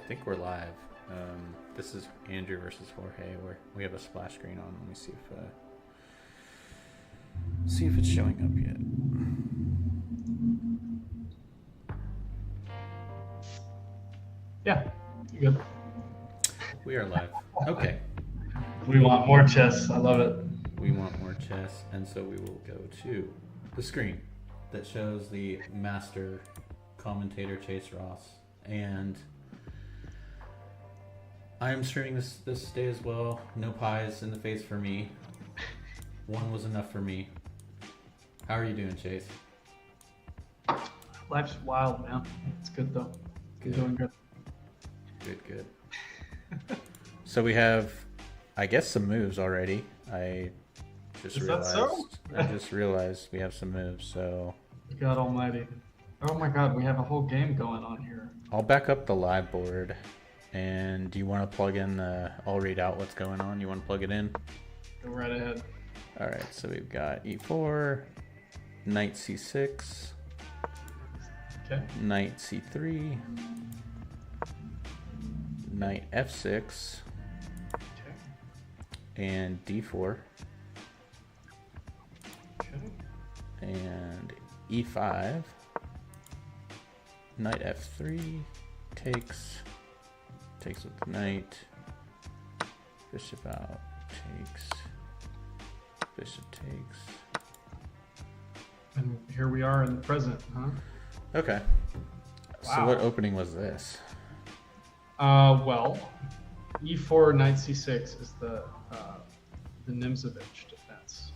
think we're live. This is Andrew versus Jorge, where we have a splash screen on. Let me see if it's showing up yet. Yeah, good. We are live. Okay. We want more chess. I love it. We want more chess, and so we will go to the screen that shows the master commentator Chase Ross, and I am streaming this day as well. No pies in the face for me. One was enough for me. How are you doing, Chase? Life's wild, man. It's good though. You're doing good. Good. So we have, I guess, some moves already. I just realized we have some moves. So God Almighty! Oh my God, we have a whole game going on here. I'll back up the live board. And do you want to plug in I'll read out what's going on. You want to plug it in? Go right ahead. All right, so we've got e4, knight c6, okay, knight c3, knight f6, okay, and d4, okay, and e5, knight f3, takes with knight, bishop out, takes, bishop takes. And here we are in the present, huh? Okay. Wow. So what opening was this? Well, e4 knight c6 is the Nimzovich defense.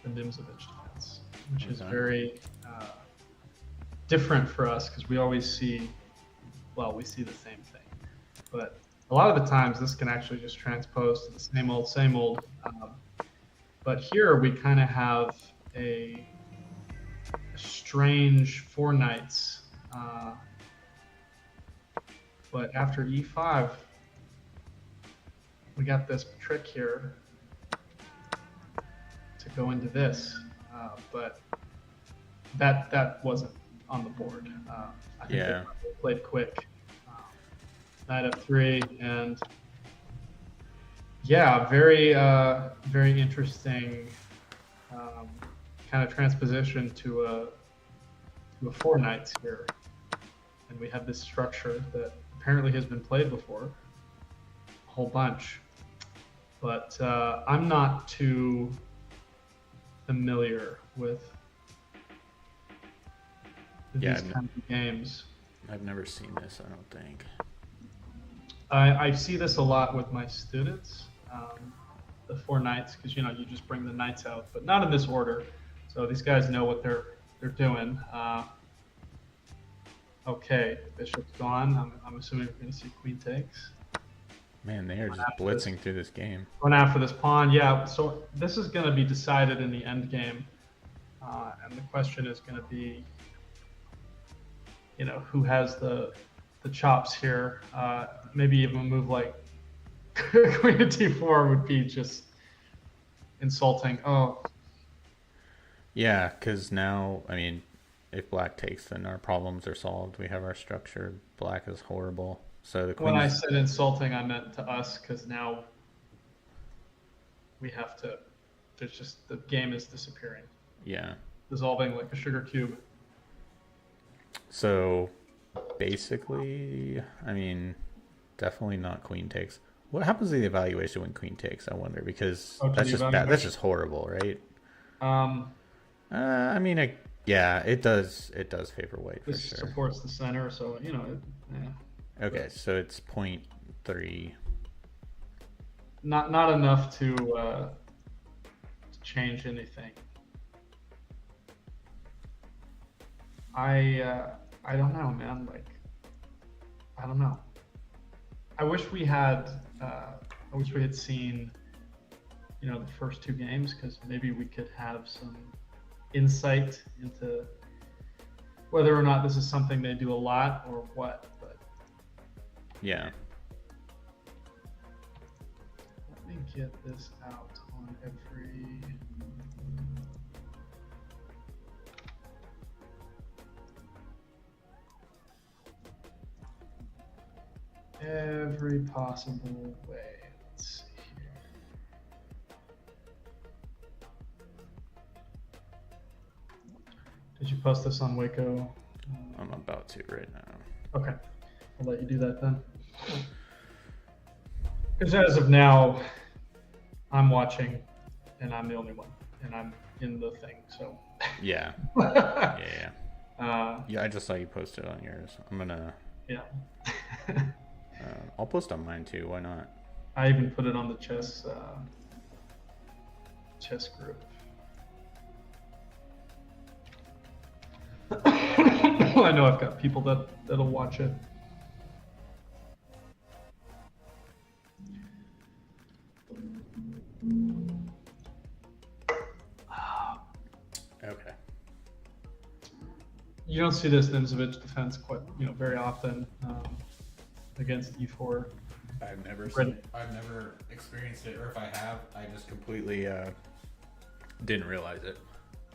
The Nimzovich defense, which is very different for us because we always see. Well, we see the same thing, but a lot of the times this can actually just transpose to the same old. But here we kind of have a strange four knights. But after e5, we got this trick here to go into this, but that wasn't on the board. I think they played quick. Knight f3, and yeah, very interesting kind of transposition to a four knights here, and we have this structure that apparently has been played before a whole bunch, but I'm not too familiar with these kinds of games. I've never seen this, I don't think. I see this a lot with my students, the four knights, because you just bring the knights out, but not in this order. So these guys know what they're doing. Okay, bishop's gone. I'm assuming we're going to see queen takes. Man, they are just blitzing through this game. Going after this pawn, yeah. So this is going to be decided in the end game, and the question is going to be, who has the chops here. Maybe even a move like queen to d4 would be just insulting. Oh. Yeah, because now, I mean, if black takes, then our problems are solved. We have our structure. Black is horrible. So the queen. When I said insulting, I meant to us, because now we have to. There's just the game is disappearing. Yeah. Dissolving like a sugar cube. So basically, I mean, definitely not queen takes. What happens to the evaluation when queen takes? I wonder, because that's just bad. That's just horrible, right? I mean, it does favor white for this sure. Supports the center, so yeah. Okay, so it's 0.3. Not enough to change anything. I don't know, man. Like, I don't know. I wish we had seen, the first two games, because maybe we could have some insight into whether or not this is something they do a lot or what. But yeah. Let me get this out on every. every possible way. Let's see here. Did you post this on Waco? I'm about to right now. Okay, I'll let you do that then. Because as of now, I'm watching, and I'm the only one, and I'm in the thing. So. Yeah. Yeah, I just saw you post it on yours. I'm gonna. Yeah. I'll post on mine too. Why not? I even put it on the chess group. I know I've got people that'll watch it. Okay. You don't see this Nimzovich defense quite, very often against e4. I've never experienced it, or if I have, I just completely didn't realize it.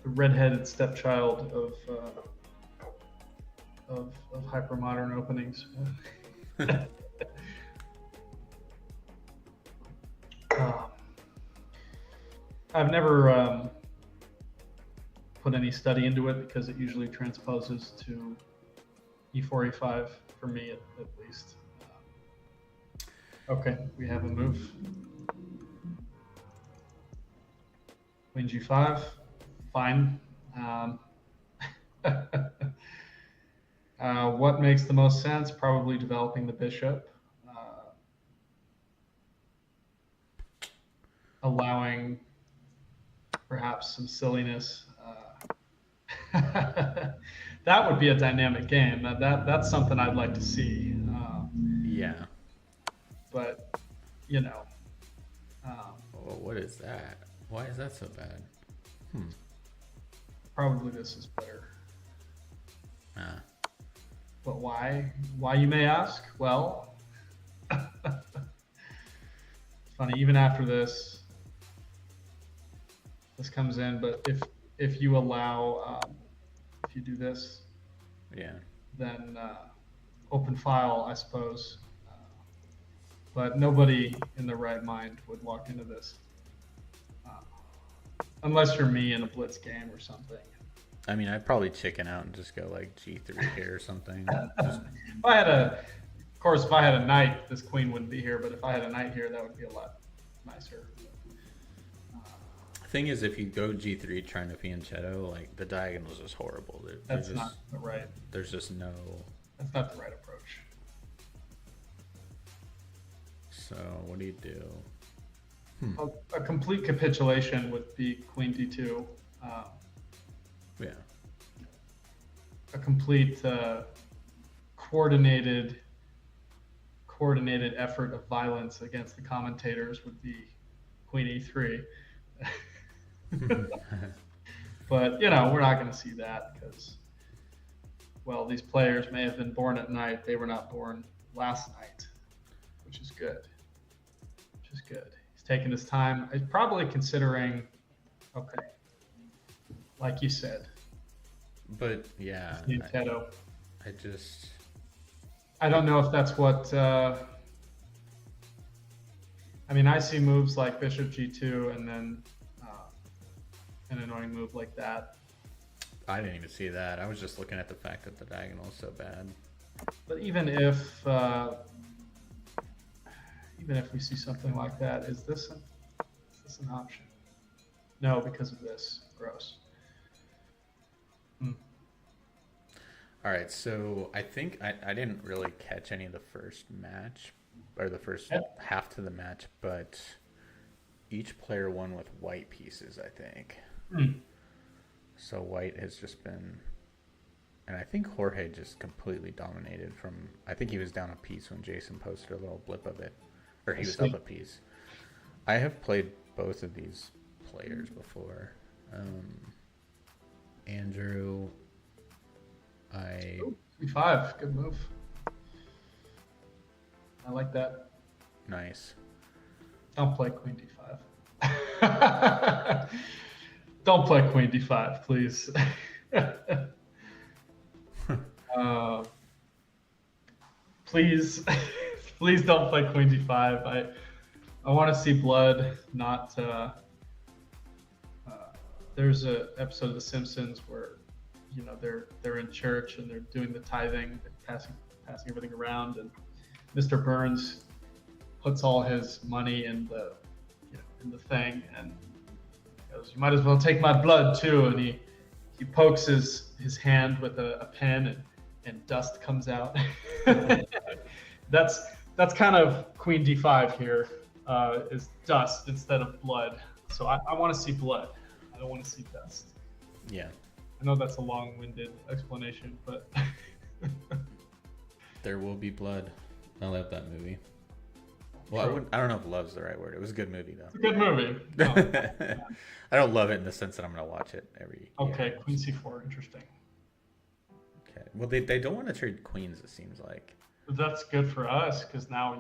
The redheaded stepchild of hypermodern openings. I've never put any study into it because it usually transposes to e4, e5 for me at least. Okay, we have a move. Queen g5, fine. What makes the most sense? Probably developing the bishop. Allowing perhaps some silliness. That would be a dynamic game. That's something I'd like to see. Yeah. But, Oh, what is that? Why is that so bad? Probably this is better. Ah. But why? Why, you may ask? Well, funny, even after this comes in, but if you allow, if you do this, yeah, then open file, I suppose. But nobody in their right mind would walk into this. Unless you're me in a blitz game or something. I mean, I'd probably chicken out and just go like G3 here or something. Just... If I had a knight, this queen wouldn't be here. But if I had a knight here, that would be a lot nicer. Thing is, if you go G3 trying to fianchetto, like the diagonals is horrible. That's not the right. There's just no. That's not the right approach. So what do you do? A complete capitulation would be queen d2. Yeah. A complete coordinated effort of violence against the commentators would be queen e3. But we're not going to see that because, well, these players may have been born at night. They were not born last night, which is good. He's taking his time. He's probably considering, okay, like you said. But yeah, I don't know if that's what. I see moves like bishop g2 and then an annoying move like that. I didn't even see that. I was just looking at the fact that the diagonal is so bad. But even if we see something like that, is this an option? No, because of this. Gross. All right, so I think I didn't really catch any of the first match or the first half to the match, but each player won with white pieces, I think. So white has just been, and I think Jorge just completely dominated from, I think he was down a piece when Jason posted a little blip of it, or he was up a piece. I have played both of these players before. Andrew, e5, good move. I like that. Nice. Don't play queen d5. Don't play queen d5, please. Please Please don't play queen d5. I want to see blood, not. There's a episode of The Simpsons where, they're in church and they're doing the tithing, passing everything around, and Mr. Burns puts all his money in the thing, and goes, "You might as well take my blood too." And he pokes his hand with a pen, and dust comes out. That's kind of queen d5 here, is dust instead of blood. So I want to see blood. I don't want to see dust. Yeah. I know that's a long-winded explanation, but There will be blood. I love that movie. Well, I don't know if love's the right word. It was a good movie, though. it's a good movie. No. I don't love it in the sense that I'm going to watch it every Okay, year. queen c4, interesting. Okay. Well, they don't want to trade queens, it seems like. But that's good for us because now,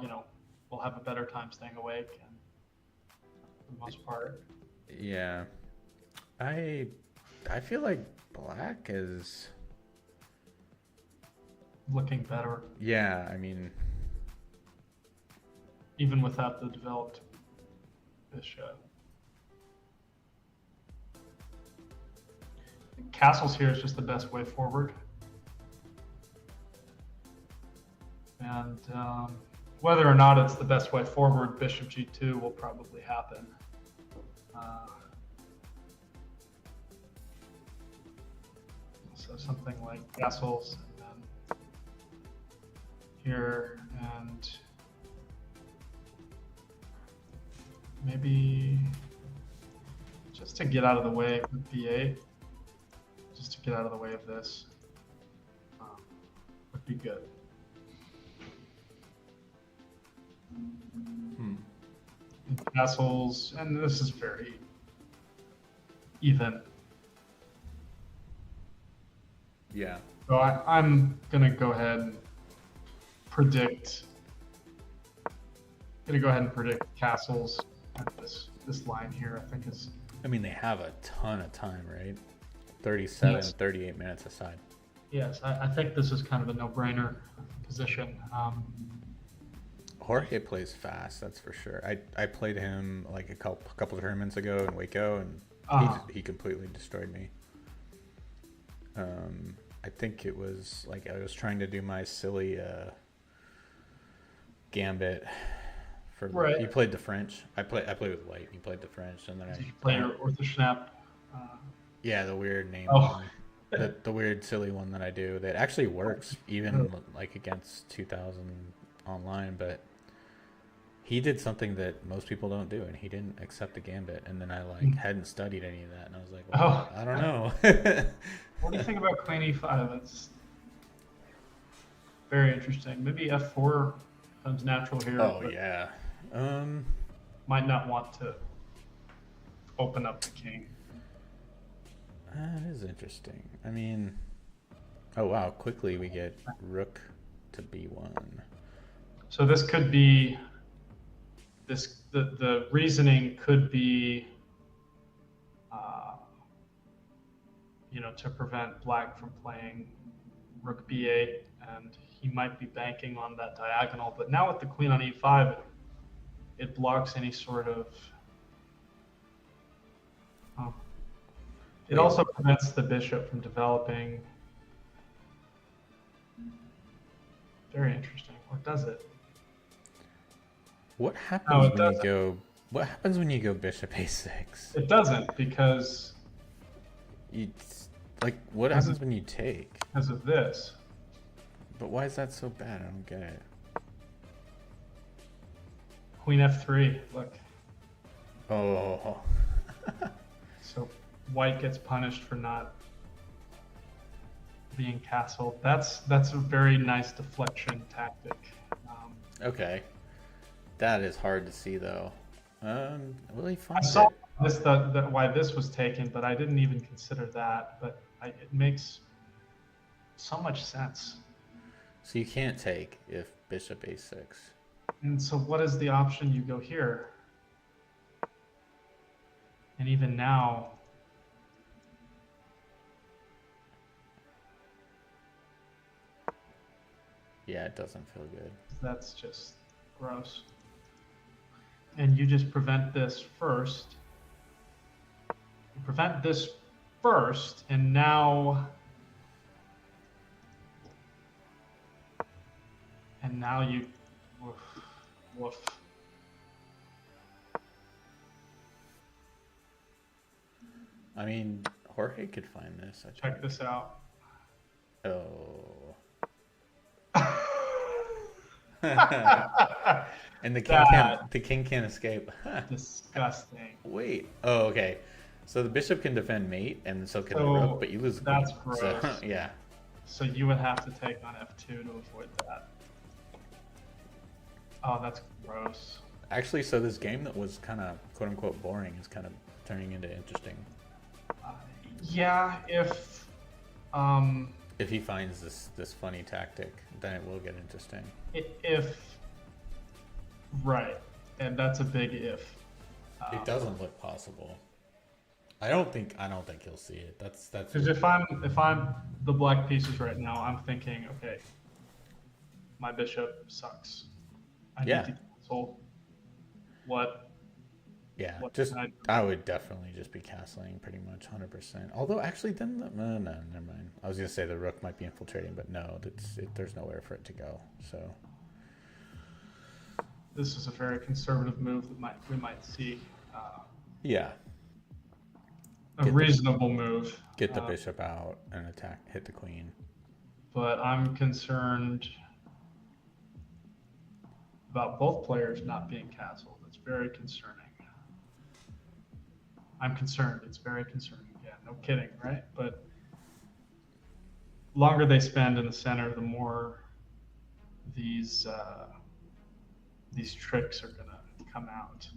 we'll have a better time staying awake, and for the most part. Yeah. I feel like black is... Looking better, Yeah, I mean... even without the developed bishop. Castles here is just the best way forward. And whether or not it's the best way forward, bishop g2 will probably happen. So something like castles, and then here, and maybe just to get out of the way with b8, just to get out of the way of this, would be good. And castles, and this is very even. Yeah. So I'm gonna go ahead and predict. Castles at this line here. I think is. I mean, they have a ton of time, right? 37, Yes. 38 minutes aside. Yes, I think this is kind of a no-brainer position. Jorge plays fast, that's for sure. I played him like a couple of tournaments ago in Waco, and he completely destroyed me. I think it was like I was trying to do my silly gambit for. Right. He played the French. I played with white. He played the French, and then Did you play your Orthoschnap? Yeah, the weird name. Oh. The weird silly one that I do that actually works even like against 2000 online, but he did something that most people don't do, and he didn't accept the gambit, and then I hadn't studied any of that, and I was like, well, I don't know. What do you think about queen e5? It's very interesting. Maybe f4 comes natural here. Oh yeah. Might not want to open up the king. That is interesting. I mean, oh wow, quickly we get rook to b1. So this could be the reasoning could be to prevent black from playing rook b8, and he might be banking on that diagonal. But now with the queen on e5, it blocks any sort of. It also prevents the bishop from developing. Very interesting. Or does it? What happens when you go? What happens when you go bishop a6? It doesn't, because what happens when you take? Because of this. But why is that so bad? I don't get it. Queen f3. Look. Oh. So white gets punished for not being castled. That's a very nice deflection tactic. Okay. That is hard to see, though. Will he find I saw this why this was taken, but I didn't even consider that. But it makes so much sense. So you can't take if bishop a6. And so what is the option? You go here. And even now, yeah, it doesn't feel good. that's just Gross. And you just prevent this first. You prevent this first, and now... And now you... Woof. Woof. I mean, Jorge could find this. I Check this out. Oh. That And the king can't escape. disgusting. Wait. Oh, okay. So the bishop can defend mate, and so can the So rook, but you lose the queen. that's gross. So, yeah. So you would have to take on f2 to avoid that. Oh, that's gross. Actually, so this game that was kind of quote-unquote boring is kind of turning into interesting. Yeah, if If he finds this funny tactic, then it will get interesting. if right, and that's a big if. It doesn't look possible. I don't think he'll see it. That's Because if I'm the black pieces right now, I'm thinking, okay, my bishop sucks. I Yeah. need to cancel. What? Yeah, What just can I would definitely just be castling pretty much 100%. Although actually, then no, never mind. I was gonna say the rook might be infiltrating, but no, there's nowhere for it to go. So This is a very conservative move that we might see. yeah, A reasonable move. get the bishop out and hit the queen. But I'm concerned about both players not being castled. It's very concerning. I'm concerned. It's very concerning. Yeah, no kidding, right? But longer they spend in the center, the more these tricks are gonna come out.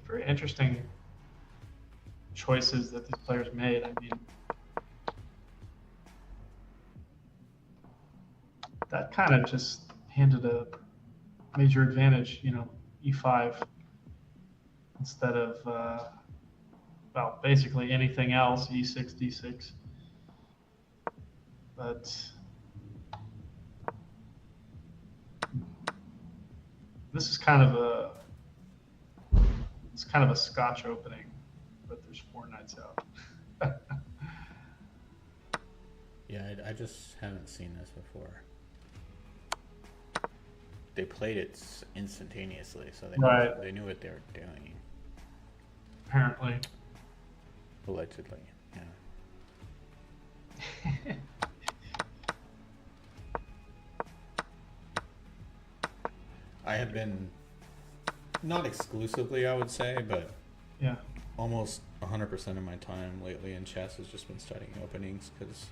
Very interesting choices that these players made. I mean, that kind of just handed a major advantage, e5 instead of, well, basically anything else, e6, d6. But this is kind of a Scotch opening, but there's 4 knights out. Yeah, I just haven't seen this before. They played it instantaneously, so they knew what they were doing. Apparently. Allegedly, yeah. I have been, not exclusively, I would say, but Yeah. almost 100% of my time lately in chess has just been studying openings, because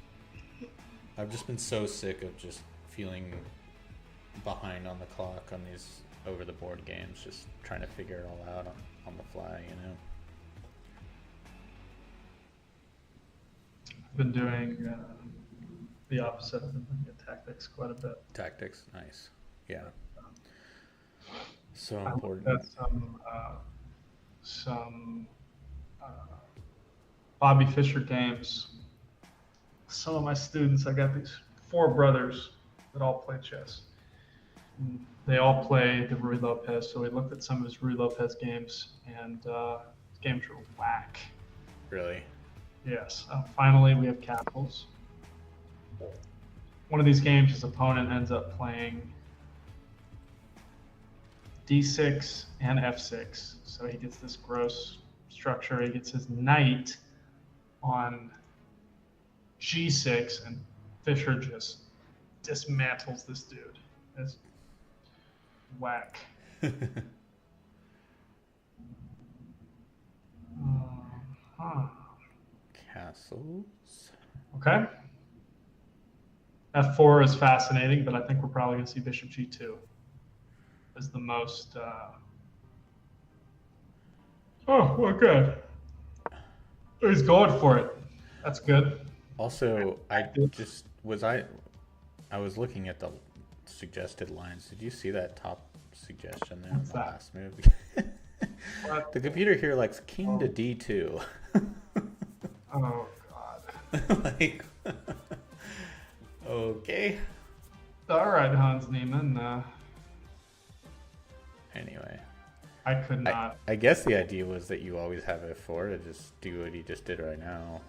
I've just been so sick of just feeling behind on the clock on these over-the-board games, just trying to figure it all out on the fly, I've been doing the opposite. I've been looking at tactics quite a bit. Tactics, nice. Yeah. So I important. looked at some Bobby Fischer games. Some of my students, I got these 4 brothers that all play chess. They all play the Ruy Lopez, so we looked at some of his Ruy Lopez games, and his games were whack. Really? Yes. Finally, we have castles. One of these games, his opponent ends up playing d6 and f6, so he gets this gross structure. He gets his knight on g6, and Fischer just dismantles this dude. It's whack. Castles. Okay. F4 is fascinating, but I think we're probably going to see bishop g2 as the most. Oh, well, good. He's going for it. That's good. Also, I was looking at the suggested lines. Did you see that top suggestion there? What's in the that? last move? What? The computer here likes king to Oh, d2. oh God. Like, okay. All right, Hans Niemann. Anyway, I could I not. I guess the idea was that you always have f4 to just do what he just did right now,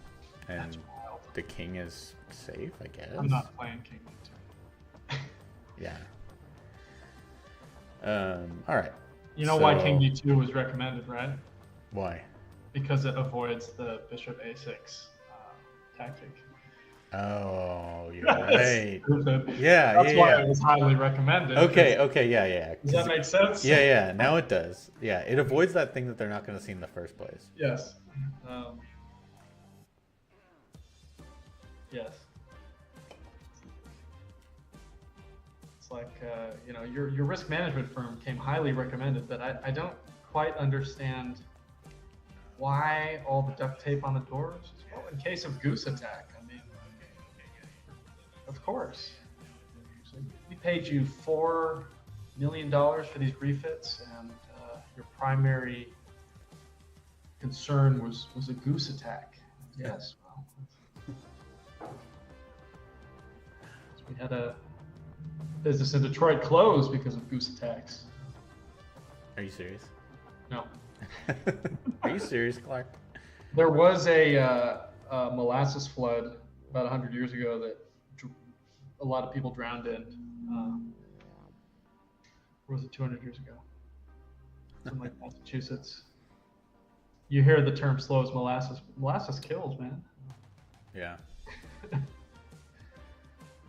That's and wild. the king is safe, I I'm guess. not playing King D2. Yeah. All right. You know why King So D2 was recommended, right? why? Because it avoids the Bishop A6 tactic. Oh, you're That's right. stupid. Yeah, yeah, That's why yeah. it was highly recommended. Okay, Because okay, yeah, yeah. does that make sense? Yeah, yeah. Now it does. Yeah, it avoids that thing that they're not going to see in the first place. Yes. Um, yes. It's like your risk management firm came highly recommended, but I don't quite understand why all the duct tape on the doors. Well, in case of goose attack, I mean, of course. So we paid you $4 million for these refits, and your primary concern was a goose attack. Yes. Well, we had a business in Detroit close because of goose attacks. Are you serious? No. Are you serious, Clark? There was a molasses flood about 100 years ago that a lot of people drowned in. Or was it 200 years ago? Something like Massachusetts. You hear the term slow as molasses. Molasses kills, man. Yeah.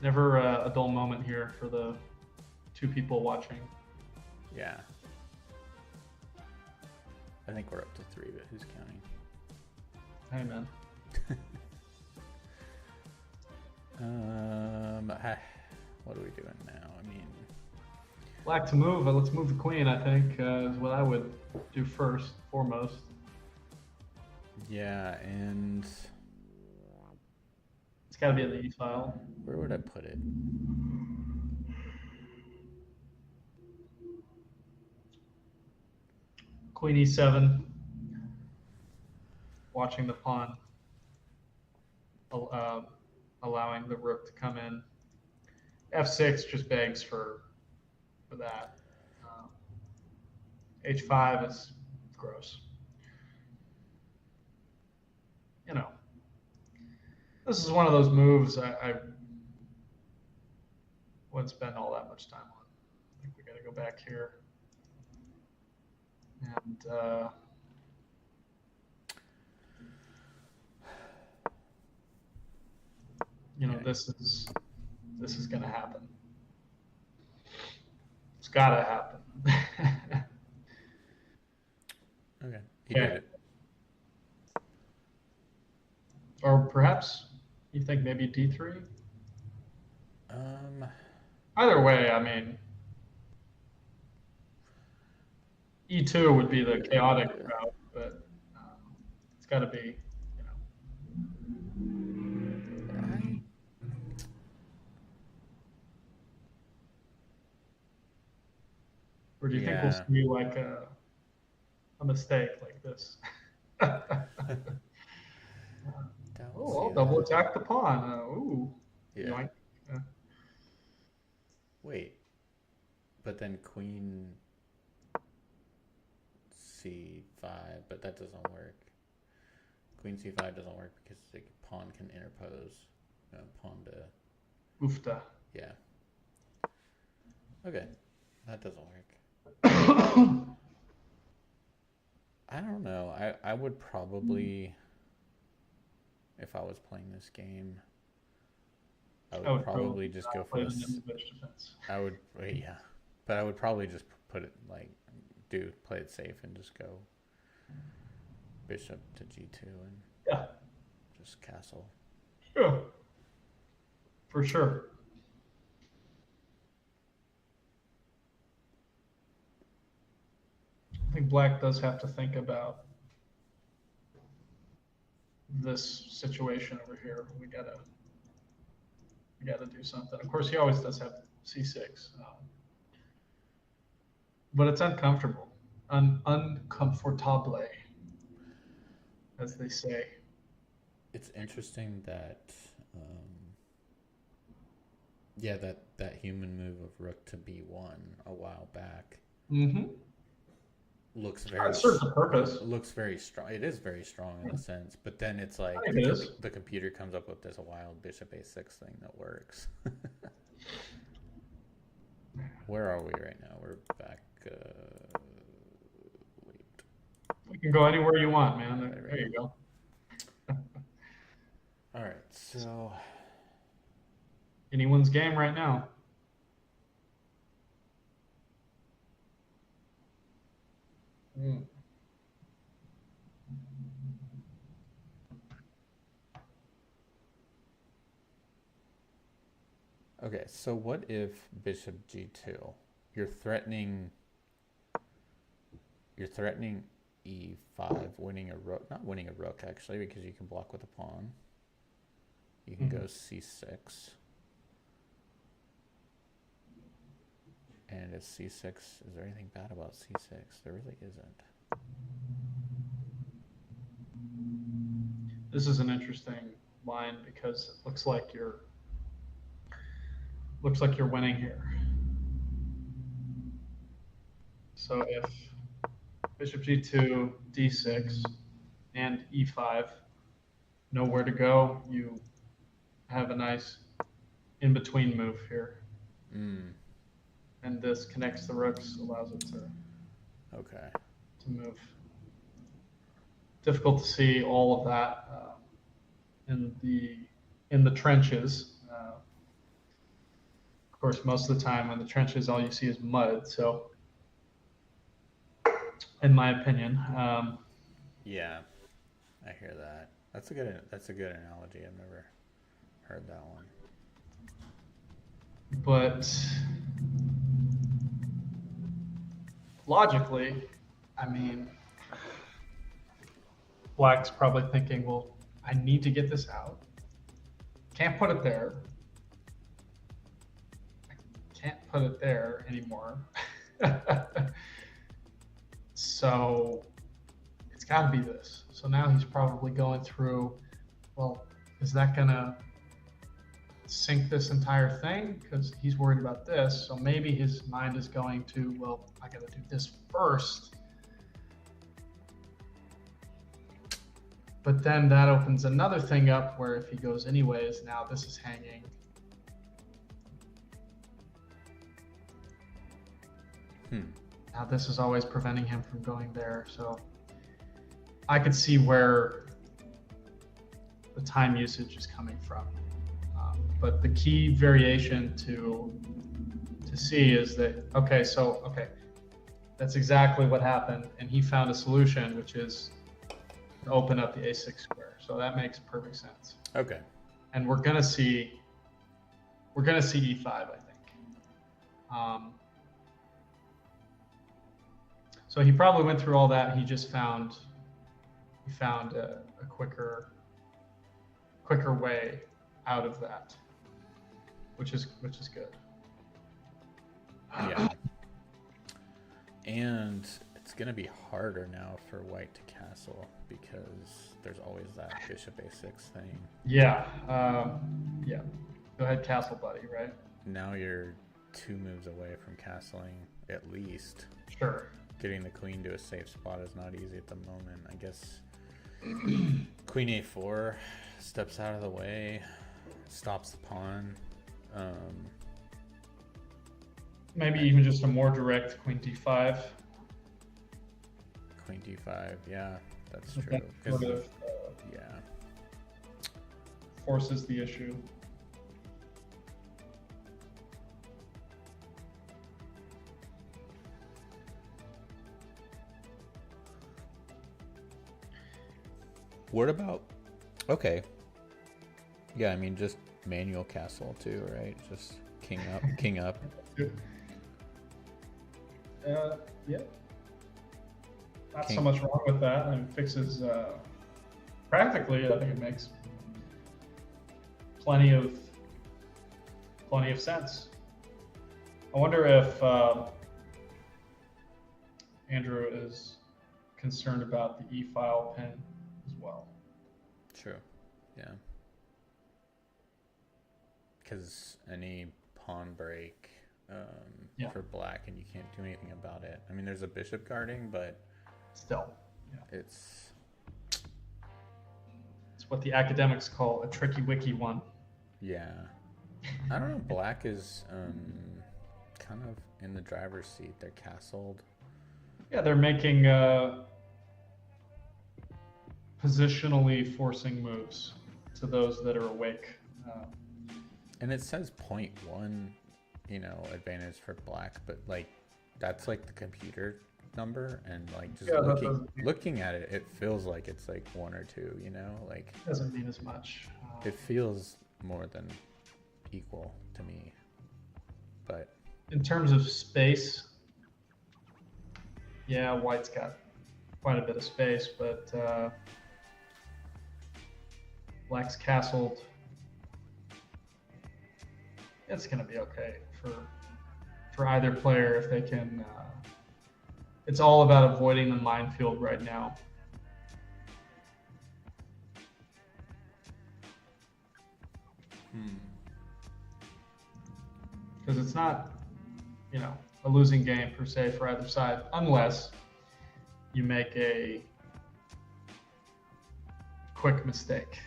Never a dull moment here for the two people watching. Yeah. I think we're up to 3, but who's counting? Hey, man. What are we doing now? I mean, Black to move. Let's move the queen, I think, is what I would do first, foremost. yeah, and It's got to be in the E file. where would I put it? Queen E7. Watching the pawn. Allowing the rook to come in. F6 just begs for that. H5 is gross. You know, this is one of those moves I wouldn't spend all that much time on. I think we got to go back here. And this is going to happen. It's got to happen. Okay, he did it. Or perhaps you think maybe D3? Either way, I mean, E2 would be the chaotic route, but it's got to be, Or do you think we'll see like a mistake like this? I'll double attack the pawn. Ooh. Yeah. Wait. But then queen c5, but that doesn't work. Queen c5 doesn't work because the pawn can interpose. Pawn to... Oofta. Yeah. Okay. That doesn't work. I don't know. I would probably, if I was playing this game, I would probably just go for this. I would, yeah, but I would probably just put it like, play it safe and just go bishop to g2 and just castle. Yeah, for sure. I think black does have to think about this situation over here. We gotta do something. Of course, he always does have c6, but it's uncomfortable. uncomfortable, as they say. It's interesting that, yeah, that human move of rook to b1 a while back Mm-hmm. looks It serves a purpose. looks very strong. It is very strong in a sense, but then it's like I think it is. the computer comes up with this wild bishop a6 thing that works. Where are we right now? We're back. Wait. We can go anywhere you want, man. There you go. All right, so Anyone's game right now. Mm. okay, so what if bishop g2? You're threatening e5, winning a rook. Not winning a rook actually, because you can block with a pawn. You can go c6. And is c6, is there anything bad about c6? There really isn't. This is an interesting line because it looks like you're winning here. So if bishop g2, d6, and e5, nowhere to go, you have a nice in-between move here. And this connects the rooks, allows it to move. Difficult to see all of that in the trenches. Of course, most of the time in the trenches, all you see is mud. So, in my opinion, yeah, I hear that. That's a good analogy. I've never heard that one. But logically, I mean, Black's probably thinking, well, I need to get this out. Can't put it there. I can't put it there anymore. So it's got to be this. So now he's probably going through, well, is that going to sink this entire thing? Because he's worried about this. So maybe his mind is going to, well, I got to do this first. But then that opens another thing up where if he goes anyways, now this is hanging. Now this is always preventing him from going there. So I could see where the time usage is coming from. But the key variation to see is that, okay, that's exactly what happened. And he found a solution, which is to open up the a6 square. So that makes perfect sense. Okay. And we're gonna see e5, I think. So he probably went through all that. He just found a quicker way out of that, which is good. Yeah. And it's going to be harder now for white to castle because there's always that bishop a6 thing. Yeah. Yeah. Go ahead, castle, buddy, right? Now you're 2 moves away from castling, at least. Sure. Getting the queen to a safe spot is not easy at the moment. I guess queen a4 steps out of the way, stops the pawn. Maybe even just a more direct queen d5. Queen d5, yeah, that's true. That sort of, yeah. Forces the issue. What about, okay. Yeah, I mean, just manual castle too, right? Just king up, king up. Yeah. Not so much wrong with that. And fixes, practically, I think it makes plenty of sense. I wonder Andrew is concerned about the e-file pin as well. True. Yeah. Because any pawn break for black, and you can't do anything about it. I mean, there's a bishop guarding, but still, it's what the academics call a tricky wicky one. Yeah. I don't know. Black is kind of in the driver's seat. They're castled. Yeah, they're making positionally forcing moves to those that are awake. And it says 0.1, advantage for black, but like that's like the computer number, and like just looking at it, it feels like it's like 1 or 2. Like doesn't mean as much. It feels more than equal to me, but in terms of space, yeah, white's got quite a bit of space, but black's castled. It's going to be okay for either player if they can. It's all about avoiding the minefield right now. Because it's not, a losing game per se for either side, unless you make a quick mistake,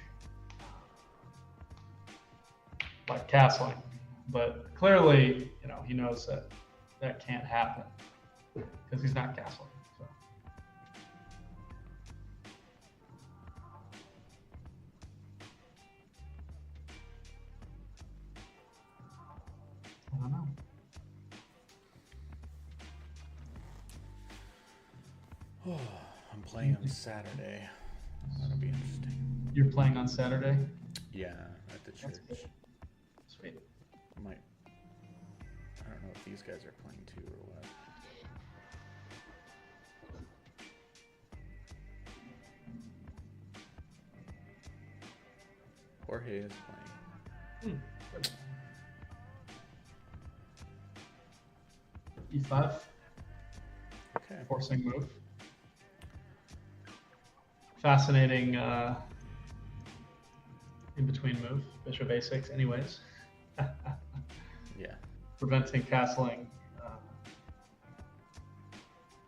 like castling. But clearly, he knows that can't happen because he's not castling. So. I don't know. I'm playing on Saturday. That'll be interesting. You're playing on Saturday? Yeah, at the church. Sweet. I don't know if these guys are playing too or what. Jorge is playing. E5. Okay. Forcing move. Fascinating in between move. Bishop a6 anyways. Yeah. Preventing castling.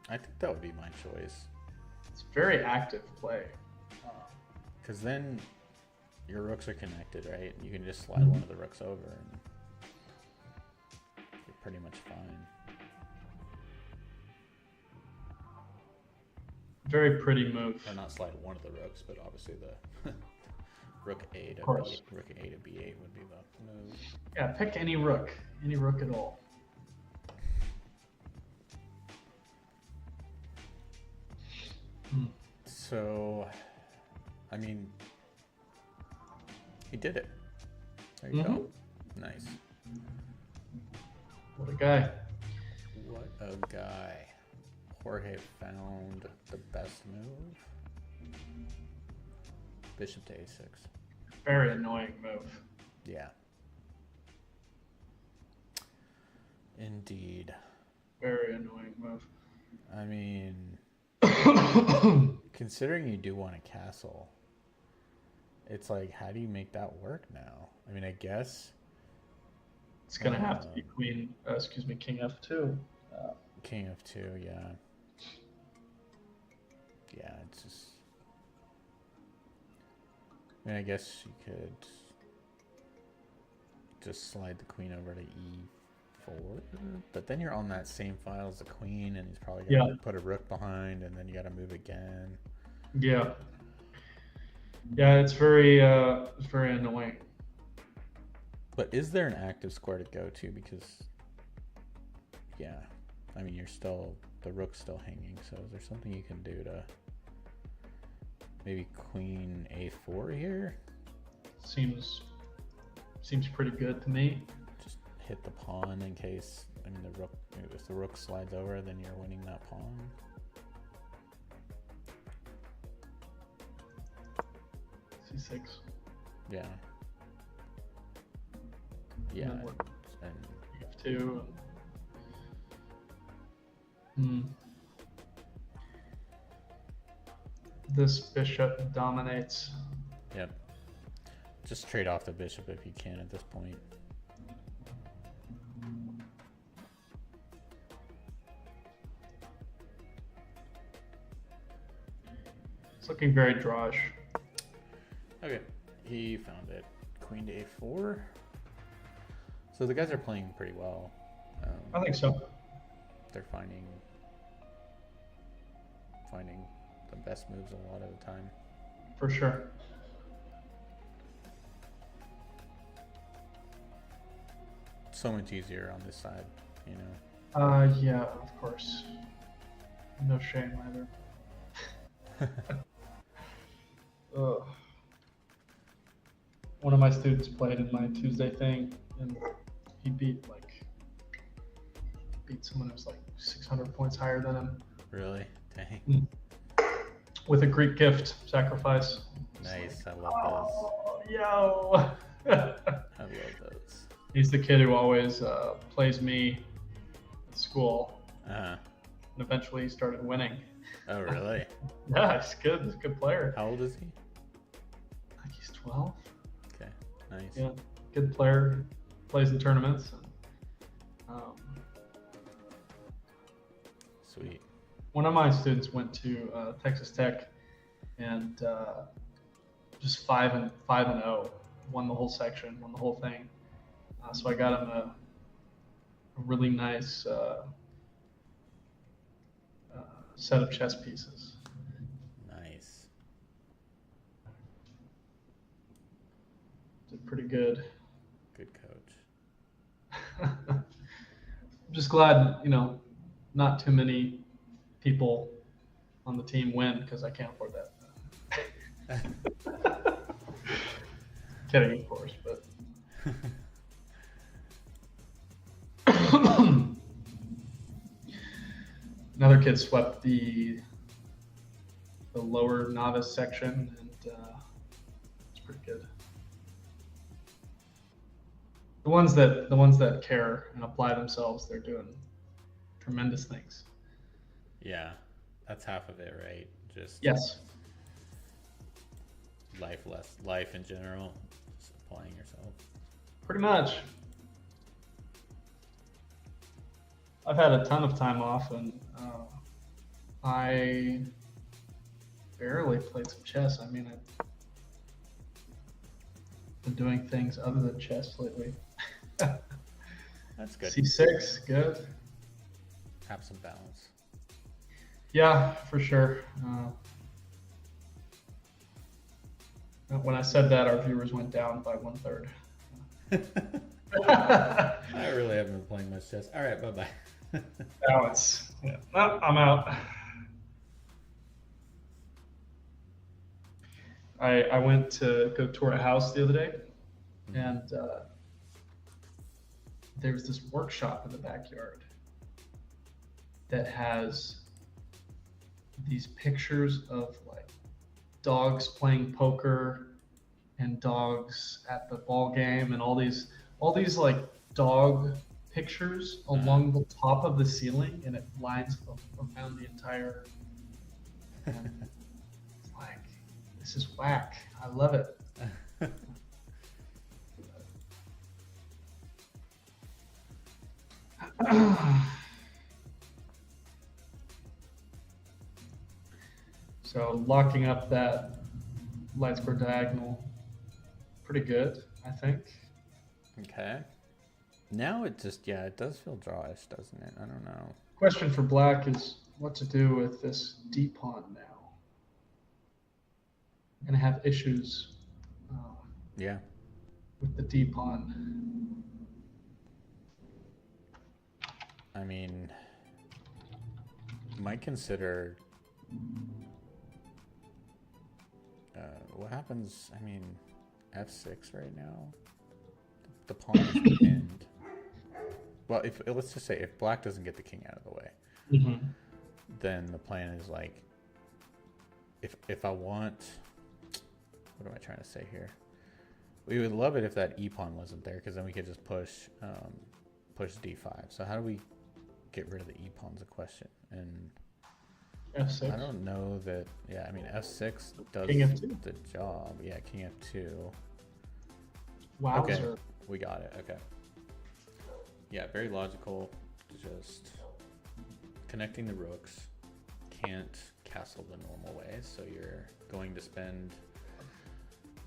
I think that would be my choice. It's very active play. Because then your rooks are connected, right? You can just slide one of the rooks over and you're pretty much fine. Very pretty move. Or not slide one of the rooks, but obviously the rook A to B8 would be the move. Yeah, pick any rook at all. So, I mean, he did it. There you go. Nice. What a guy. What a guy. Jorge found the best move. Bishop to a6. Very annoying move. Yeah. Indeed. Very annoying move. I mean, considering you do want a castle, it's like, how do you make that work now? I mean, I guess it's gonna have to be king f2. King f2, yeah. Yeah, it's just. I mean, I guess you could just slide the queen over to e4, but then you're on that same file as the queen, and he's probably gonna put a rook behind, and then you got to move again. Yeah. Yeah, it's very annoying. But is there an active square to go to? Because, yeah, I mean, the rook's still hanging. So is there something you can do to maybe queen a4 here? Seems pretty good to me. Just hit the pawn in case. I mean, if the rook slides over, then you're winning that pawn. c6. Yeah. Yeah. And f2. this bishop dominates. Yep. Just trade off the bishop if you can at this point. It's looking very drawish. Okay, he found it. Queen to a4. So the guys are playing pretty well. I think so. They're finding the best moves a lot of the time. For sure. So much easier on this side, you know. Yeah, of course. No shame either. Ugh. One of my students played in my Tuesday thing, and he beat someone who's like 600 points higher than him. Really? Dang. With a Greek gift sacrifice. Nice. I love those. Oh, yo. I love those. He's the kid who always plays me at school. Uh-huh. And eventually he started winning. Oh, really? Yeah, he's good. He's a good player. How old is he? I think he's 12. Okay, nice. Yeah, good player. Plays in tournaments. And, Sweet. one of my students went to Texas Tech and just 5-0, won the whole section, won the whole thing. So I got him a really nice set of chess pieces. Nice. Did pretty good. Good coach. I'm just glad, not too many people on the team win because I can't afford that. Kidding, of course, but. Another kid swept the lower novice section, and it's pretty good. The ones that care and apply themselves, they're doing tremendous things. Yeah, that's half of it, right? Just Yes. life in general, just applying yourself. Pretty much. I've had a ton of time off, and I barely played some chess. I mean, I've been doing things other than chess lately. That's good. C6, good. Have some balance. Yeah, for sure. When I said that, our viewers went down by 1/3. I really haven't been playing much chess. All right, bye-bye. Balance. Yeah. No, I'm out. I went to go tour a house the other day, and there was this workshop in the backyard that has these pictures of like dogs playing poker and dogs at the ball game and all these like dog pictures along the top of the ceiling, and it lines around the entire. And it's like, this is whack. I love it. So locking up that light square diagonal, pretty good, I think. Okay. Now it just, it does feel drawish, doesn't it? I don't know. Question for black is what to do with this d pawn now. I'm gonna have issues. Yeah. With the d pawn. I mean, might consider. What happens? I mean, f6 right now. The pawn is pinned. Well, let's just say if black doesn't get the king out of the way, then the plan is like, if I want, what am I trying to say here? We would love it if that e pawn wasn't there, because then we could just push d5. So how do we get rid of the e pawn's a question? And F6. I don't know that. Yeah, I mean F6 does King F2. the job. Yeah, King F2. Okay, Wowzer. we got it. Okay. Yeah, very logical. Just connecting the rooks. Can't castle the normal way, so you're going to spend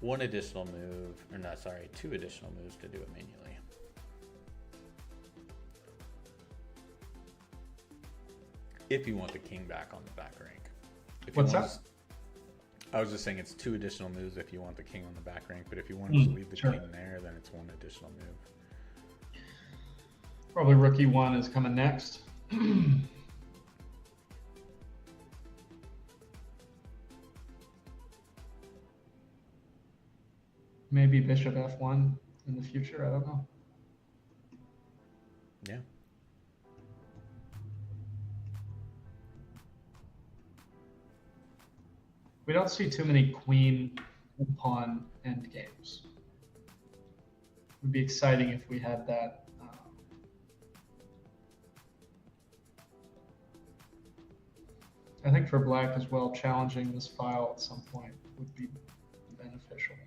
one additional move, or not, sorry, 2 additional moves to do it manually. If you want the king back on the back rank. If What's you that? want I was just saying it's 2 additional moves if you want the king on the back rank, but if you want to leave the sure. king there, then it's 1 additional move. Probably rook e1 is coming next. Maybe bishop f1 in the future. I don't know. Yeah. We don't see too many queen and pawn end games. It would be exciting if we had that. I think for black as well, challenging this file at some point would be beneficial.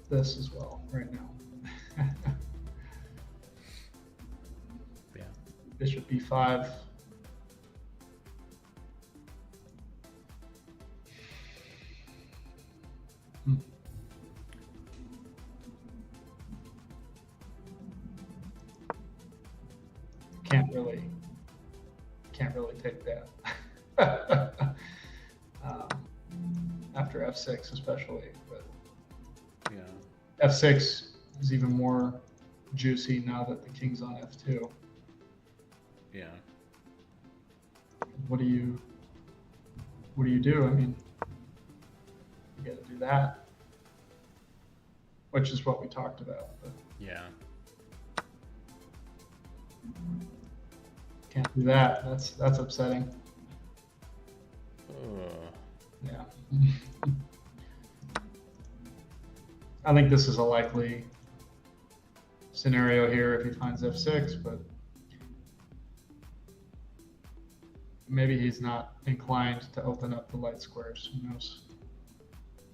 This as well, right now. Yeah. Bishop b5. Can't really take that. After f6 especially, but Yeah. f6 is even more juicy now that the king's on f2. Yeah. What do you do? I mean, you got to do that, which is what we talked about. But Yeah. can't do that. That's upsetting. Yeah. I think this is a likely scenario here if he finds f6, but maybe he's not inclined to open up the light squares. Who knows?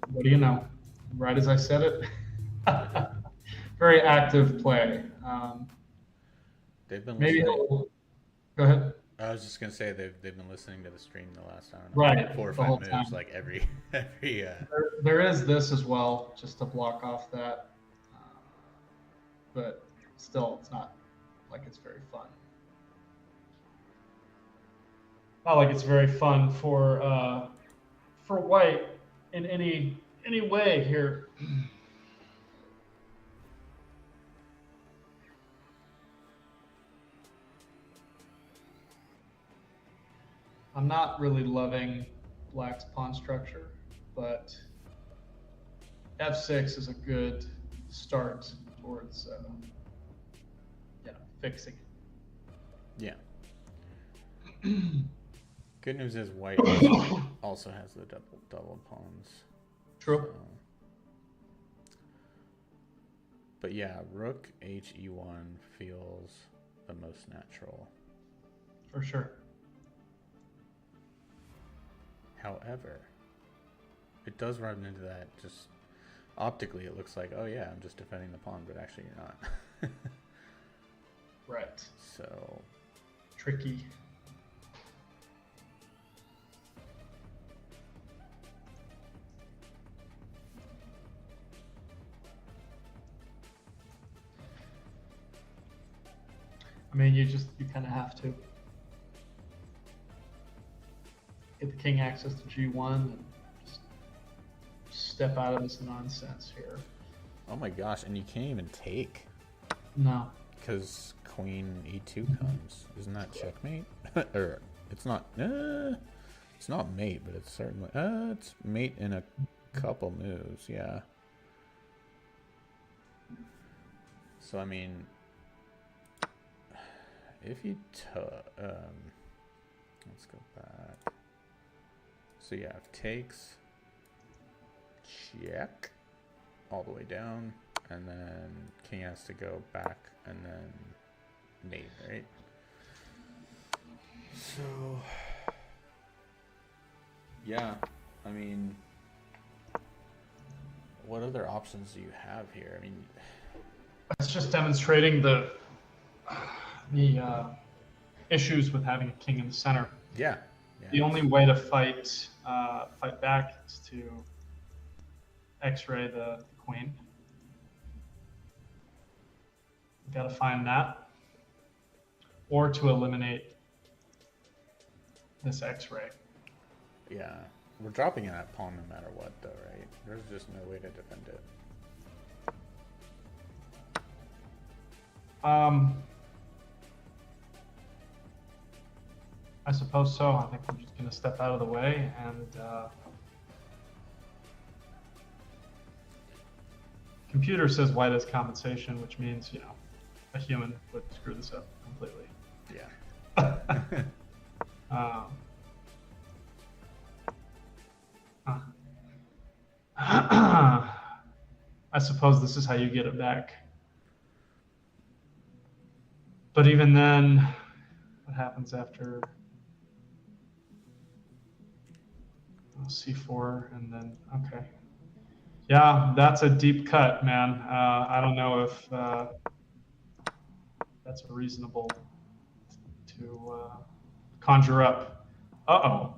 What do you know? Right as I said it. Very active play. They've been Maybe listening. go ahead. I was just gonna say they've been listening to the stream the last, I don't know, Right, 4 or the 5 whole moves, time. like every There is this as well, just to block off that. But still, it's not like it's very fun. Not like it's very fun for white in any way here. I'm not really loving black's pawn structure, but f6 is a good start towards fixing it. Yeah. Good news is white also has the double pawns. True. So. But yeah, rook he1 feels the most natural. For sure. However, it does run into that, just optically it looks like, oh yeah, I'm just defending the pawn, but actually you're not. Right. So tricky. I mean, you kind of have to get the king access to g1 and just step out of this nonsense here. oh my gosh, and you can't even take. No. Because queen e2 comes. Isn't that checkmate? Or it's not. It's not mate, but it's certainly. It's mate in a couple moves. Yeah. So I mean, if you let's go back. So yeah, if takes, check, all the way down, and then king has to go back and then mate, right? So, yeah, I mean, what other options do you have here? I mean, It's just demonstrating the issues with having a king in the center. yeah, The yeah, only way to fight back is to X-ray the queen. You got to find that, or to eliminate this X-ray. yeah. We're dropping in that pawn no matter what, though, right? There's just no way to defend it. I suppose so. I think I'm just going to step out of the way and computer says white as compensation, which means, you know, a human would screw this up completely. Yeah. I suppose this is how you get it back. But even then, what happens after C4 and then, okay. Yeah, that's a deep cut, man. I don't know if that's reasonable to conjure up. Uh-oh.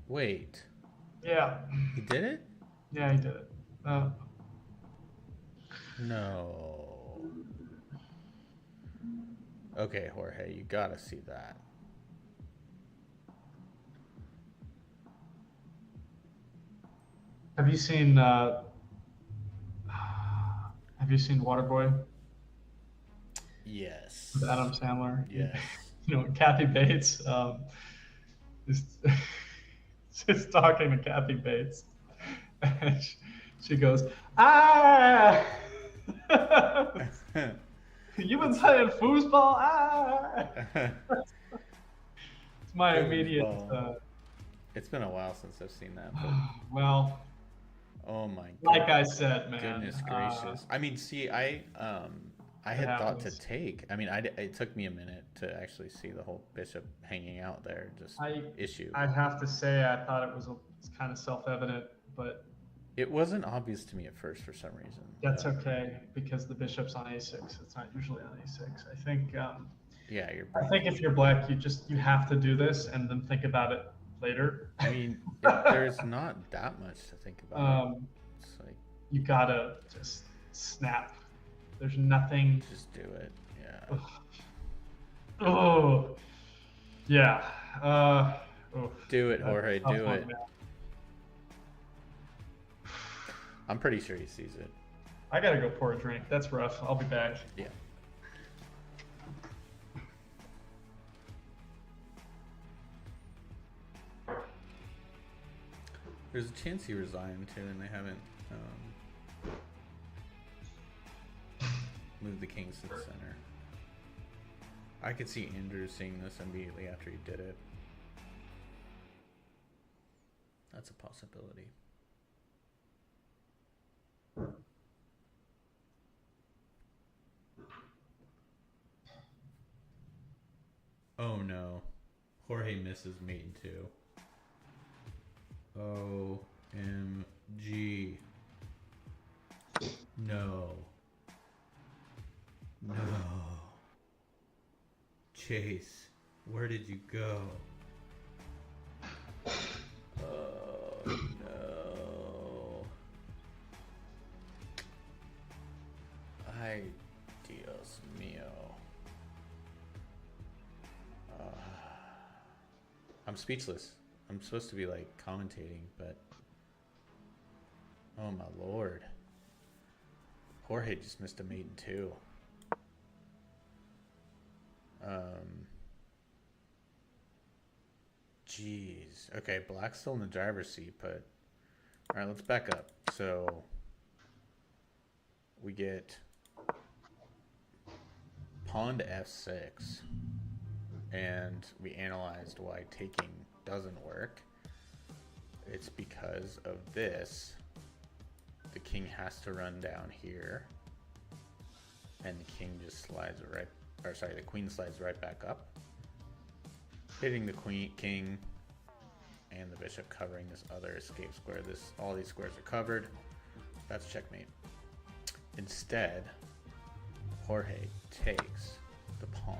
Wait. Yeah. He did it? Yeah, he did it. No. Okay, Jorge, you gotta see that. Have you seen Waterboy Yes. with Adam Sandler? Yes. You know, Kathy Bates is just talking to Kathy Bates. And she goes, ah! You've been playing foosball? Ah! It's my immediate. It's been a while since I've seen that. But well, oh my god! Like I said, man. Goodness gracious! I mean, see, I had thought to take. I mean, it took me a minute to actually see the whole bishop hanging out there. Just issue. I have to say, I thought it was kind of self-evident, but it wasn't obvious to me at first for some reason. That's okay because the bishop's on a6. It's not usually on a6. I think. Yeah, you're. I think if you're black, you have to do this and then think about it later. I mean, there's not that much to think about. It's like you gotta just snap. There's nothing. Just do it. Yeah. Oh. Yeah. Do it, Jorge. Do it. Man. I'm pretty sure he sees it. I gotta go pour a drink. That's rough. I'll be back. Yeah. There's a chance he resigned too, and they haven't moved the kings to the center. I could see Andrew seeing this immediately after he did it. That's a possibility. Oh no. Jorge misses mate in 2. OMG. No. No. Chase, where did you go? Oh no. Ay, Dios mío. I'm speechless. I'm supposed to be like commentating, but oh my lord. Jorge just missed a mate in 2. Jeez. Okay, black's still in the driver's seat, but all right, let's back up. So we get pawn to f6, and we analyzed why taking doesn't work. It's because of this. The king has to run down here, and the king just slides right, or sorry, the queen slides right back up. hitting the queen, king, and the bishop, covering this other escape square. All these squares are covered. That's checkmate. Instead, Jorge takes the pawn.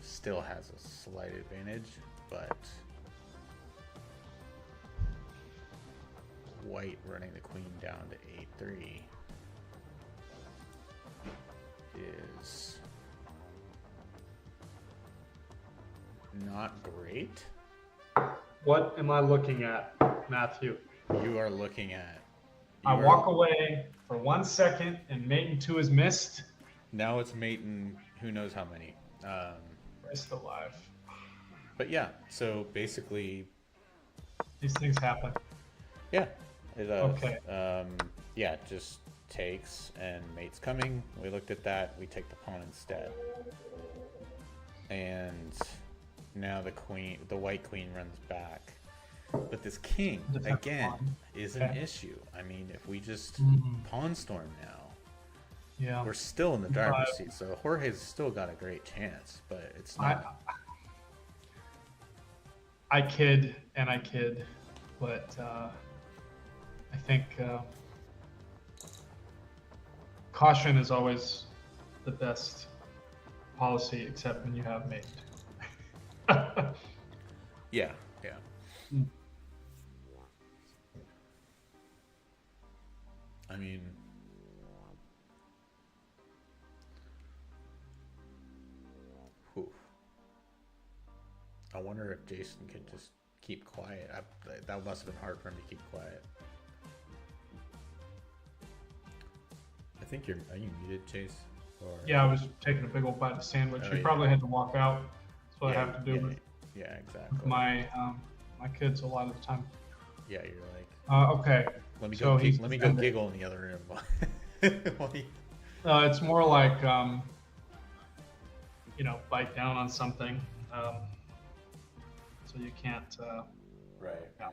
Still has a slight advantage, but white running the queen down to a3 is not great. What am I looking at, Matthew? You are looking at. I walk away for 1 second, and mate and 2 is missed. Now it's mate and who knows how many. Christ alive. But yeah, so basically, these things happen. Yeah, it does. Okay. Yeah, just takes and mate's coming. We looked at that. We take the pawn instead. And now the white queen runs back. But this king, again, is an issue. I mean, if we just pawn storm now, we're still in the driver's seat. So Jorge's still got a great chance, but it's not. I kid, but I think caution is always the best policy, except when you have mate. Yeah. I mean, I wonder if Jason could just keep quiet. That must have been hard for him to keep quiet. I think are you muted, Chase? Or... Yeah, I was taking a big old bite of sandwich. You probably had to walk out. That's what I have to do with exactly. my my kids a lot of the time. Yeah, you're like. Okay. Let me go giggle in the other room. It's more like bite down on something, so you can't. Right. Yeah.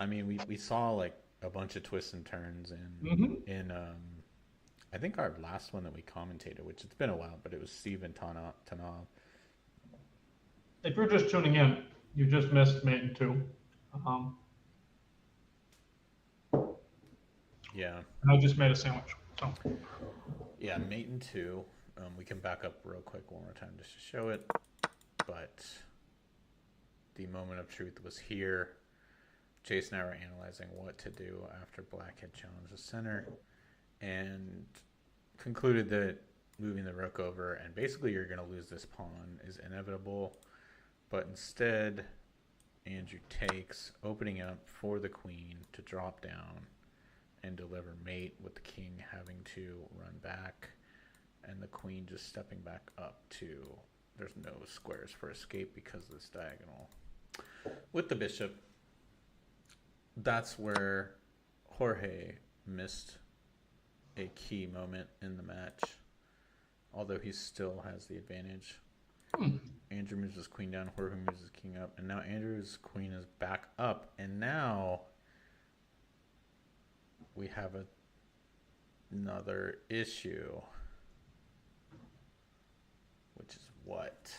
I mean, we saw like a bunch of twists and turns in I think our last one that we commentated, which it's been a while, but it was Steven Tanov. If you're just tuning in, you just missed mate and 2. Yeah. And I just made a sandwich. So. Yeah, mate and 2. We can back up real quick one more time just to show it. But the moment of truth was here. Jason and I were analyzing what to do after black had challenged the center and concluded that moving the rook over and basically you're going to lose this pawn is inevitable. But instead, Andrew takes, opening up for the queen to drop down and deliver mate with the king having to run back and the queen just stepping back up to, there's no squares for escape because of this diagonal. With the bishop, that's where Jorge missed a key moment in the match, although he still has the advantage. Andrew moves his queen down, Jorge moves his king up, and now Andrew's queen is back up, and now we have another issue, which is what?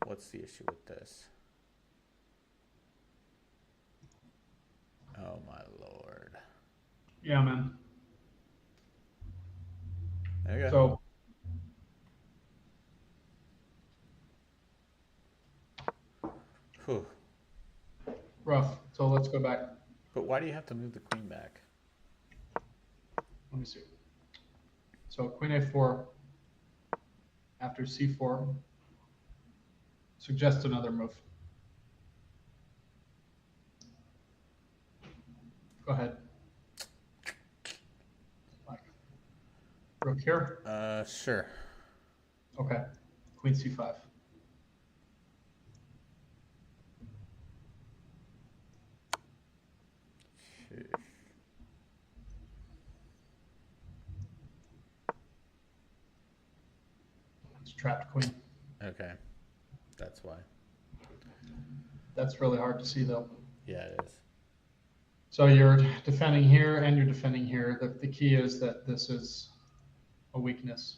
What's the issue with this? Oh my lord. Yeah, man. There you go. So whew. Rough. So let's go back. But why do you have to move the queen back? Let me see. So queen a4 after c4 suggests another move. Go ahead. Like rook here? Sure. Okay. Queen c5. It's trapped queen. Okay. That's why. That's really hard to see, though. Yeah, it is. So you're defending here and you're defending here. The key is that this is a weakness,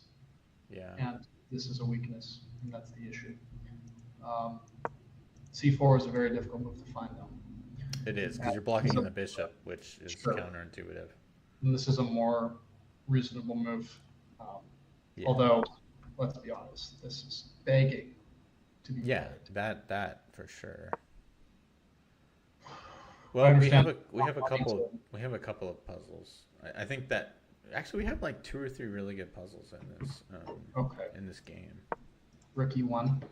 Yeah, and this is a weakness, and that's the issue. Um, C4 is a very difficult move to find, though. it is because And you're this blocking is in a, the bishop, which is sure, counterintuitive. and this is a more reasonable move. Um, Yeah, although, let's be honest, this is begging to be yeah, played. that for sure. I Well, understand. we have a couple of puzzles. I think that actually we have like two or three really good puzzles Okay, in this game. rookie one.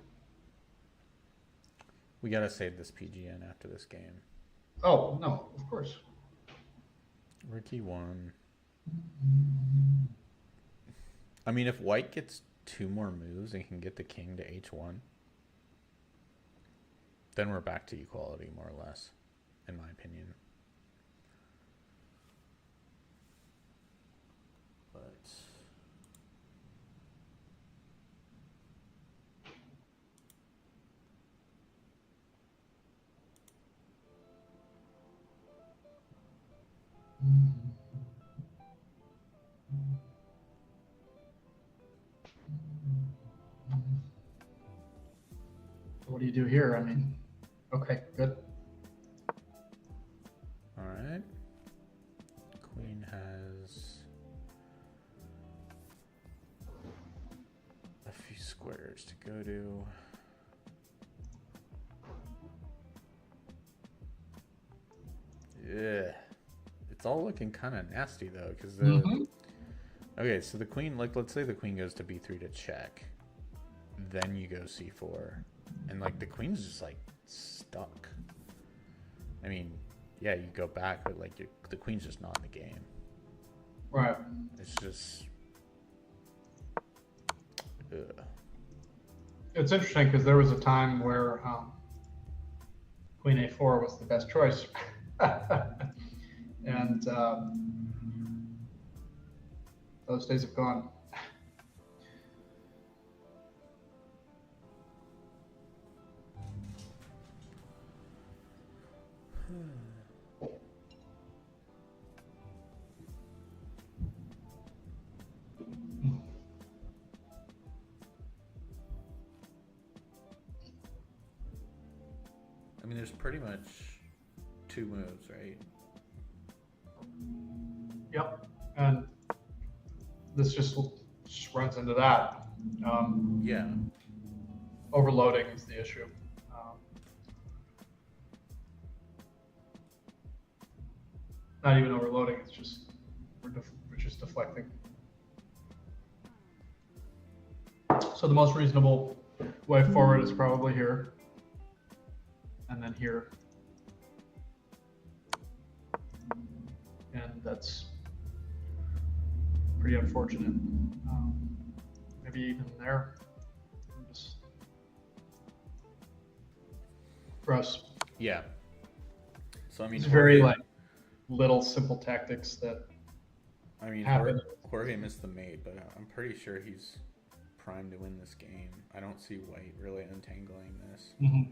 We gotta save this PGN after this game. Oh no, of course. Rookie one. I mean, if white gets two more moves and can get the king to h1, then we're back to equality more or less, in my opinion. But What do you do here? I mean, okay, good. all right, queen has a few squares to go to. Yeah, it's all looking kind of nasty though, because the okay, so the queen, like, let's say the queen goes to b3 to check, then you go c4, and like the queen's just like stuck. I mean, yeah, you go back, but like the queen's just not in the game. Right. It's just. Ugh. It's interesting because there was a time where Queen A4 was the best choice, and those days have gone. I mean, there's pretty much two moves, right? Yep, and this just runs into that. Yeah. Overloading is the issue. Not even overloading; it's just we're just deflecting. So the most reasonable way forward is probably here, and then here, and that's pretty unfortunate. Maybe even there, just gross. Yeah. So I mean, It's very like little simple tactics that happen. Jorge missed the mate, but I'm pretty sure he's primed to win this game. I don't see white really untangling this. Mm-hmm.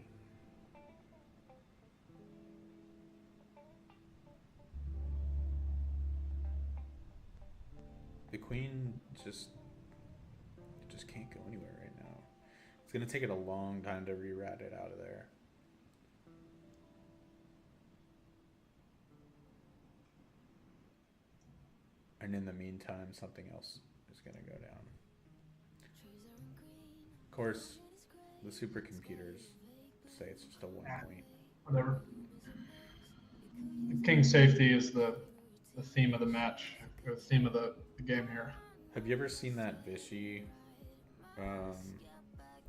The queen just can't go anywhere right now. It's gonna take it a long time to re-rat it out of there. And in the meantime, something else is gonna go down. Of course, the supercomputers say it's just a 1 point. Whatever. The king safety is the theme of the match, or the theme of the game here. Have you ever seen that Vichy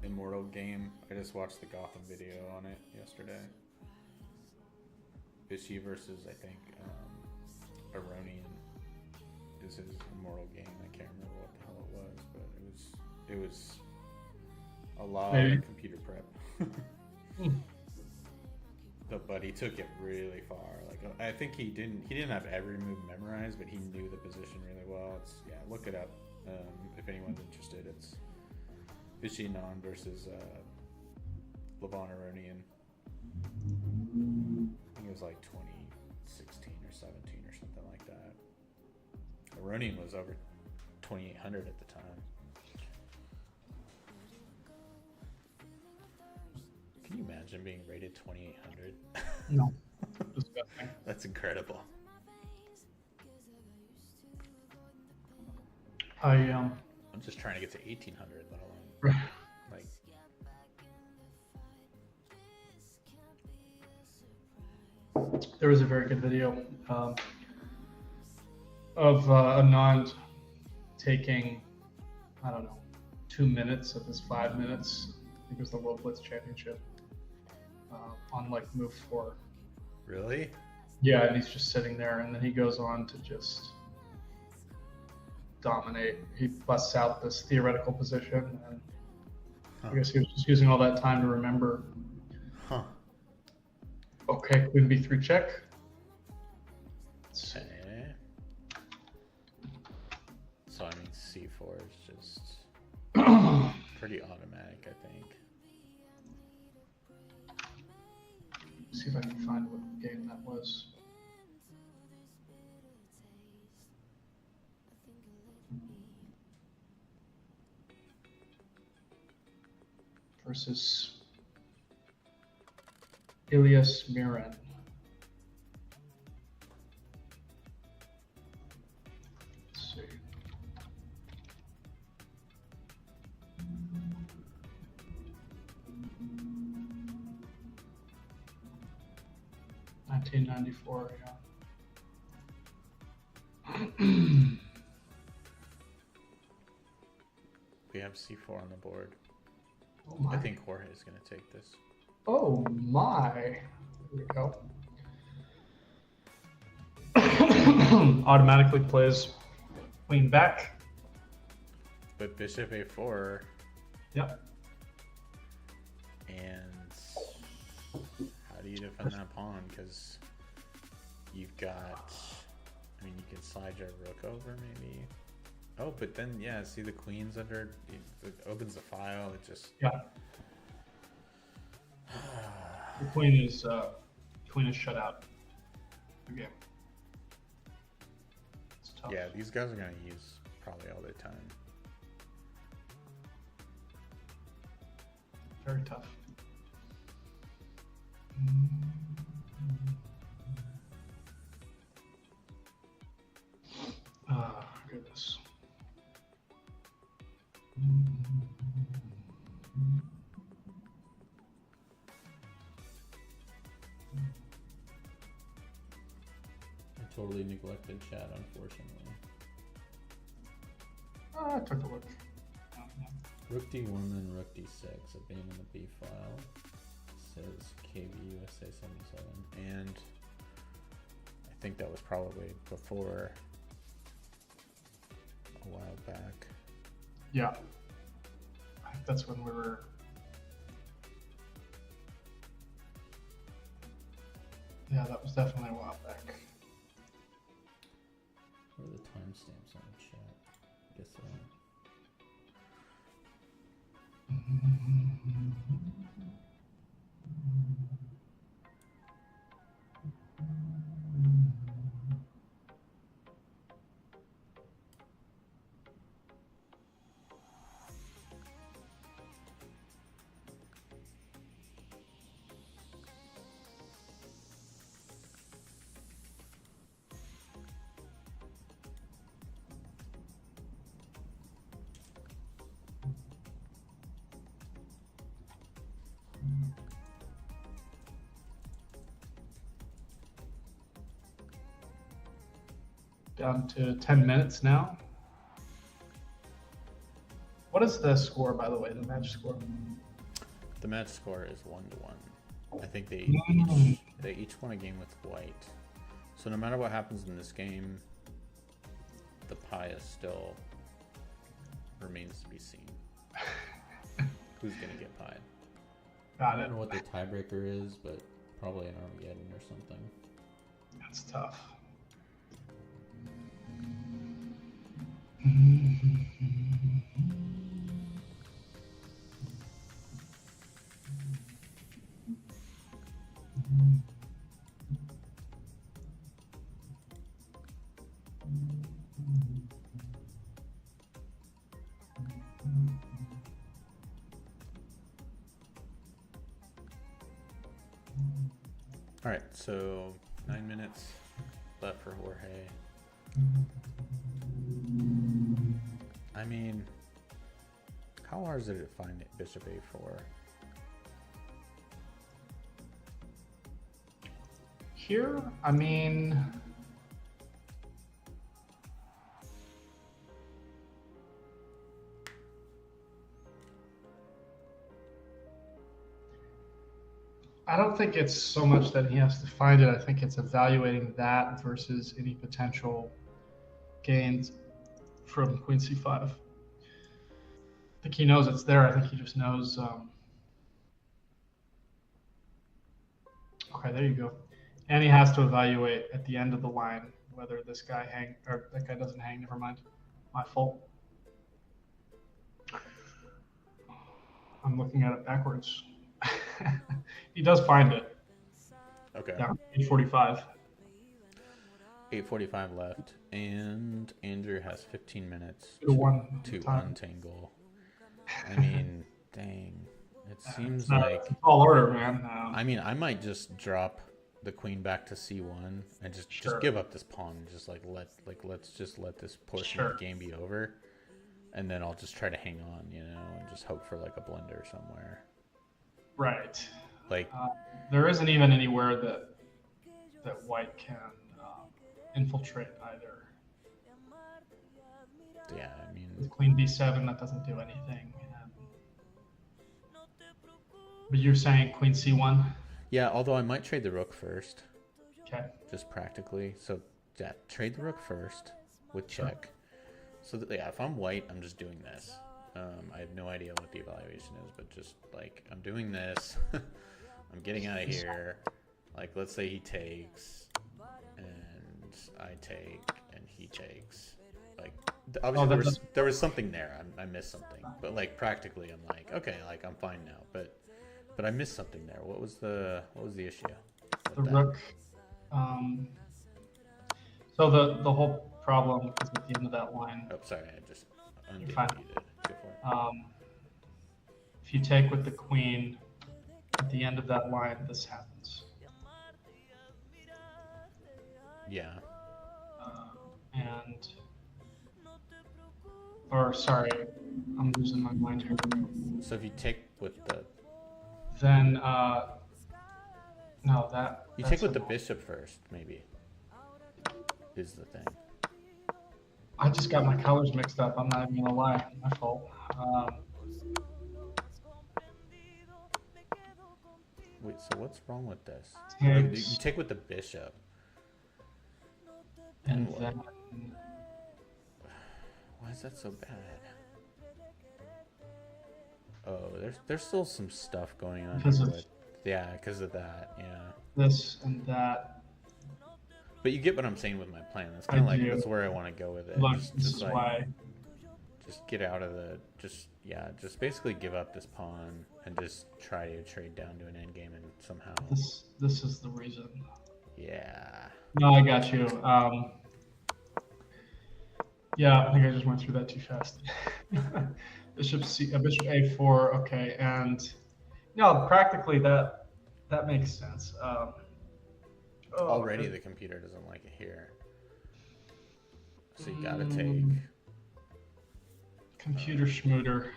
Immortal game? I just watched the Gotham video on it yesterday. Vichy versus, I think, Aronian is his Immortal game. I can't remember what the hell it was, but it was a lot of computer prep. But he took it really far. Like, I think he didn't have every move memorized, but he knew the position really well. Look it up if anyone's interested. It's Vichy Non versus Levon Aronian. was like 2016 or 17 or something like that. Ronin was over 2,800 at the time. Can you imagine being rated 2,800? No. Disgusting. That's incredible. I'm just trying to get to 1,800, let alone like. There was a very good video of Anand taking, I don't know, 2 minutes of his 5 minutes. I think it was the World Blitz Championship on like move 4. Really? Yeah, and he's just sitting there, and then he goes on to just dominate. He busts out this theoretical position, and I guess he was just using all that time to remember. Huh. Okay, Queen B3 check. Okay. So I mean, C4 is just pretty automatic, I think. See if I can find what game that was. Versus Ilias Miran. Let's see. $1994, yeah. We have C4 on the board. Oh my. I think Jorge is going to take this. Oh my. There we go. Automatically plays queen back. But bishop A4. Yep. And how do you defend that pawn? Because you've got, I mean, you can slide your rook over maybe. Oh, but then, yeah, see the queen's under, it opens the file, it just... Yeah. The queen is shut out. Okay. It's tough. Yeah, these guys are going to use probably all their time. Very tough. Goodness. I totally neglected chat, unfortunately. I took a look. Rook D1, then Rook D6, abandon the B file. Says KB USA 77, and I think that was probably before a while back. Yeah. I think that's when we were. Yeah, that was definitely a while back. What are the timestamps on the chat? I guess Down to 10 minutes now. What is the score, by the way, the match score? the match score is 1-1. I think they each won a game with white. So no matter what happens in this game, the pie is still remains to be seen. Who's gonna get pied? Got I don't it. know what the tiebreaker is, but probably an Armageddon or something. That's tough. All right, so 9 minutes left for Jorge. I mean, how hard is it to find bishop a4? Here, I mean, I don't think it's so much that he has to find it. I think it's evaluating that versus any potential gains from queen c5. I think he knows it's there. I think he just knows. Okay, there you go. And he has to evaluate at the end of the line whether this guy hang or that guy doesn't hang. Never mind, my fault. I'm looking at it backwards. He does find it. Okay. Yeah, 8:45. 8:45 left, and Andrew has 15 minutes to untangle. I mean, dang. It seems like it's a tall order, man. I mean, I might just drop the queen back to c1 and just give up this pawn. Just let's just let this portion of the game be over, and then I'll just try to hang on, and just hope for like a blunder somewhere. Right. Like there isn't even anywhere that white can infiltrate either. Yeah, I mean, with queen b7, that doesn't do anything. But you're saying queen c1? Yeah, although I might trade the rook first. Okay. Just practically. So, yeah, trade the rook first with check. So, that, yeah, if I'm white, I'm just doing this. I have no idea what the evaluation is, but just, like, I'm doing this. I'm getting out of here. Like, let's say he takes, and I take, and he takes. Like, obviously there was something there. I missed something. But, like, practically, I'm like, okay, like, I'm fine now. But I missed something there. What was the issue? The rook. So the whole problem is at the end of that line. Oh, sorry, I just undid. Go for it. If you take with the queen at the end of that line, this happens. Yeah. Sorry, I'm losing my mind here. So if you take with the then no, you take with the bishop first, maybe, is the thing. I just got my colors mixed up. I'm not even gonna lie, my fault. Wait, so what's wrong with this? You take with the bishop, and then why is that so bad? Oh, there's still some stuff going on because of that, yeah. This and that. But you get what I'm saying with my plan. That's kind of like that's where I want to go with it. Look, this is why. Just get out of the just basically give up this pawn and just try to trade down to an endgame and somehow. This is the reason. Yeah. No, I got you. Yeah, I think I just went through that too fast. Bishop a4, okay, and no, practically that makes sense. Already the computer doesn't like it here, so you gotta take computer schmooter.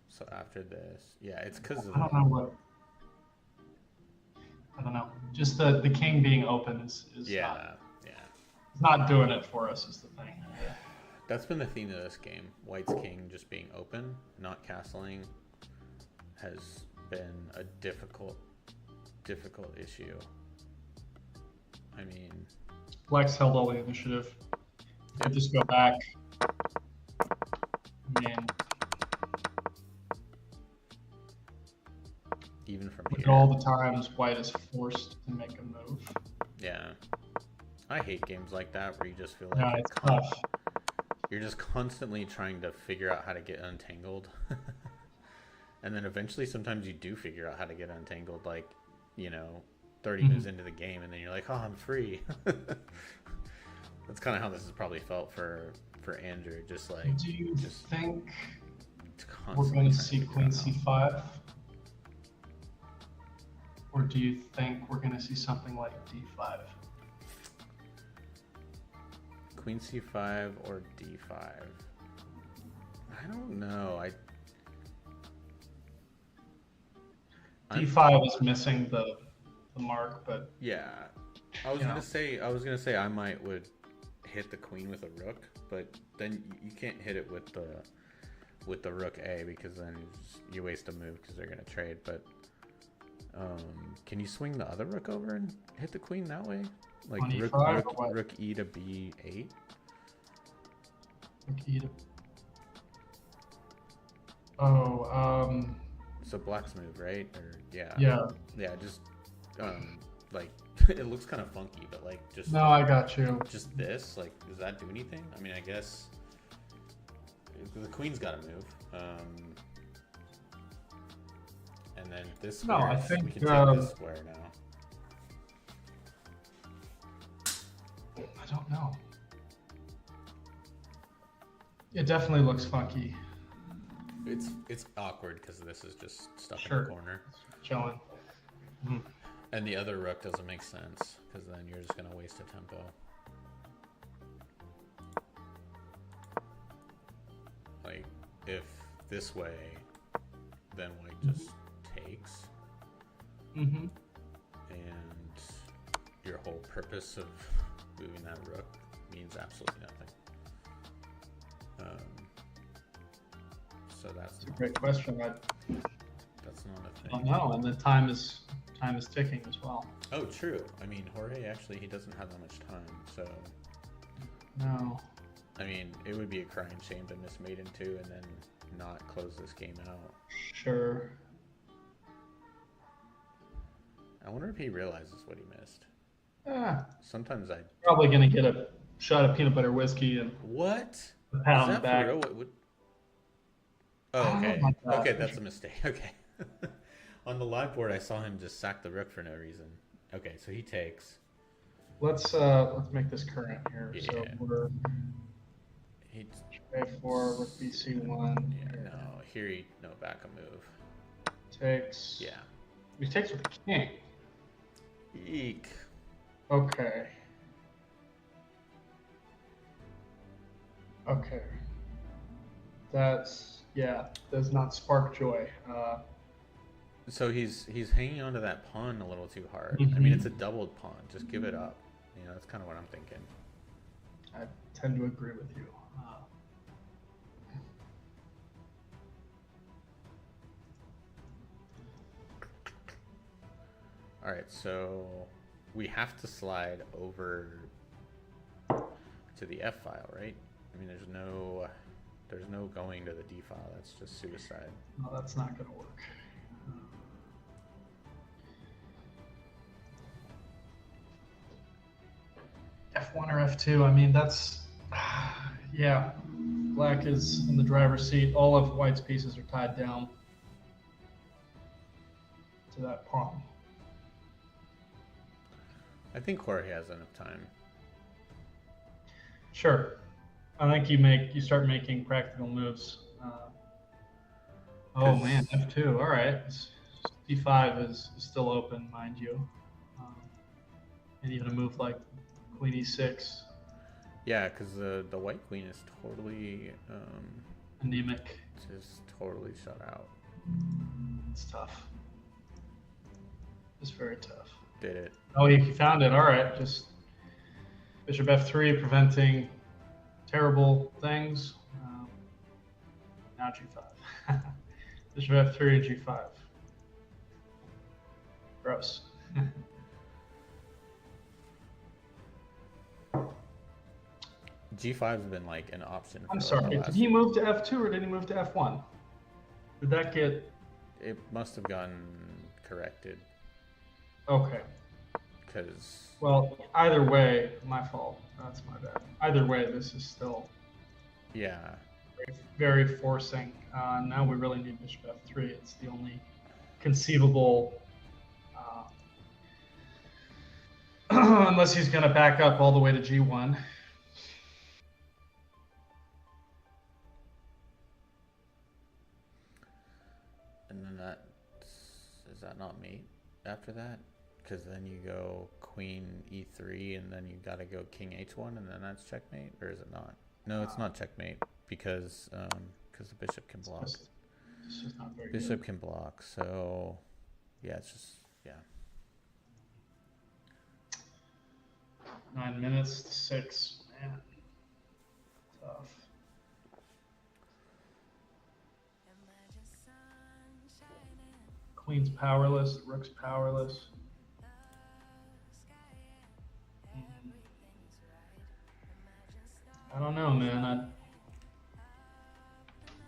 So after this, yeah, it's because of I don't know. Just the king being open is not doing it for us is the thing. That's been the theme of this game. White's king just being open, not castling, has been a difficult issue. I mean, Black's held all the initiative. I just go back. I mean, even from look here, at all the times White is forced to make a move. Yeah, I hate games like that where you just feel like it's tough. You're just constantly trying to figure out how to get untangled. And then eventually sometimes you do figure out how to get untangled, like, 30 moves into the game, and then you're like, oh, I'm free. That's kind of how this has probably felt for Andrew. Just like, do you think we're going to see figure queen out c5? Or do you think we're going to see something like d5? Queen c5 or d5. I don't know. d5 is missing the mark, but yeah. I was gonna say I would hit the queen with a rook, but then you can't hit it with the rook A because then you waste a move because they're gonna trade. But can you swing the other rook over and hit the queen that way? Like rook E to B8? Rook E to... Oh, It's a black's move, right? Or yeah. Yeah. Just like it looks kind of funky, but like just no, I got you. Just this, like, does that do anything? I mean, I guess the queen's got to move. And then this square, No, I think we can take this square now. I don't know. It definitely looks funky. It's awkward because this is just stuck in Sure. the corner. Chilling. Mm-hmm. And the other rook doesn't make sense because then you're just gonna waste a tempo. Like if this way, then white just takes. Mm-hmm. And your whole purpose of moving that rook means absolutely nothing. So that's a great question. That's not a thing. I don't know, and the time is ticking as well. Oh, true. I mean, Jorge actually he doesn't have that much time, so. No. I mean, it would be a crying shame to miss mate in 2 and then not close this game out. Sure. I wonder if he realizes what he missed. Sometimes I probably gonna get a shot of peanut butter whiskey and what? a pat on the Is that back. for real? Oh, okay. Okay, that's a mistake. Okay. On the live board, I saw him just sack the rook for no reason. Okay, so he takes. Let's make this current here. Yeah. So we're He A4 with BC1. Yeah, no. Here he back a move. Takes. Yeah. He takes with the king. Eek. Okay. Okay. That's does not spark joy. So he's hanging onto that pawn a little too hard. I mean, it's a doubled pawn. Just give it up. You know, that's kind of what I'm thinking. I tend to agree with you. All right, so we have to slide over to the F file, right? I mean, there's no going to the D file. That's just suicide. No, that's not going to work. F1 or F2, I mean, that's, yeah, black is in the driver's seat. All of white's pieces are tied down to that pawn. I think Jorge has enough time. Sure. I think you start making practical moves. Oh man, F2. All right, D5 is still open, mind you, and even a move like Queen E6. Yeah, because the white queen is totally anemic. Just totally shut out. It's tough. It's very tough. Did it? Oh, he found it. All right, just Bishop F3, preventing terrible things. Now G5. Bishop F3, G5. Gross. G5 has been like an option. I'm sorry. Did he move to F2 or did he move to F1? Did that get? It must have gotten corrected. Okay. Because. Well, either way, my fault. That's my bad. Either way, this is still. Yeah. Very forcing. Now we really need Bishop F3. It's the only conceivable. Unless he's going to back up all the way to G1. and then is that not mate after that? Because then you go queen e3, and then you got to go king h1, and then that's checkmate, or is it not? No, it's not checkmate because the bishop can block. It's just not very Bishop good. can block, so yeah, it's just yeah. 9 minutes to 6. Man, tough. Queen's powerless. Rook's powerless. I don't know, man.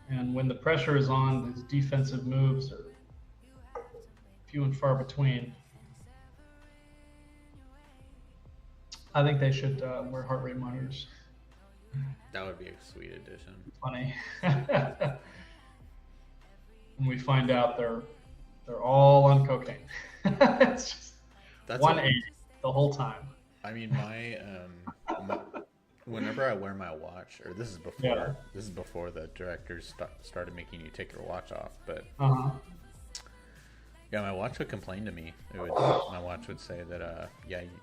And when the pressure is on, these defensive moves are few and far between. I think they should wear heart rate monitors. That would be a sweet addition. Funny. When we find out they're all on cocaine. It's just That's 180 the whole time. I mean, whenever I wear my watch, or this is before the directors started making you take your watch off, but yeah, my watch would complain to me. My watch would say that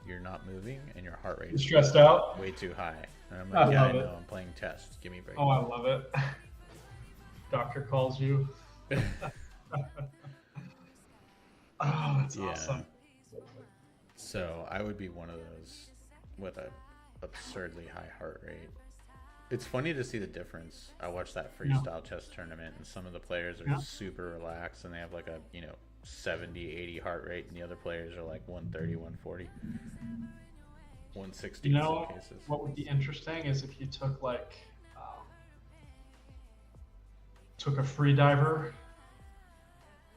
you're not moving and your heart rate is stressed out, way too high. And I'm like, I know, I'm playing tests. Give me a break. Oh, I love it. Doctor calls you. Oh, that's awesome. So I would be one of those with a absurdly high heart rate. It's funny to see the difference. I watched that freestyle chess tournament, and some of the players are super relaxed, and they have like a 70, 80 heart rate, and the other players are like 130, 140, 160 in some cases. What would be interesting is if you took took a free diver,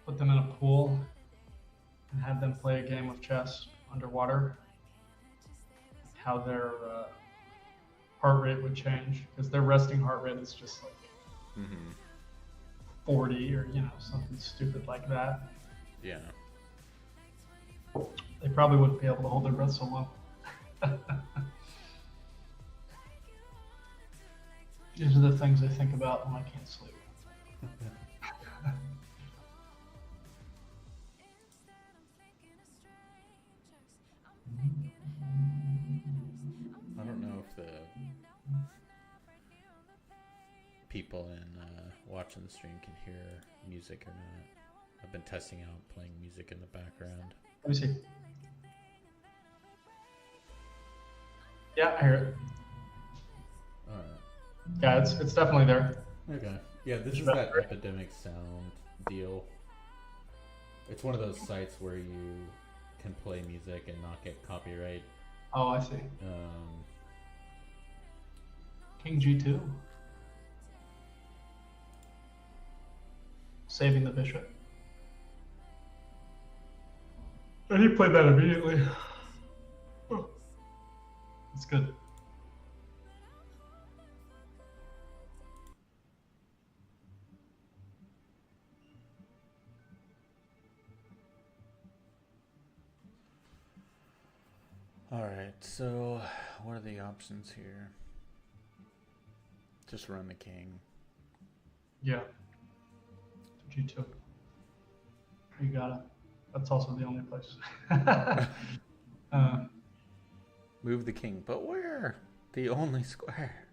put them in a pool, and had them play a game of chess underwater, how their heart rate would change, because their resting heart rate is just like 40 or something stupid like that. Yeah. They probably wouldn't be able to hold their breath so long. These are the things I think about when I can't sleep. I don't know if the people watching the stream can hear music or not. I've been testing out playing music in the background. Let me see. Yeah, I hear it. Alright. Yeah, it's definitely there. Okay. Yeah, this is that Epidemic Sound deal. It's one of those sites where you can play music and not get copyright. Oh, I see. King G2. Saving the bishop. And he played that immediately. Oh, that's good. Alright, so what are the options here? Just run the king. Yeah. G2. You got it. That's also the only place. Move the king, but where? The only square.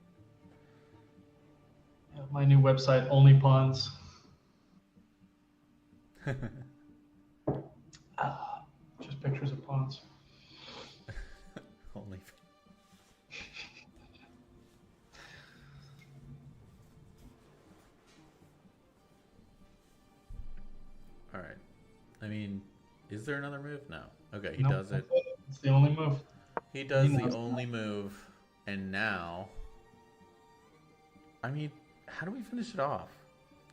Yeah, my new website, Only Pawns. Just pictures of pawns. Only. All right. I mean, is there another move? No. Okay, he does it. It's the only move. He does the only move, and now. I mean, how do we finish it off?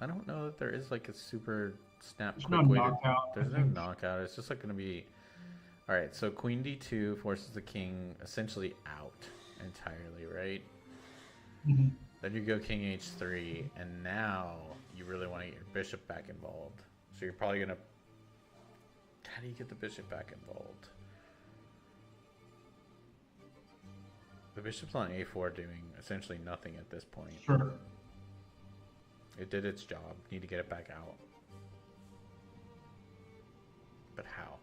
I don't know that there is like a super snap quick way to. There's no knockout. It's just like going to be. All right, so queen d2 forces the king essentially out entirely, right? Mm-hmm. Then you go king h3, and now you really want to get your bishop back involved. So you're probably going to... How do you get the bishop back involved? The bishop's on a4 doing essentially nothing at this point. Sure. It did its job. Need to get it back out. but how?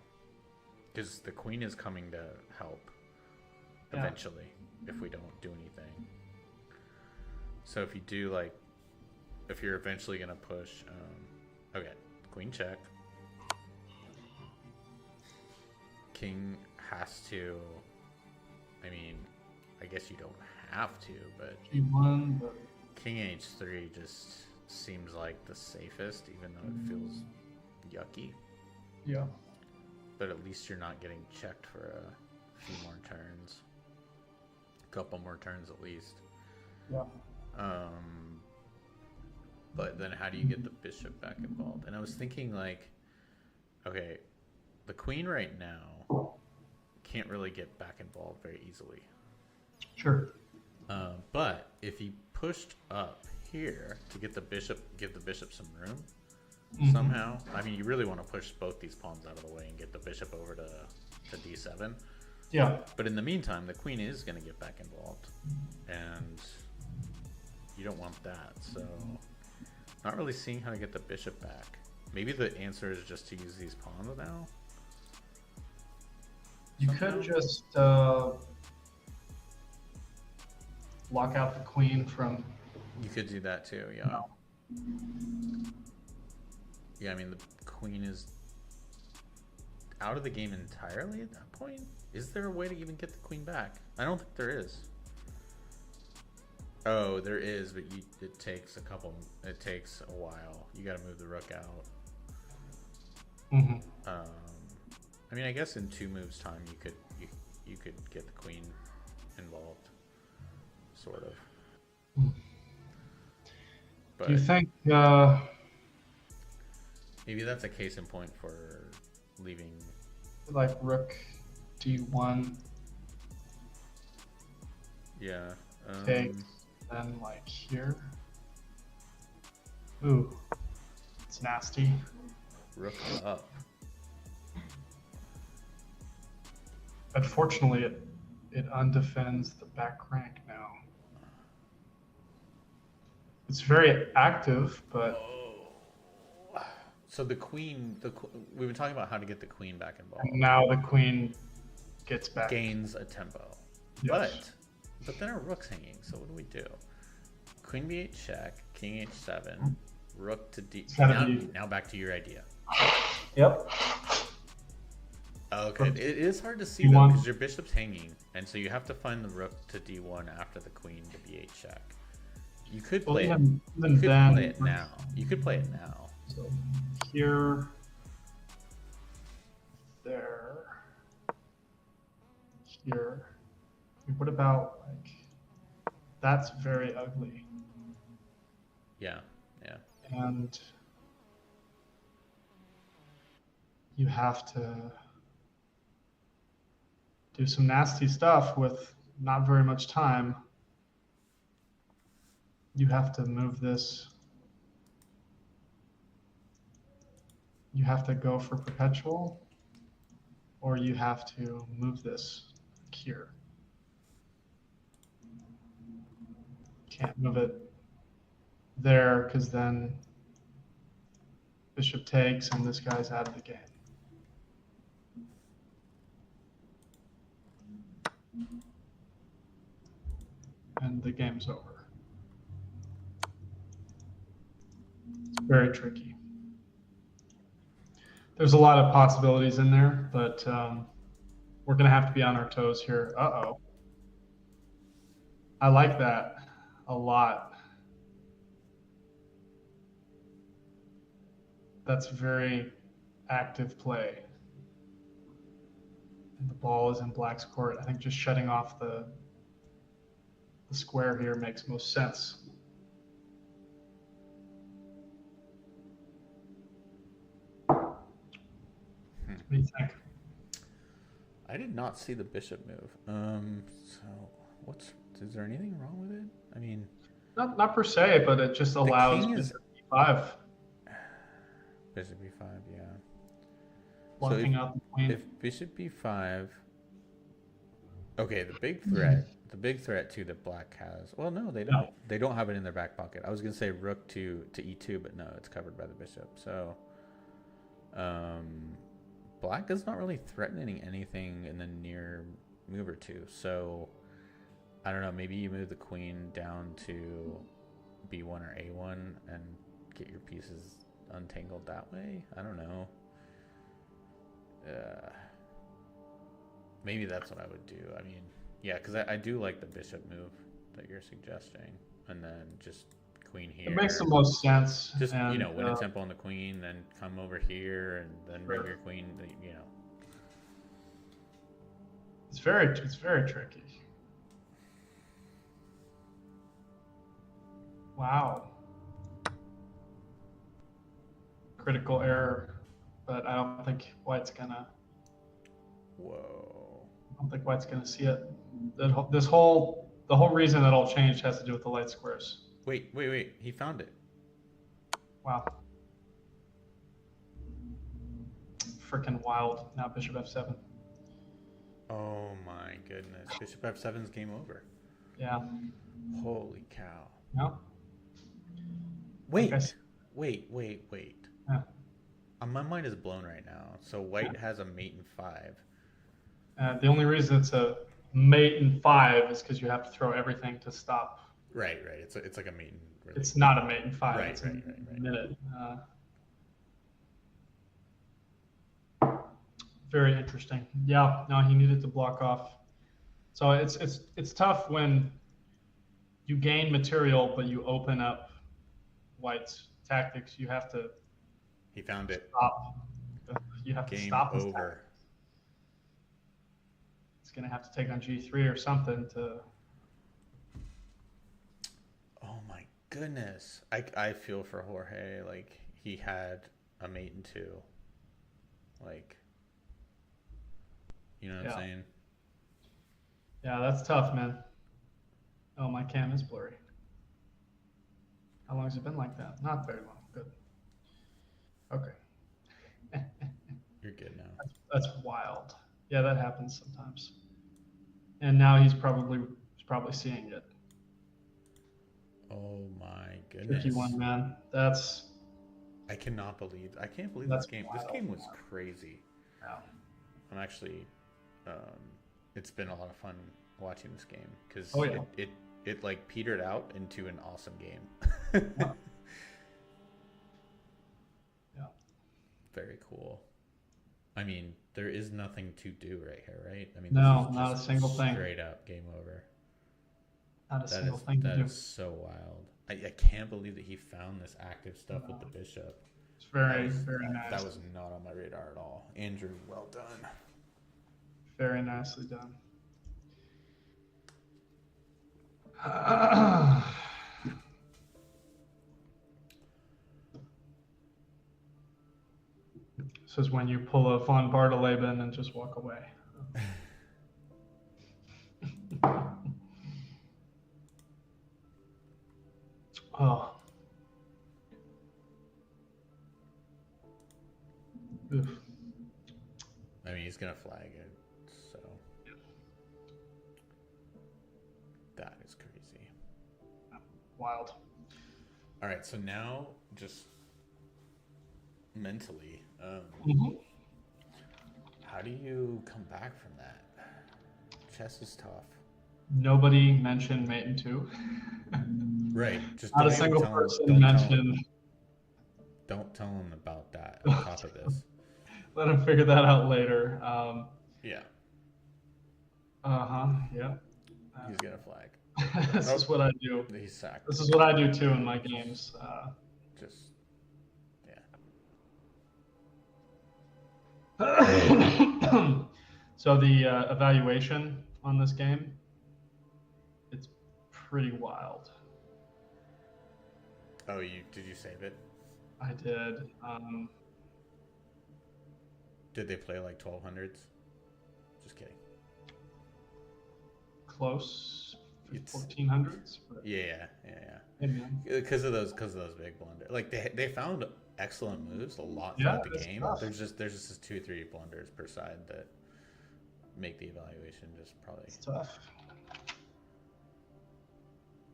Because the queen is coming to help Yeah. eventually if we don't do anything. So if you do like, if you're eventually gonna push, okay, queen check. King has to. I mean, I guess you don't have to, but G1, but King H3 just seems like the safest, even though it feels yucky. yeah. But at least you're not getting checked for a few more turns. A couple more turns at least. Yeah. But then how do you get the bishop back involved? And I was thinking like, okay, the queen right now can't really get back involved very easily. Sure. But if he pushed up here to get the bishop, give the bishop some room somehow. I mean, you really want to push both these pawns out of the way and get the bishop over to d7. Yeah. But in the meantime, the queen is going to get back involved, and you don't want that. So, not really seeing how to get the bishop back. Maybe the answer is just to use these pawns now. You Somehow. could just lock out the queen from. You could do that too, yeah. Yeah, I mean, the queen is out of the game entirely at that point. Is there a way to even get the queen back? I don't think there is. Oh, there is, but it takes a while. You got to move the rook out. I mean, I guess in 2 moves time you could get the queen involved, sort of. But Do you think? maybe that's a case in point for leaving. Like rook d1 Yeah. takes, then like here. Ooh, it's nasty. Rook up. Unfortunately, it undefends the back rank now. It's very active, but So the queen, we've been talking about how to get the queen back involved. now the queen gets back. Gains a tempo. Yes. But then our rook's hanging, so what do we do? Queen b8 check, king h7, rook to d. Now back to your idea. Yep. Okay, it is hard to see D1. though, because your bishop's hanging, and so you have to find the rook to d1 after the queen to b8 check. You could play it. You could play it now. You could play it now. So here, there, here. What about like? That's very ugly. Yeah, yeah. And you have to do some nasty stuff with not very much time. You have to move this. You have to go for perpetual, or you have to move this here. Can't move it there because then bishop takes and this guy's out of the game. And the game's over. It's very tricky. There's a lot of possibilities in there, but we're going to have to be on our toes here. Uh-oh. I like that a lot. That's very active play. And the ball is in black's court. I think just shutting off the square here makes most sense. What do you think? I did not see the bishop move. So is there anything wrong with it? I mean, not per se, but it just allows bishop e5. Bishop b5, yeah. Blocking out the queen. If bishop b5, okay, the big threat too that black has. Well, no, they don't. No. They don't have it in their back pocket. I was gonna say rook to e2, but no, it's covered by the bishop. So, black is not really threatening anything in the near move or two. So I don't know. Maybe you move the queen down to B1 or A1 and get your pieces untangled that way. I don't know. Maybe that's what I would do. I mean, yeah, because I do like the bishop move that you're suggesting, and then just queen here. It makes the most sense. Just and, win a tempo on the queen, then come over here, and then move your queen. It's very tricky. Wow. Critical error, but I don't think White's gonna. Whoa. I don't think White's gonna see it. The whole reason that all changed has to do with the light squares. Wait. He found it. Wow. Freaking wild. Now bishop f7. Oh my goodness. Bishop f7's game over. Yeah. Holy cow. No. Wait. Okay. Yeah. My mind is blown right now. So White has a mate in 5. The only reason it's a mate in 5 is because you have to throw everything to stop. Right. It's like a mate in. Really. It's not a mate in 5. Right. It's a minute. Very interesting. Yeah. No, he needed to block off. So it's tough when you gain material, but you open up White's tactics. You have to. He found it. Stop. You have to stop his over. tactics. He's gonna have to take on G3 or something to. Oh my goodness! I feel for Jorge. Like he had a mate in 2. Like, you know what I'm saying? Yeah, that's tough, man. Oh, my cam is blurry. How long has it been like that? Not very long. Good. Okay. You're good now. That's wild. Yeah, that happens sometimes. And now he's probably seeing it. Oh my goodness. Tricky one, man. I can't believe this game. Wild. This game was crazy. Yeah. I'm actually, it's been a lot of fun watching this game because it like petered out into an awesome game. Yeah. Very cool. I mean, there is nothing to do right here, right? I mean, no, this is not a single thing. Straight up game over. Not a single thing to do. That is so wild. I can't believe that he found this active stuff with the bishop. It's very nice. That was not on my radar at all. Andrew, well done. Very nicely done. This is when you pull a von Barteleben and just walk away. Oh. Oof. I mean, he's gonna flag it, so that is crazy. Wild. All right, so now just mentally, how do you come back from that? Chess is tough. Nobody mentioned mate in 2. Right. Just not a single person mentioned. Don't tell him about that on top of this. Let him figure that out later. Yeah. Yeah. He's gonna flag. This is what I do. He's sacked. This is what I do too in my games. So the evaluation on this game, it's pretty wild. Oh, did you save it? I did. Did they play like 1200s? Just kidding. Close. 1400s. Yeah. Because of those big blunders. Like they found excellent moves a lot throughout the game. Tough. There's just 2-3 blunders per side that make the evaluation just probably. It's tough.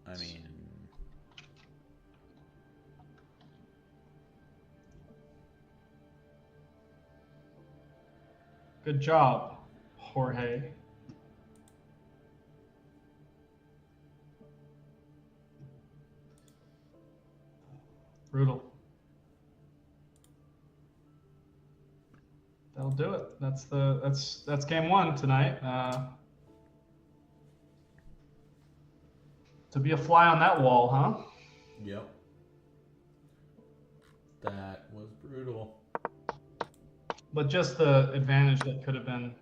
I mean, Good job, Jorge. Brutal. That'll do it. That's game one tonight. To be a fly on that wall, huh? Yep. That was brutal. But just the advantage that could have been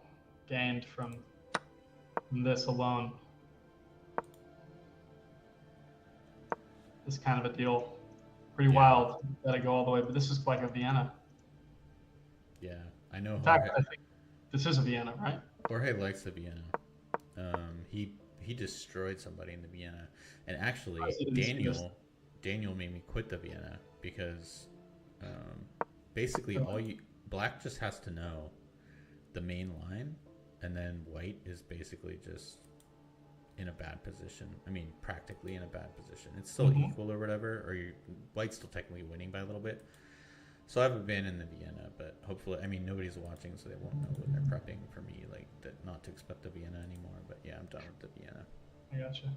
gained from this alone. This kind of a deal. Pretty wild. Got to go all the way, but this is like a Vienna. Yeah, I know. In fact, I think this is a Vienna, right? Jorge likes the Vienna. He destroyed somebody in the Vienna, and actually Daniel made me quit the Vienna because basically black just has to know the main line, and then white is basically just in a bad position. I mean, practically in a bad position. It's still equal or whatever, or white's still technically winning by a little bit. So I have a ban in the Vienna, but hopefully, I mean, nobody's watching, so they won't know when they're prepping for me, like, that not to expect the Vienna anymore. But yeah, I'm done with the Vienna. I gotcha.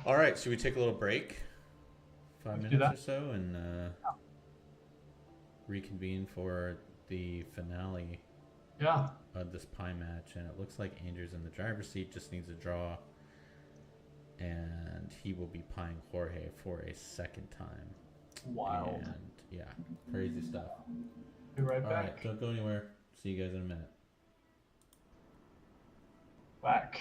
All right, should we take a little break? 5 minutes or so, and reconvene for the finale of this pie match. And it looks like Andrew's in the driver's seat, just needs a draw. And he will be pieing Jorge for a second time. Wild. And yeah, crazy stuff. Be right back. All right, don't go anywhere. See you guys in a minute. Back.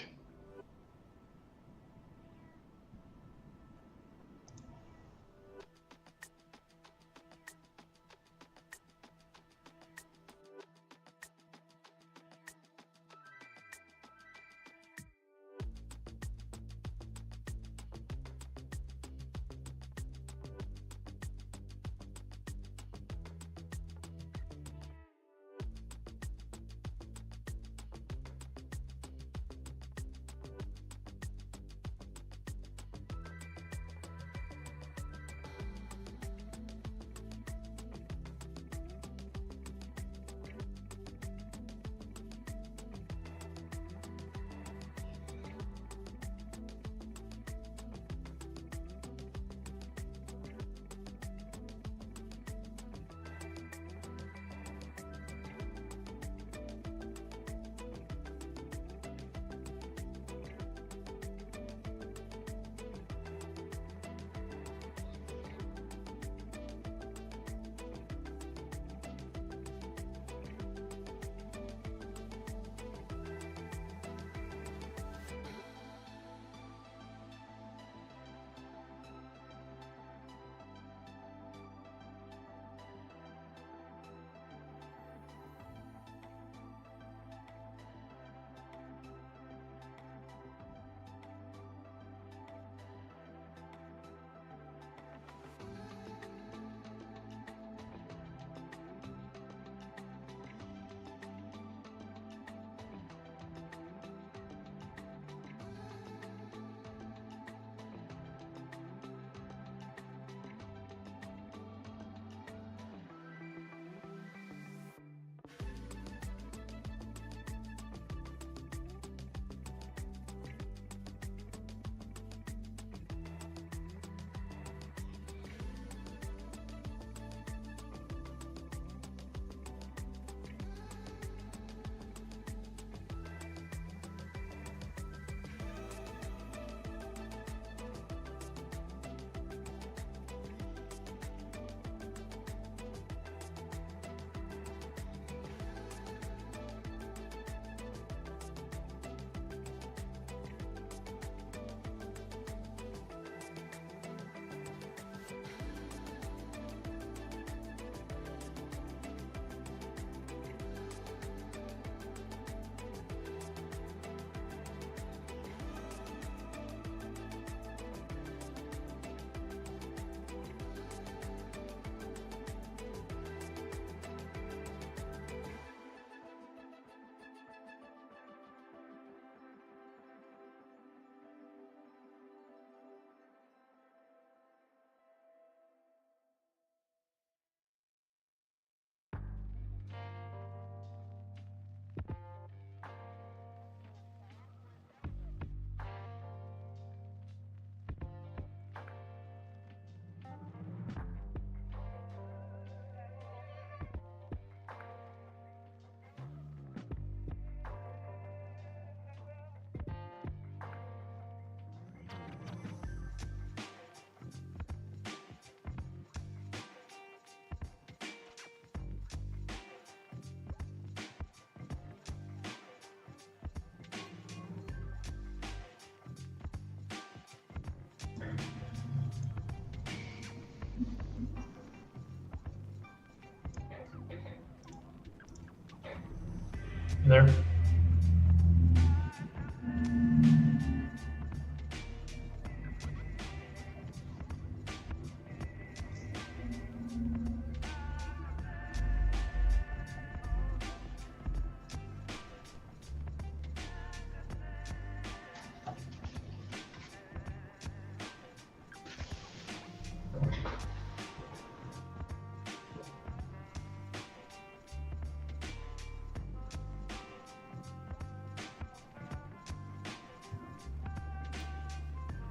There.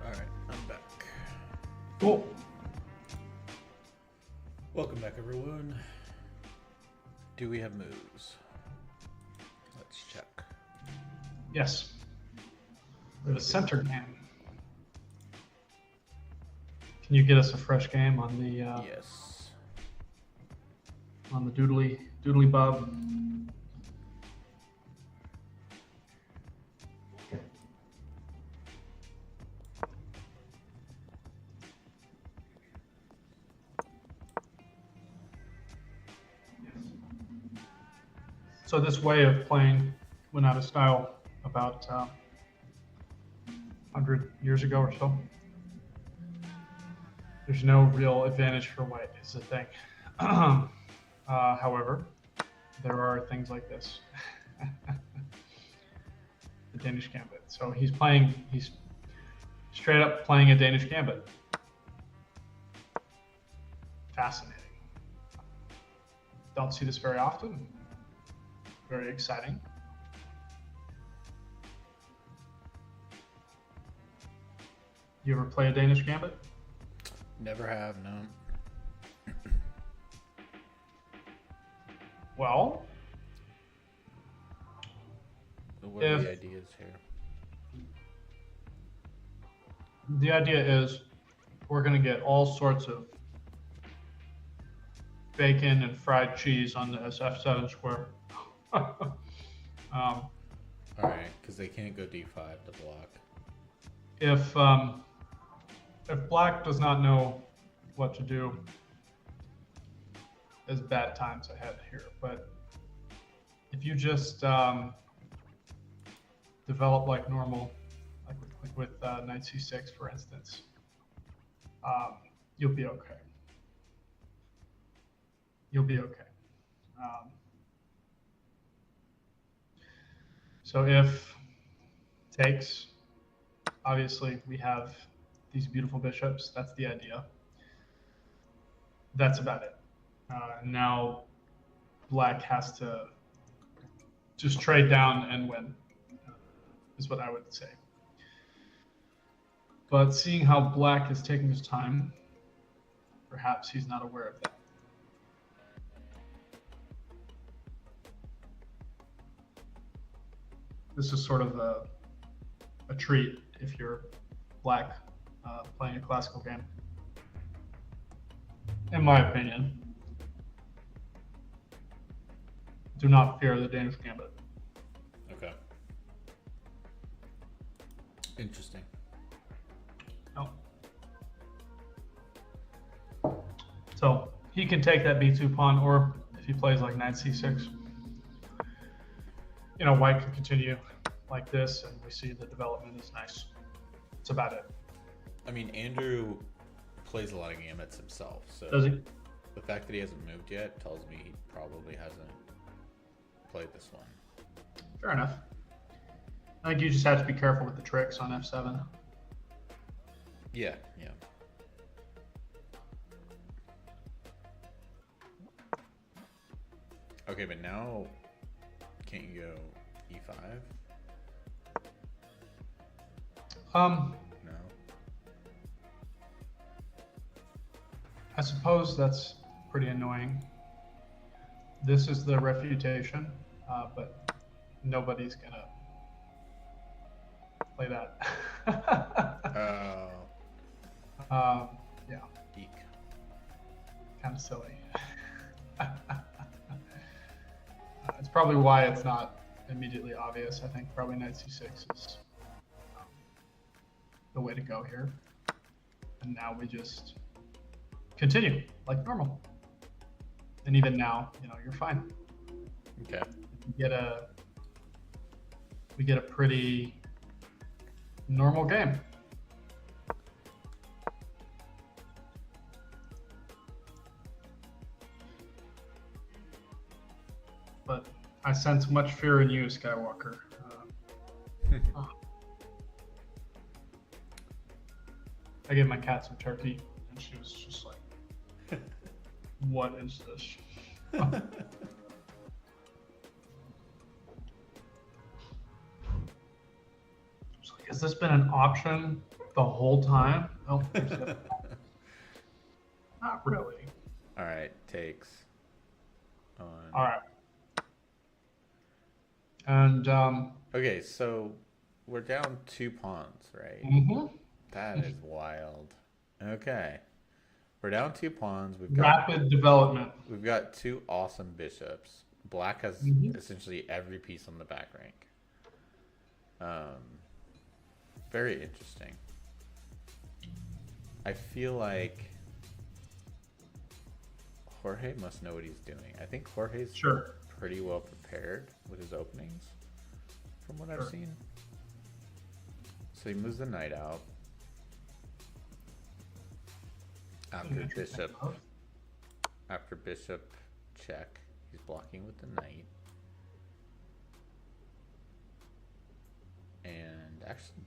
All right, I'm back. Cool. Welcome back, everyone. Do we have moves? Let's check. Yes. We have a center game. Can you get us a fresh game on the Yes. on the doodly bob? So this way of playing went out of style about 100 years ago or so. There's no real advantage for white is the thing. However, there are things like this. The Danish Gambit. So he's straight up playing a Danish Gambit. Fascinating. Don't see this very often. Very exciting. You ever play a Danish Gambit? Never have, no. Well, What are the ideas here? the idea is we're going to get all sorts of bacon and fried cheese on the SF7 square. All right, because they can't go d5 to block. If black does not know what to do, there's bad times ahead here. But if you just develop like normal, like with knight c6, for instance, you'll be okay. You'll be okay. So if takes, obviously we have these beautiful bishops. That's the idea. That's about it. Now black has to just trade down and win, is what I would say. But seeing how black is taking his time, perhaps he's not aware of that. This is sort of a treat if you're black playing a classical game, in my opinion. Do not fear the Danish Gambit. Okay. Interesting. No. So he can take that b2 pawn, or if he plays like knight c6, white can continue like this, and we see the development is nice. That's about it. I mean, Andrew plays a lot of gambits himself, so Does he? the fact that he hasn't moved yet tells me he probably hasn't played this one. Fair enough. I think you just have to be careful with the tricks on f7. Yeah. Okay, but now can't you go e5? No. I suppose that's pretty annoying. This is the refutation, but nobody's gonna play that. Yeah, Eek. kind of silly. It's probably why it's not immediately obvious. I think probably knight c6 is the way to go here. And now we just continue like normal. And even now, you're fine. Okay. If you get a we get a pretty normal game. But I sense much fear in you, Skywalker. I gave my cat some turkey, and she was just like, "What is this?" Like, has this been an option the whole time? Oh, not really. All right, takes on. All right. And Okay, so we're down 2 pawns, right? mhm. That is wild. Okay, we're down 2 pawns. Rapid development. We've got 2 awesome bishops. Black has Mhm. essentially every piece on the back rank. Very interesting. I feel like Jorge must know what he's doing. I think Jorge's Sure. pretty well prepared with his openings, from what I've Sure. seen. So he moves the knight out. After bishop check, he's blocking with the knight. And actually,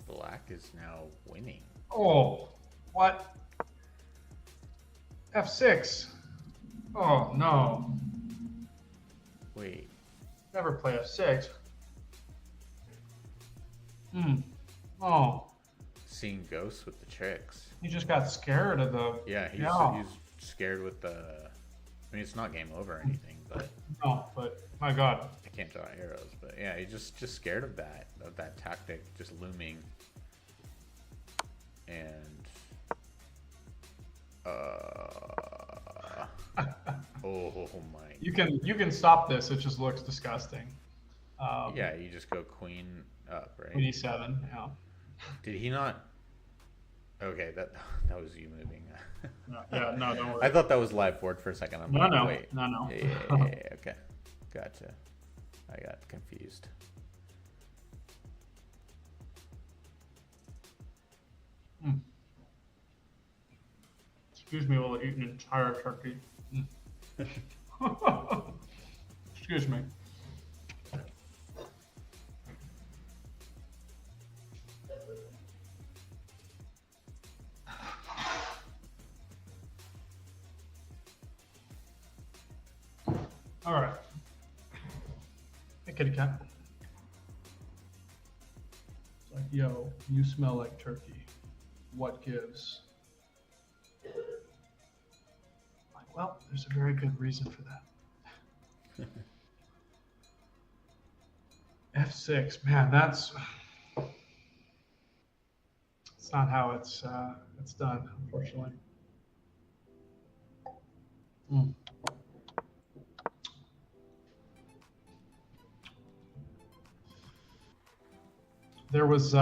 black is now winning. Oh, what? F6. Oh no. Wait, Never play F6. Hmm. Oh, seeing ghosts with the tricks. he just got scared of the. Yeah, Yeah. he's scared with the. I mean, it's not game over or anything, but No, but my God. I can't draw arrows. But yeah, he's just scared of that tactic just looming. And oh my. You can stop this. It just looks disgusting. Yeah, you just go queen up, right? Queen E7. Yeah. Did he not? Okay, that was you moving. No, yeah. No, don't worry. I thought that was live board for a second. I'm No, like, no, wait. no. Yeah, okay, gotcha. I got confused. Mm. Excuse me while I eat an entire turkey. Excuse me. All right. Hey, kitty cat. It's like, yo, you smell like turkey. What gives? Like, well, there's a very good reason for that. F6, man, that's not how it's done, unfortunately. Mm. There was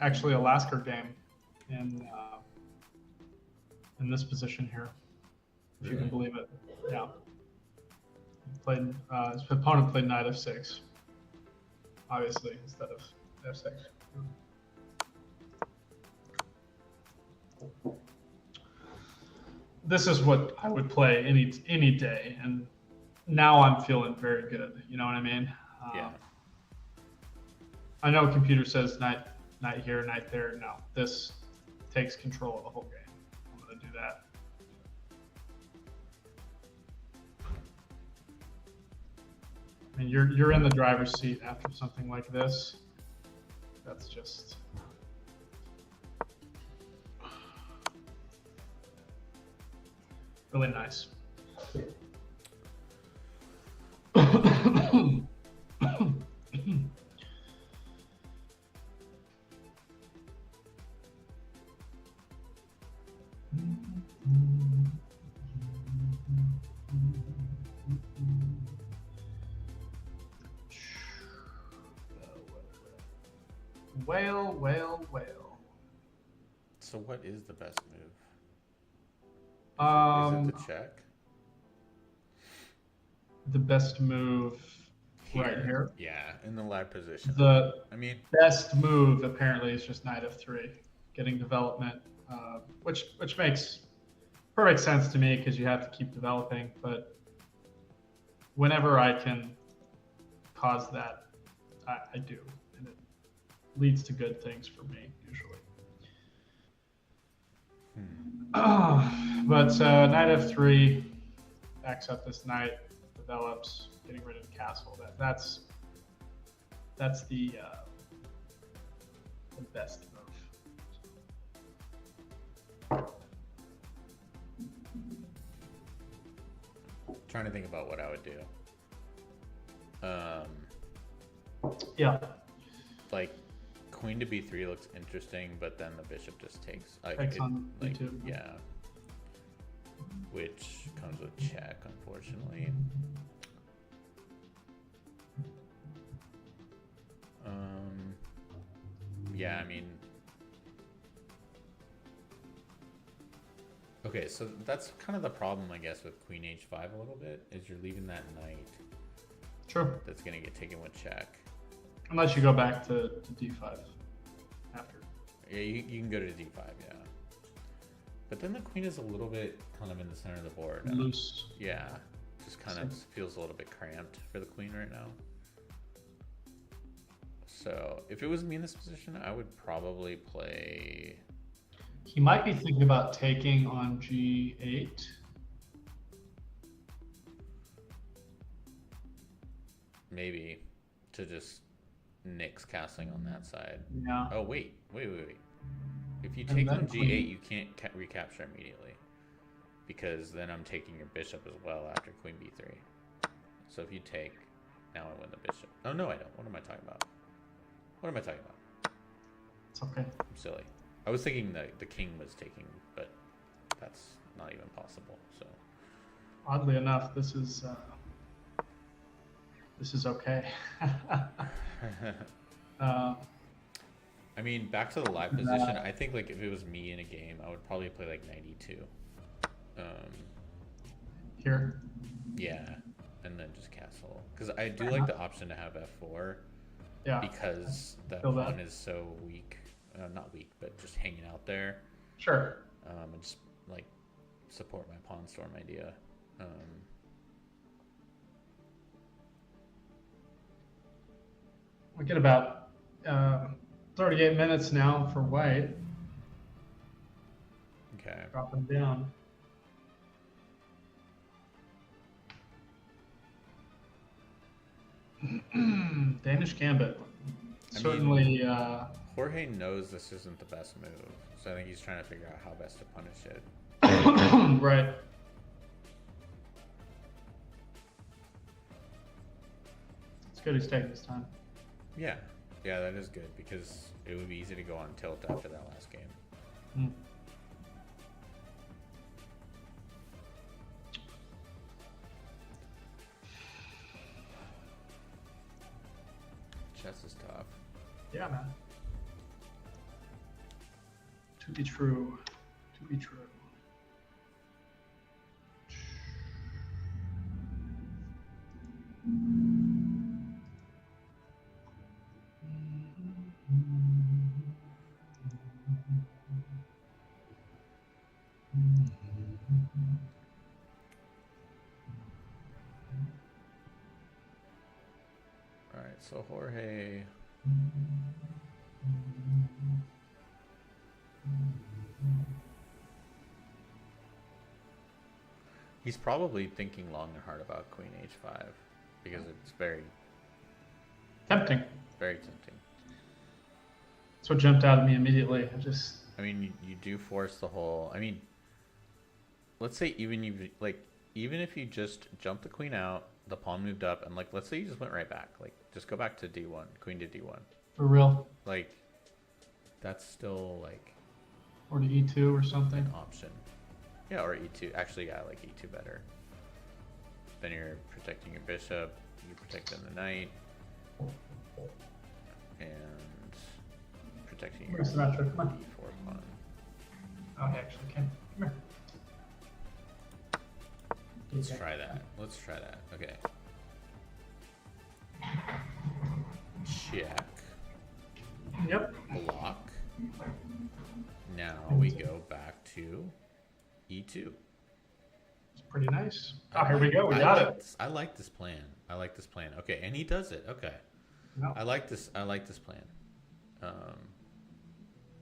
actually a Lasker game in this position here, if you can believe it. Yeah. Played his opponent played knight f6, obviously, instead of f6. This is what I would play any day, and now I'm feeling very good. You know what I mean? Yeah. I know computer says knight here, knight there. No, this takes control of the whole game. I'm going to do that. I mean, you're in the driver's seat after something like this. That's just really nice. Well. So what is the best move? Is it the check? The best move. right here. Yeah, in the live position. The I mean, best move apparently is just knight f3, getting development, which makes perfect sense to me because you have to keep developing. But whenever I can cause that, I do, and it leads to good things for me usually. But knight f3 backs up this knight, develops, getting rid of the castle. That's the best move. trying to think about what I would do. Yeah. Like queen to b3 looks interesting, but then the bishop just takes On like b2. yeah, which comes with check, unfortunately. Yeah, I mean, okay, so that's kind of the problem, I guess, with queen h5 a little bit, is you're leaving that knight True. that's gonna get taken with check. Unless you go back to d5 after. Yeah, you can go to d5, yeah. But then the queen is a little bit kind of in the center of the board. Loose. Yeah, just kind of feels a little bit cramped for the queen right now. So if it was me in this position, I would probably play... He might be thinking about taking on g8. Maybe to just nix castling on that side. Yeah. Oh, wait. If you take on g8, you can't recapture immediately, because then I'm taking your bishop as well after queen b3. So if you take, now I win the bishop. Oh, no, I don't. What am I talking about? It's okay. I'm silly. I was thinking that the king was taking, but that's not even possible. So Oddly enough, this is okay. I mean, back to the live position. I think like if it was me in a game, I would probably play like knight e2. Here. Yeah, and then just castle, because I do like the option to have f4. Yeah. Because that pawn is so weak. Not weak, but just hanging out there. Sure. And just like support my pawn storm idea. We get about 38 minutes now for white. Okay. Dropping down. Danish Gambit. Certainly. Jorge knows this isn't the best move, so I think he's trying to figure out how best to punish it. Right. It's good he's taking his time. Yeah, that is good, because it would be easy to go on tilt after that last game. Chess is tough. Yeah, man. To be true. To be true. All right, so Jorge. He's probably thinking long and hard about queen h5, because it's very Tempting. very tempting. That's what jumped out at me immediately. I mean, you do force the whole. I mean, let's say even if you just jumped the queen out, the pawn moved up, and like let's say you just went right back, like just go back to d1, queen to d1. For real. Like that's still like. Or to e2 or something. An option. Yeah, or e2. Actually, yeah, I like e2 better. Then you're protecting your bishop, you're protecting the knight, and protecting your d4 pawn. Oh, he actually can. Come here. Let's try that. Okay. check, Yep. block. Now we go back to E2. It's pretty nice. Oh, here we go. We got it. I like this plan. I like this plan. Okay, and he does it. Okay. No. I like this plan.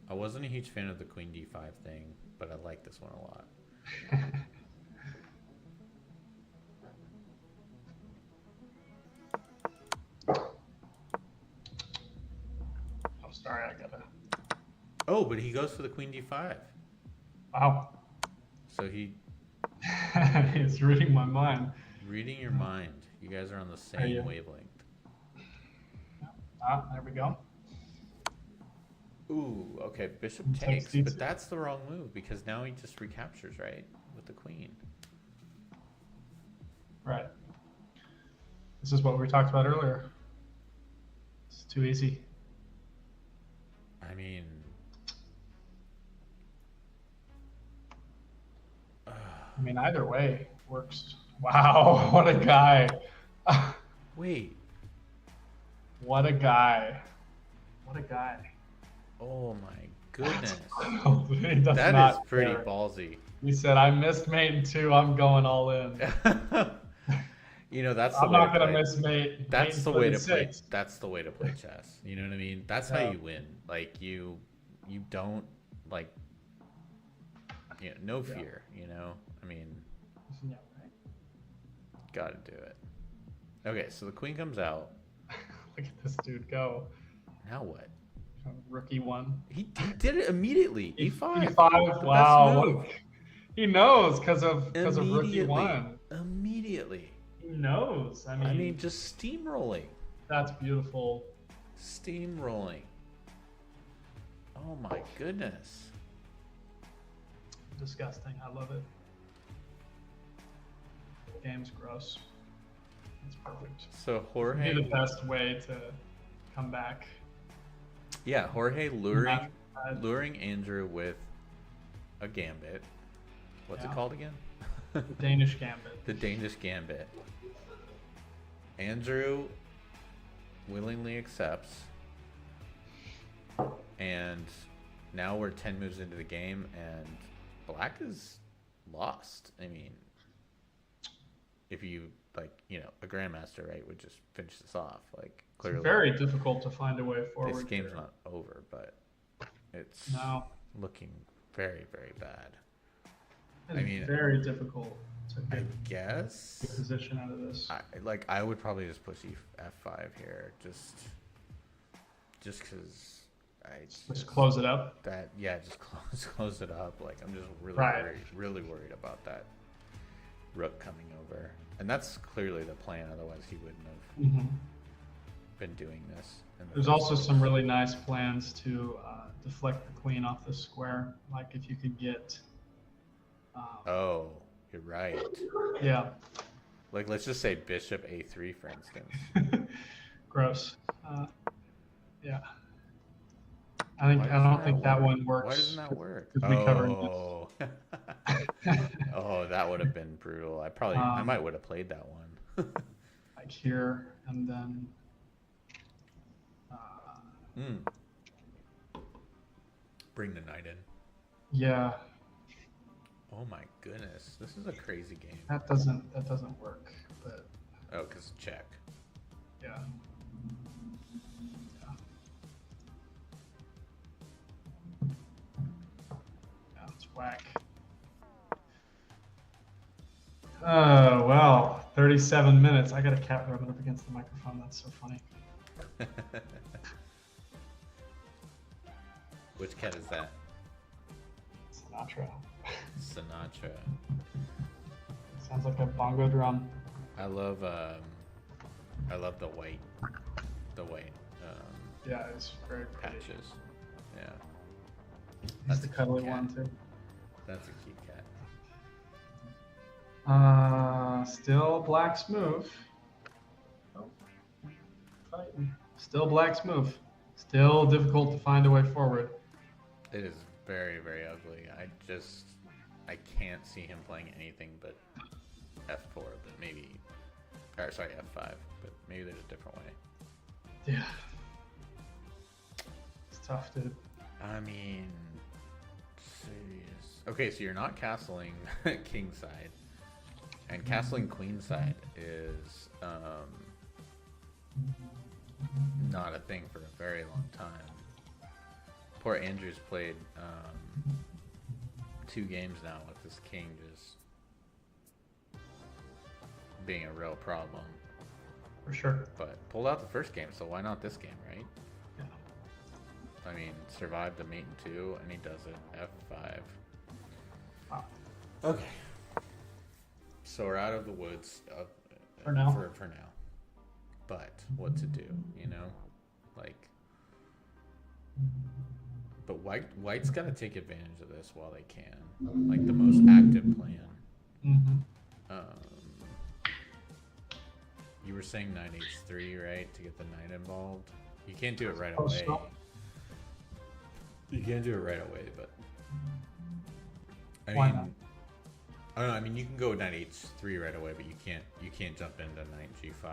I wasn't a huge fan of the Queen D5 thing, but I like this one a lot. I'm sorry, I gotta. Oh, but he goes for the Queen D5. Wow. So He's reading my mind. reading your mind. You guys are on the same wavelength. Ah, there we go. Ooh, okay. Bishop takes, but that's the wrong move because now he just recaptures, right? With the queen. Right. This is what we talked about earlier. It's too easy. I mean, either way works. Wow, what a guy. wait. What a guy. What a guy. Oh my goodness. That is pretty ballsy. He said, I missed mate in 2, I'm going all in. You know, that's the I'm way not to gonna play. miss mate. That's the way to play. That's the way to play chess. You know what I mean? That's how Yeah. you win. Like you don't like, no fear. You know, I mean, Yeah, right. gotta do it. Okay, so the queen comes out. Look at this dude go. Now what? Rookie 1. He did it immediately. E5. E5. Wow. Look. He knows because of rookie 1. Immediately. He knows. I mean, just steamrolling. That's beautiful. Steamrolling. Oh my goodness. Disgusting. I love it. Game's gross. It's perfect. So Jorge. Maybe the best way to come back. Yeah, Jorge luring Andrew with a gambit. What's it called again? The Danish gambit. The Danish gambit. Andrew willingly accepts. And now we're 10 moves into the game and Black is lost. I mean, if you a grandmaster, right, would just finish this off. Like clearly, it's very difficult to find a way forward. This game's not over, but it's looking very, very bad. It's very difficult to get a position out of this. I would probably just push F5 here, just because just close it up. Just close it up. Like I'm just really worried about that rook coming over, and that's clearly the plan. Otherwise, he wouldn't have been doing this. There's also some really nice plans to deflect the queen off the square. Like if you could get. Oh, you're right. Yeah. Like let's just say bishop A3, for instance. Gross. Yeah. I don't think that one works. Why doesn't that work? Oh. Oh, that would have been brutal. I might would have played that one. Like here and then. Bring the knight in. Yeah. Oh my goodness, this is a crazy game. That doesn't work, but. Oh, because check. Yeah. It's whack. Oh, well, 37 minutes. I got a cat rubbing up against the microphone. That's so funny. Which cat is that? Sinatra. Sinatra. Sounds like a bongo drum. I love the white. Yeah, it's very pretty. Patches. Yeah. That's the cuddly one too. That's a cute cat. Still Black's move. Oh, fighting. Still Black's move. Still difficult to find a way forward. It is very, very ugly. I can't see him playing anything but F4, but maybe, or sorry, F5, but maybe there's a different way. Yeah. tough, dude. I mean, serious. Okay, so you're not castling king side, and castling queen side is not a thing for a very long time. Poor Andrew's played 2 games now with this king just being a real problem. For sure. But pulled out the first game, so why not this game, right? Yeah. I mean, survived the mate in 2, and he does it. F5. Wow. Okay. So we're out of the woods For now. For now. But what to do, you know? Like, but White's got to take advantage of this while they can. Like the most active plan. Mm-hmm. You were saying 9h3, right? To get the knight involved. You can't do it right Oh, away. so? You can't do it right away, but I Why mean, not? I don't know. I mean, you can go knight h3 right away, but you can't jump into knight g5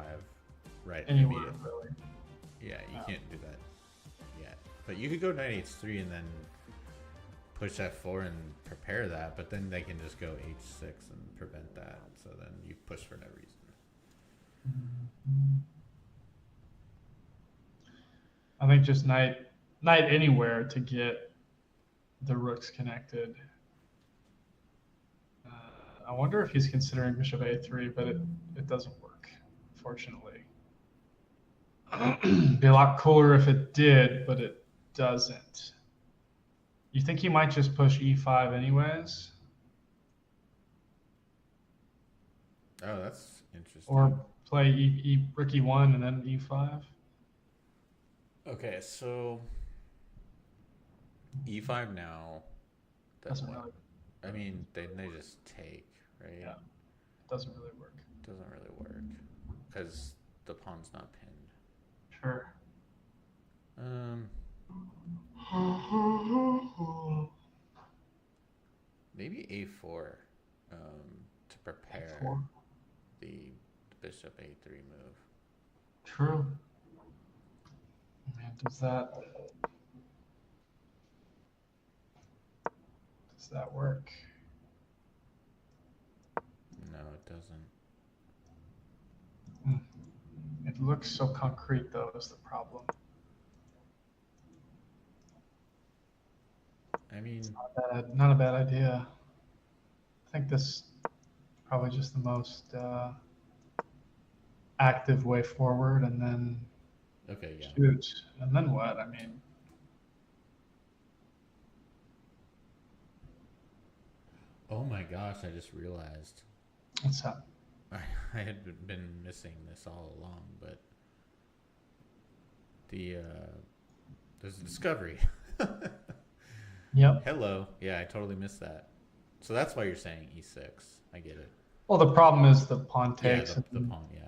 right Anywhere, immediately. really. Yeah, you can't do that yet. But you could go knight h3 and then push f4 and prepare that, but then they can just go h6 and prevent that. So then you push for no reason. I think just knight anywhere to get the rooks connected. I wonder if he's considering bishop a3, but it doesn't work, unfortunately. Be a lot cooler if it did, but it doesn't. You think he might just push e5 anyways? Oh, that's interesting. Or play rook e1 and then e5? Okay, so e5 now. That's Doesn't what. really, I mean, they just take, right? yeah, doesn't really work. Doesn't really work because the pawn's not pinned. Sure. Maybe a4 to prepare A4. the bishop a3 move. True. Man, does that work? No, it doesn't. It looks so concrete, though, is the problem. I mean, Not a bad idea. I think this is probably just the most active way forward, and then okay, yeah. shoot, and then what? I mean, Oh my gosh, I just realized what's up? I had been missing this all along, but there's a discovery. Yep. Hello. Yeah, I totally missed that. So that's why you're saying e6. I get it. Well, the problem is the pawn Yeah, takes. the pawn, yeah.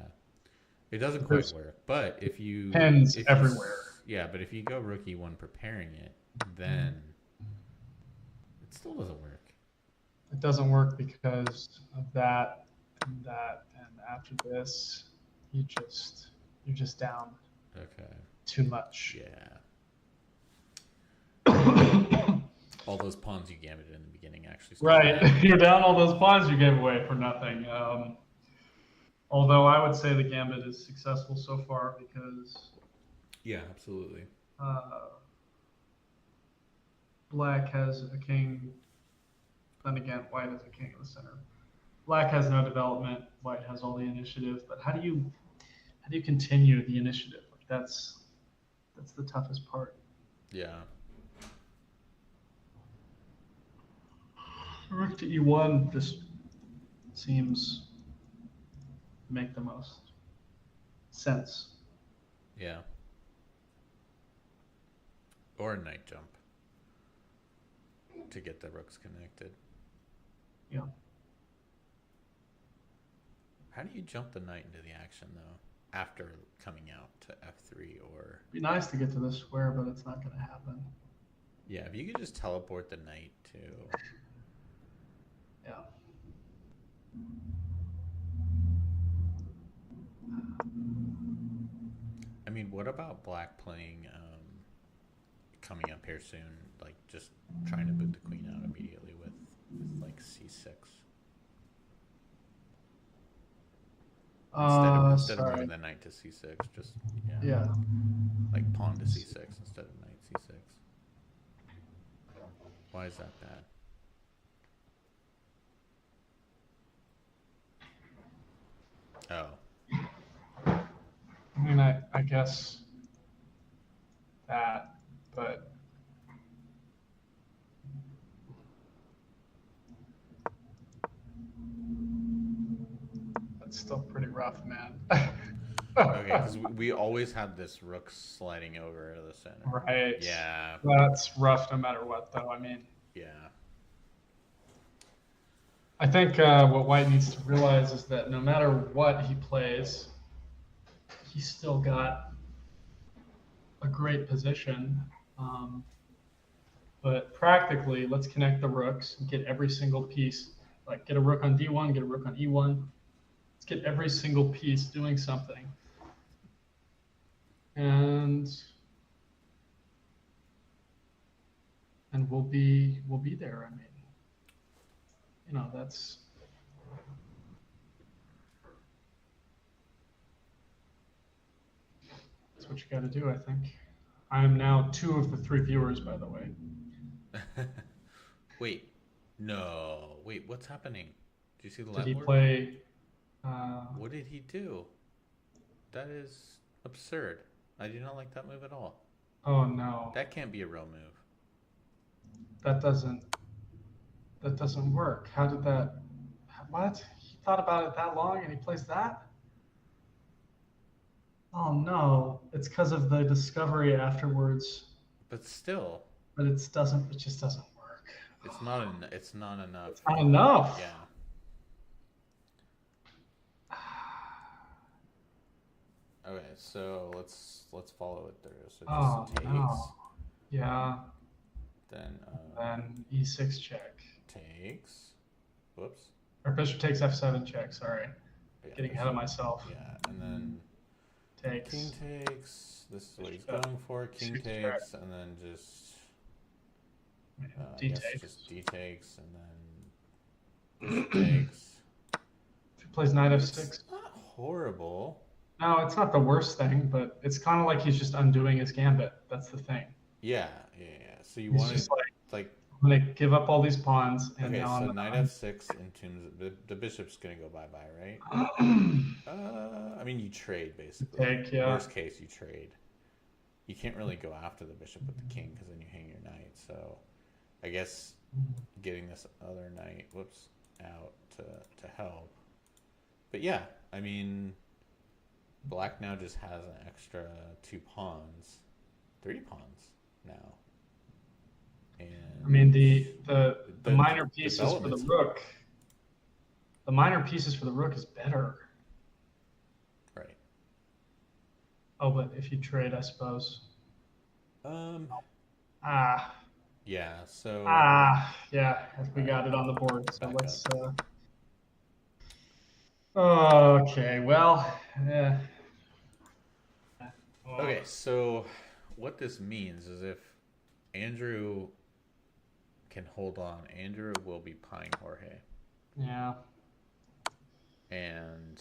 It doesn't quite There's work. But if you pins if you everywhere. yeah, but if you go rook e1 preparing it, then it still doesn't work. It doesn't work because of that, and after this, you're just down Okay. too much. Yeah. All those pawns you gambited in the beginning actually start Right, back. you're down all those pawns you gave away for nothing. Although I would say the gambit is successful so far because Yeah, absolutely. Black has a king. Then again, White has a king in the center. Black has no development. White has all the initiative. But how do you continue the initiative? Like that's the toughest part. Yeah. Rook to e1 just seems to make the most sense. Yeah. Or a knight jump to get the rooks connected. Yeah. How do you jump the knight into the action though? After coming out to f3 or It'd be nice to get to this square, but it's not going to happen. yeah, if you could just teleport the knight to Yeah. I mean, what about black playing coming up here soon. Like just trying to boot the queen out immediately with like c6 instead of moving Sorry. the knight to c6. Just yeah, Yeah. like pawn to c6 instead of knight c6. Why is that bad? Oh, I mean, I guess that, but that's still pretty rough, man. okay, because we always had this rook sliding over to the center. Right. Yeah, That's rough no matter what, though. I mean, yeah. I think what White needs to realize is that no matter what he plays, he's still got a great position. Um, but practically, let's connect the rooks and get every single piece. Like get a rook on d1, get a rook on e1. Let's get every single piece doing something. And we'll be there. I mean, that's what you got to do, I think. I am now 2 of the 3 viewers, by the way. Wait, no. Wait, what's happening? Do you see the Did he landlord? play? What did he do? That is absurd. I do not like that move at all. Oh no, That can't be a real move. that doesn't work. How did that? What? He thought about it that long and he plays that? Oh no, it's because of the discovery afterwards. But still, But it doesn't. It just doesn't work. it's not it's not enough. It's not enough. Yeah. Okay, so let's follow it through. So Oh just takes, no. Yeah. then Then e6 check. takes. Whoops. Or bishop takes f7 check. Sorry, Yeah, getting ahead of myself. Yeah, and then Takes. king takes. This is what he's Bishop going for. King six takes, and then just I d guess takes. just d takes, and then bishop takes. If he plays knight f6. It's not horrible. No, it's not the worst thing, but it's kind of like he's just undoing his gambit. That's the thing. Yeah. So you He's want just to like, I'm gonna give up all these pawns, and okay, now so I'm knight f6 entombs the bishop's gonna go bye bye, right? I mean you trade basically. Take, yeah. Worst case you trade. You can't really go after the bishop with the king because then you hang your knight. So I guess getting this other knight, out to help. But yeah, I mean, black now just has an extra 3 pawns now. And I mean the minor pieces for the development's rook. The minor pieces for the rook is better. right. Oh, but if you trade, I suppose. Ah, Yeah. So yeah. We got it on the board. So back let's. up. Okay. Well. Yeah. Okay. So what this means is if Andrew can hold on, Andrew will be pieing Jorge. Yeah. And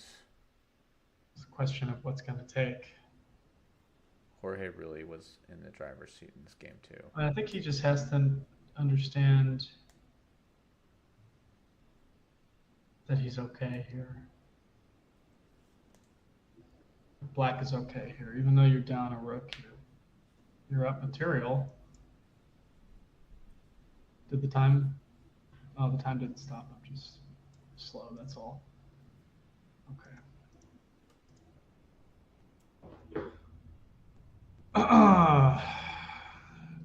It's a question of what's going to take. Jorge really was in the driver's seat in this game too. I think he just has to understand that he's okay here. Black is okay here, even though you're down a rook. You're up material. Did the time? Oh, the time didn't stop. I'm just slow. That's all. Okay.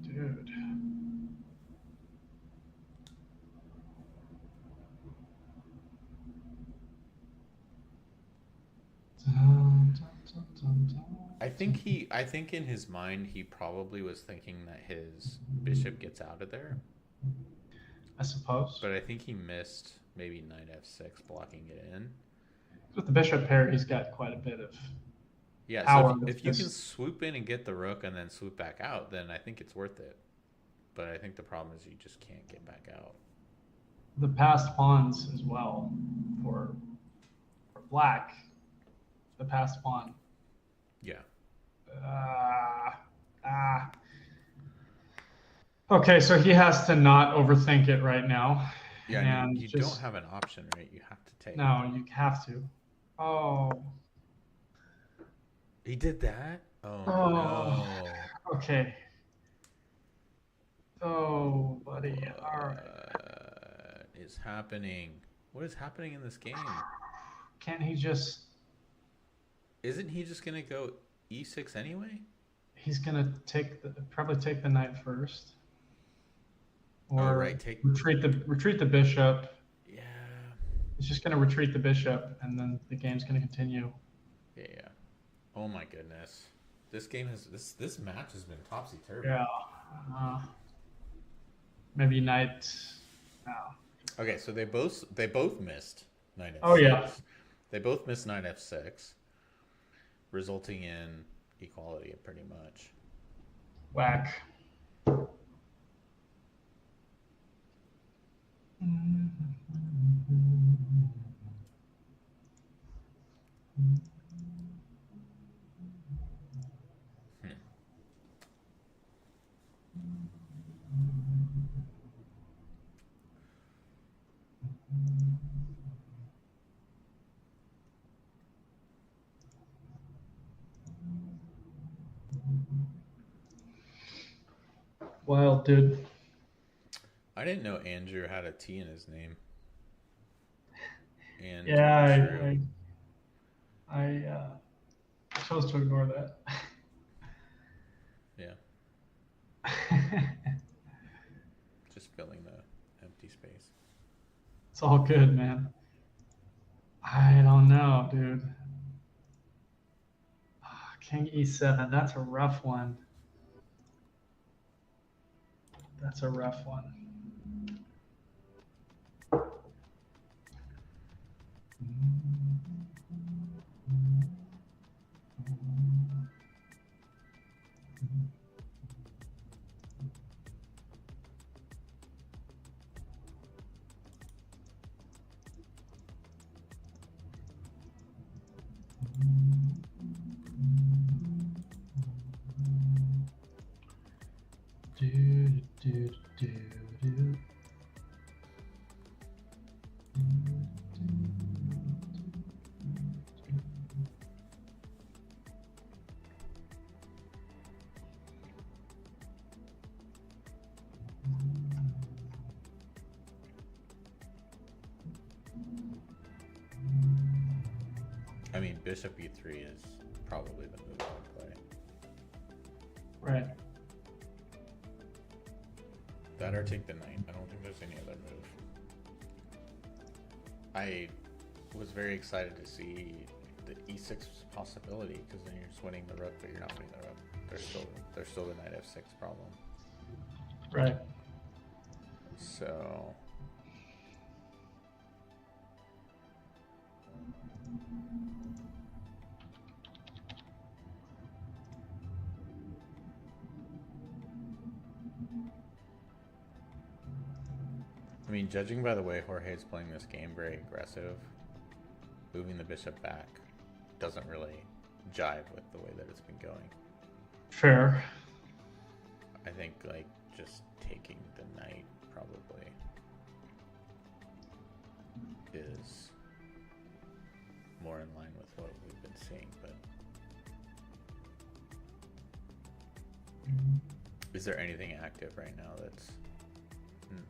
Dude. I think in his mind he probably was thinking that his bishop gets out of there. I suppose. But I think he missed maybe knight f6 blocking it in. With the bishop pair, he's got quite a bit of Yeah, so power that's if you can just swoop in and get the rook and then swoop back out, then I think it's worth it. But I think the problem is you just can't get back out. the passed pawns as well for black. The passed pawn. Yeah. Ah, ah. Okay, so he has to not overthink it right now, Yeah, and and you don't just have an option, right? You have to take. no, you have to. Oh, He did that? Oh oh. no. Okay. Oh, buddy. All right. What is happening? What is happening in this game? Can't he just? Isn't he just gonna go e6 anyway? He's gonna probably take the knight first, Oh or right, take. retreat the bishop. Yeah. He's just gonna retreat the bishop, and then the game's gonna continue. Yeah, yeah. Oh my goodness. This game has this match has been topsy turvy. Yeah. Uh, maybe knight. No. Okay, so they both missed knight Oh yeah. f6. They both missed knight f6, resulting in equality pretty much. Whack. Hmm. Wild dude. I didn't know Andrew had a T in his name. And Yeah, I chose to ignore that. Yeah, just filling the empty space. It's all good, man. I don't know, dude. King E7. That's a rough one. That's a rough one. Do, do, do, do. I mean, bishop e3 is probably the move I would play. Right. That or take the knight. I don't think there's any other move. I was very excited to see the e6 possibility because then you're just winning the rook, but you're not winning the rook. There's still the knight f6 problem. Right. So I mean, judging by the way Jorge is playing this game, very aggressive, moving the bishop back doesn't really jive with the way that it's been going. Fair. I think like just taking the knight probably is more in line with what we've been seeing, but is there anything active right now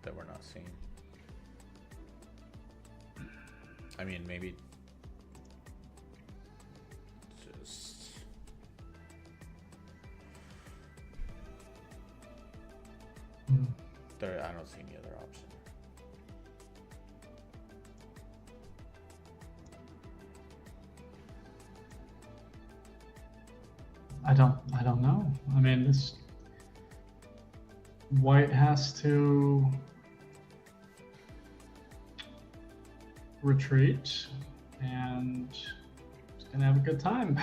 that we're not seeing? I mean, maybe just I don't see any other option. I don't know. I mean, this white has to retreat, and it's gonna have a good time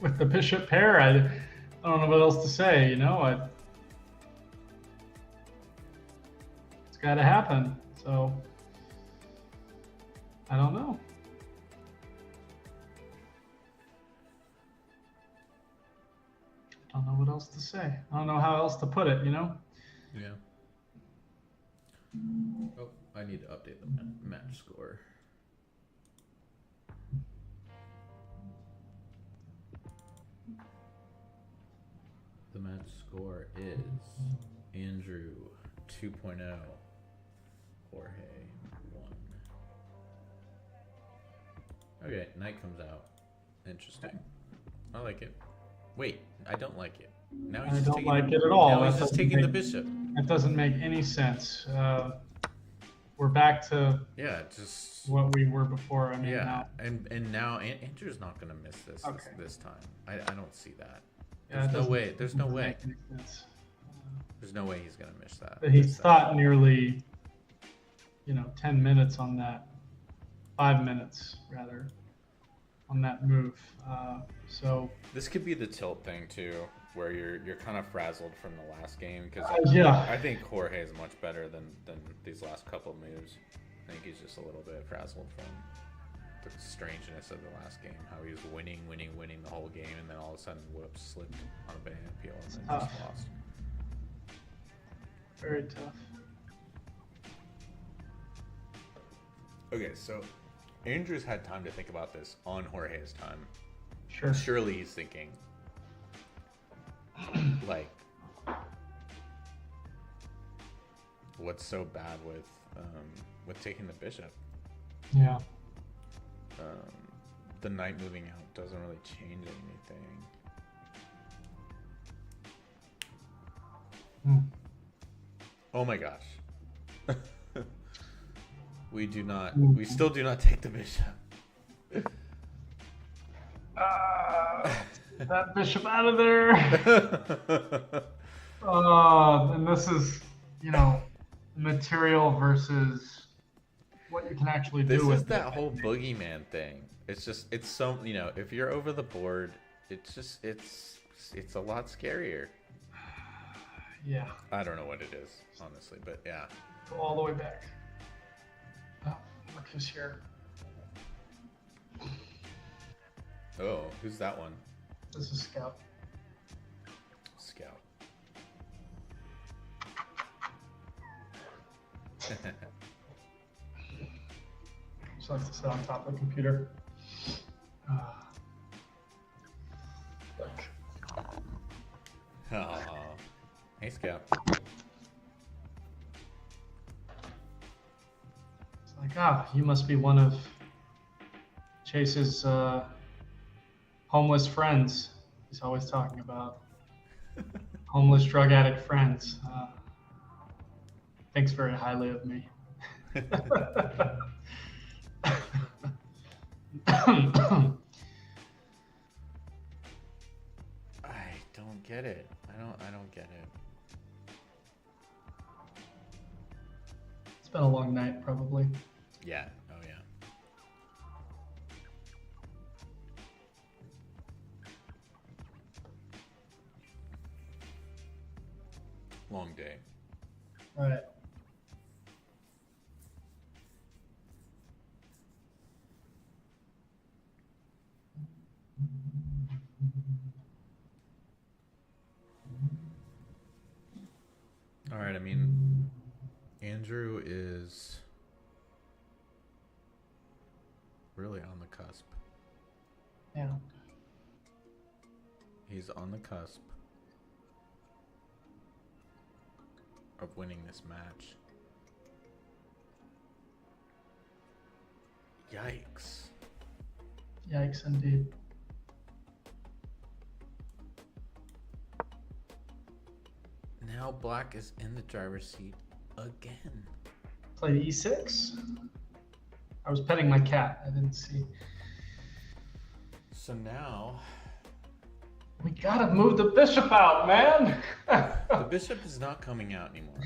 with the bishop pair. I don't know what else to say. You know, it's got to happen. So I don't know. I don't know what else to say. I don't know how else to put it. You know. Yeah. Oh, I need to update the match score. The match score is Andrew 2.0, Jorge 1. Okay, knight comes out. Interesting. I like it. Wait, I don't like it. Now he's I just don't taking like it at all. Now he's That just doesn't taking the make- bishop. That doesn't make any sense. We're back to Yeah, just what we were before. I mean, yeah, now, and now Andrew's not gonna miss this Okay. this time. I don't see that. yeah, There's it no doesn't- way. There's no doesn't way. make any sense. There's no way he's gonna miss that. But he this time. thought nearly, 10 minutes on that, 5 minutes rather, on that move. So This could be the tilt thing too, where you're kind of frazzled from the last game because yeah, I think Jorge is much better than these last couple moves. I think he's just a little bit frazzled from the strangeness of the last game, how he was winning the whole game, and then all of a sudden, whoops, slipped on a banana peel and then just lost. very tough. Okay, so Andrew's had time to think about this on Jorge's time. Sure. Surely he's thinking, like, what's so bad with taking the bishop? Yeah. The knight moving out doesn't really change anything. Oh my gosh. We still do not take the bishop. That bishop out of there. And this is, material versus what you can actually do This with is that it. whole boogeyman thing. It's so, if you're over the board, it's a lot scarier. Yeah. I don't know what it is, honestly, but yeah. Go all the way back. Oh, look who's here. Oh, who's that one? This is Scout. Scout. Just likes to sit on top of the computer. Look. Oh. Hey, Scout. It's like, you must be one of Chase's homeless friends. He's always talking about homeless drug addict friends. Thinks very highly of me. I don't get it. I don't get it. It's been a long night, probably. Yeah. Oh yeah. Long day. All right. All right. I mean, Andrew is really on the cusp. Yeah. He's on the cusp of winning this match. Yikes. Yikes, indeed. Now black is in the driver's seat again. Play e6. I was petting my cat. I didn't see. So now We gotta move the bishop out, man. the bishop is not coming out anymore.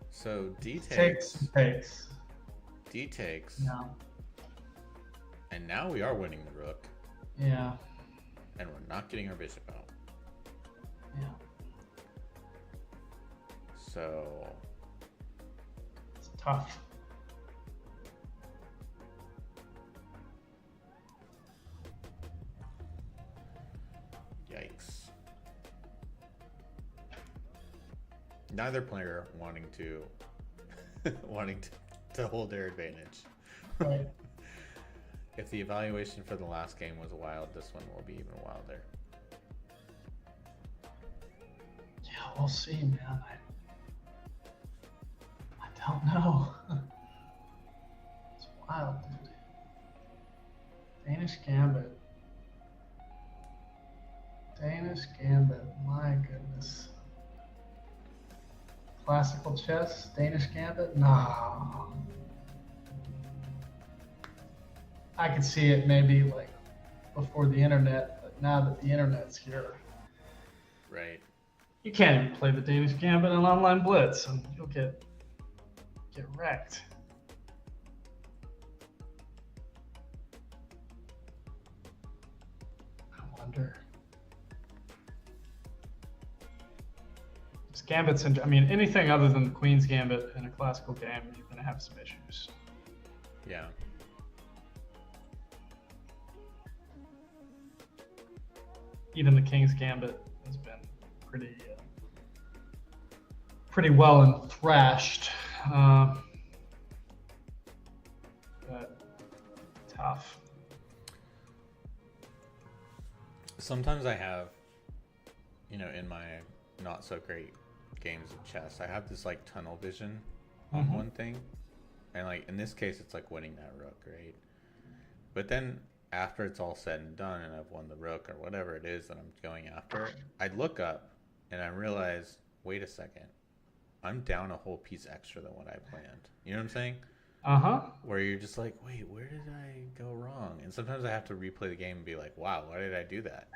So D takes. D takes. No. And now we are winning the rook. Yeah. And we're not getting our bishop out. Yeah. So... It's tough. Yikes. Neither player wanting to hold their advantage. Right. If the evaluation for the last game was wild, this one will be even wilder. Yeah, we'll see, man. I don't know. It's wild, dude. Danish Gambit. Danish Gambit. My goodness. Classical chess. Danish Gambit. No. I could see it maybe like before the internet, but now that the internet's here, Right. you can't even play the Danish Gambit on Online Blitz, and you'll get wrecked. I wonder. This Gambit's I mean, anything other than the Queen's Gambit in a classical game, you're gonna have some issues. Yeah. Even the King's Gambit has been pretty well and thrashed, but tough. Sometimes I have, in my not so great games of chess, I have this like tunnel vision on one thing, and like in this case, it's like winning that rook, right? But then after it's all said and done and I've won the rook or whatever it is that I'm going after, I look up and I realize, wait a second, I'm down a whole piece extra than what I planned. You know what I'm saying? Where you're just like, wait, where did I go wrong? And sometimes I have to replay the game and be like, wow, why did I do that?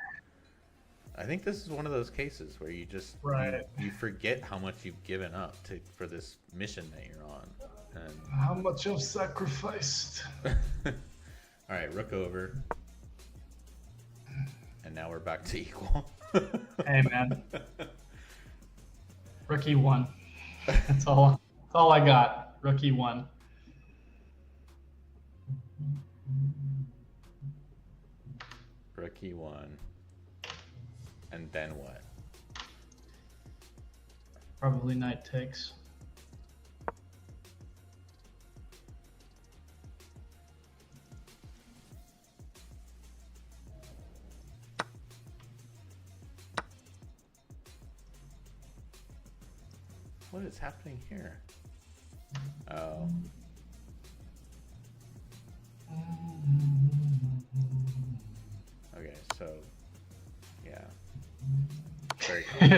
I think this is one of those cases where you just you forget how much you've given up for this mission that you're on. And how much I've sacrificed. all right, rook over. And now we're back to equal. Hey, man. Rookie won. That's all I got. Rookie won. Rookie won. And then what? Probably knight takes. What is happening here? Oh. Okay, so yeah. Very cool.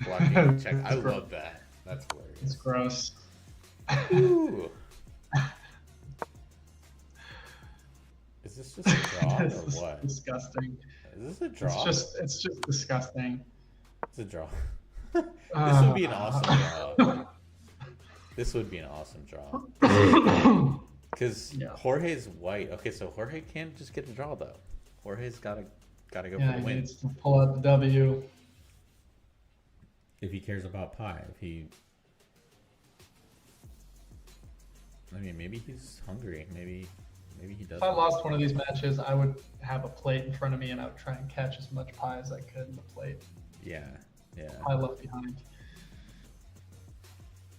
Blocking check. I love that. That's hilarious. It's gross. Ooh. Is this just a draw or what? Disgusting. Is this a draw? It's just disgusting. It's a draw. This would be an awesome draw. This would be an awesome draw. Because Jorge's white. Okay, so Jorge can't just get the draw though. Jorge's gotta go for the He win. needs to pull out the W. If he cares about pie, I mean, maybe he's hungry. Maybe he does. If I lost one of these matches, I would have a plate in front of me and I would try and catch as much pie as I could in the plate. Yeah. Pie left behind.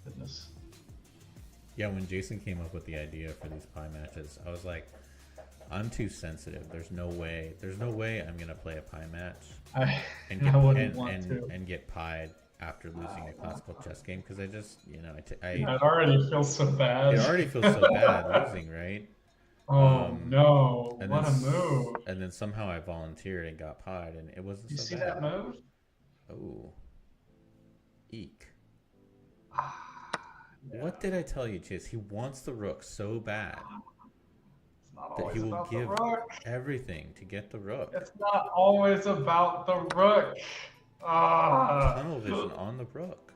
Goodness. Yeah, when Jason came up with the idea for these pie matches, I was like, I'm too sensitive. There's no way I'm gonna play a pie match and get pied after losing a classical chess game, because I just, it already feels so bad. It already feels so bad losing, right? Oh no! What a move! And then somehow I volunteered and got pied, and it wasn't so bad. You see that move? Oh, eek! What did I tell you, Chase? He wants the rook so bad that he will give everything to get the rook. It's not always about the rook. Tunnel vision on the rook.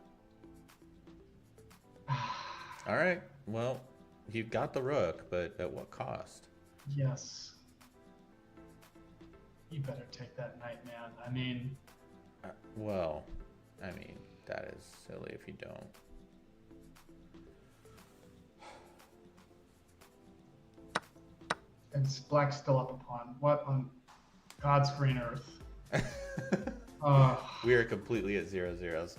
All right. Well, You got the rook, but at what cost? Yes. You better take that knight, man. I mean, Well, I mean, that is silly if you don't. and black's still up a pawn. What on God's green earth? Uh, We are completely at 0-0s.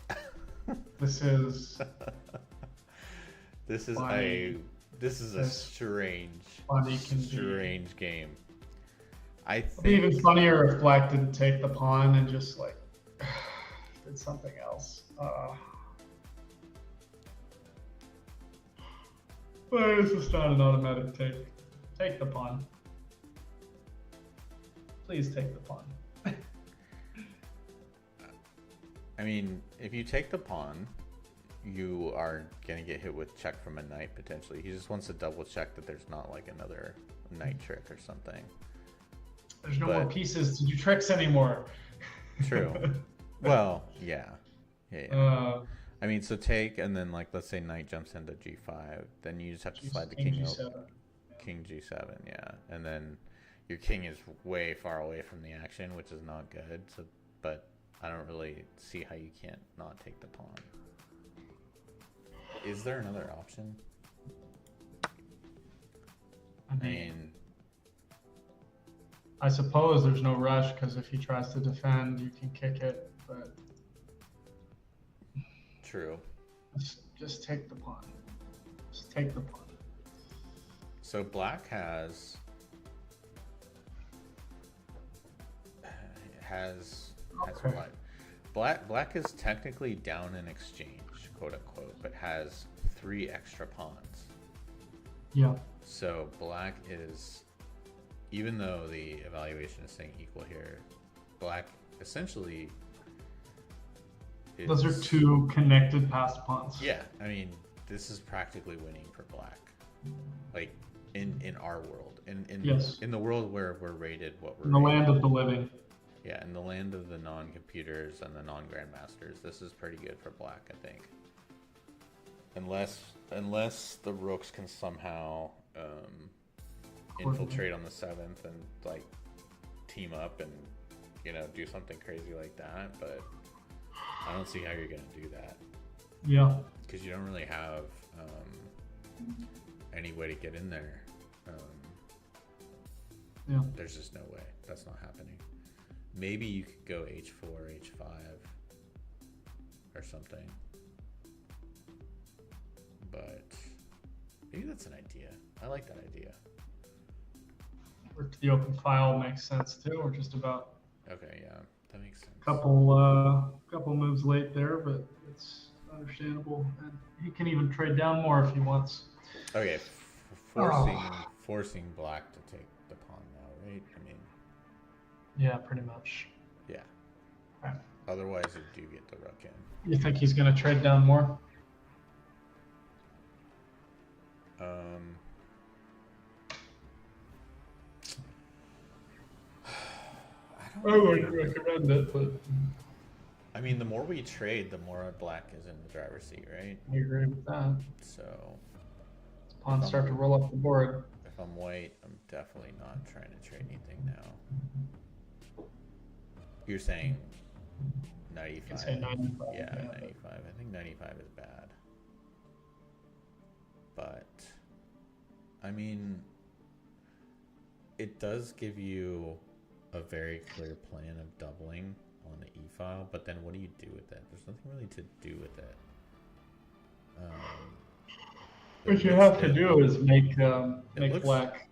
this is This is funny. this is a This strange, funny can be. strange game. I It'd be even think funnier if black didn't take the pawn and just like did something else. Why is this not an automatic take? Take the pawn. Please take the pawn. I mean, if you take the pawn, you are gonna get hit with check from a knight potentially. He just wants to double check that there's not like another knight trick or something. There's no But- more pieces to do tricks anymore. True. Well, yeah. Yeah. Uh, I mean, so take, and then like let's say knight jumps into g5, then you just have to slide the king G7. over. King g7, yeah, and then your king is way far away from the action, which is not good. So, but I don't really see how you can't not take the pawn. Is there another option? I I mean, mean, I suppose there's no rush because if he tries to defend, you can kick it. But true. just take the pawn. Just take the pawn. So black has Okay. what? Black is technically down in exchange, quote unquote, but has 3 extra pawns. Yeah. So black is, even though the evaluation is saying equal here, black essentially is, Those are 2 connected passed pawns. Yeah, I mean, this is practically winning for black. Like in our world, in Yes. in the world where we're rated what we're In the rated. land of the living. Yeah, in the land of the non-computers and the non-grandmasters, this is pretty good for black, I think. Unless the rooks can somehow infiltrate on the 7th and like team up and do something crazy like that, but I don't see how you're gonna do that Yeah. because you don't really have any way to get in there. Yeah. There's just no way. That's not happening. Maybe you could go h4, h5 or something. But maybe that's an idea. I like that idea. Or to the open file makes sense too. We're just about Okay, yeah, that makes sense. couple moves late there, but it's understandable. And he can even trade down more if he wants. Okay, forcing black to take the pawn now, right? I mean, Yeah, pretty much. yeah. Okay. Otherwise, you do get the rook in. You think he's going to trade down more? I I don't wouldn't recommend it, but I mean, the more we trade, the more black is in the driver's seat, right? I agree with that. So Pawns start to roll up the board. if I'm white, I'm definitely not trying to trade anything now. You're saying 95? You can say 95. Yeah, 95. I think 95 is bad. But, I mean, it does give you a very clear plan of doubling on the e-file, but then what do you do with it? There's nothing really to do with it. What you have to do is make looks- black.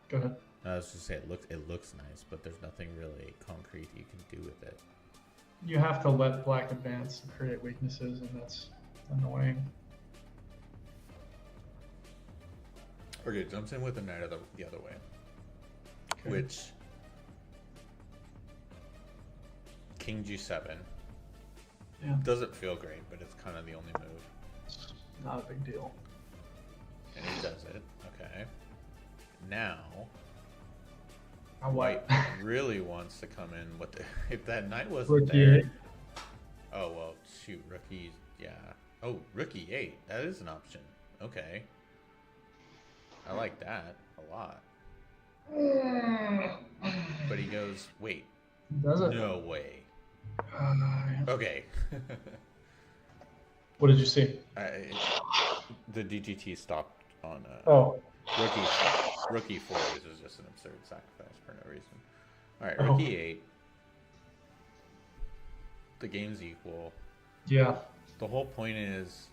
Go ahead. I was just saying it looks nice, but there's nothing really concrete you can do with it. You have to let black advance and create weaknesses, and that's annoying. Okay, jumps in with the knight the other way, Okay. which king g7 Yeah, doesn't feel great, but it's kind of the only move, not a big deal. and he does it. Okay, now Now white what? really wants to come in with the, if that knight wasn't Rookie there. eight. Oh well, shoot, rookie, yeah. Oh, rookie 8, that is an option. Okay, I like that a lot. But he goes, wait, Does it? no way. Uh, Okay. what did you see? The DGT stopped on Oh, rookie rookie 4, which is just an absurd sacrifice for no reason. All right, oh, rookie 8. The game's equal. yeah. The whole point is,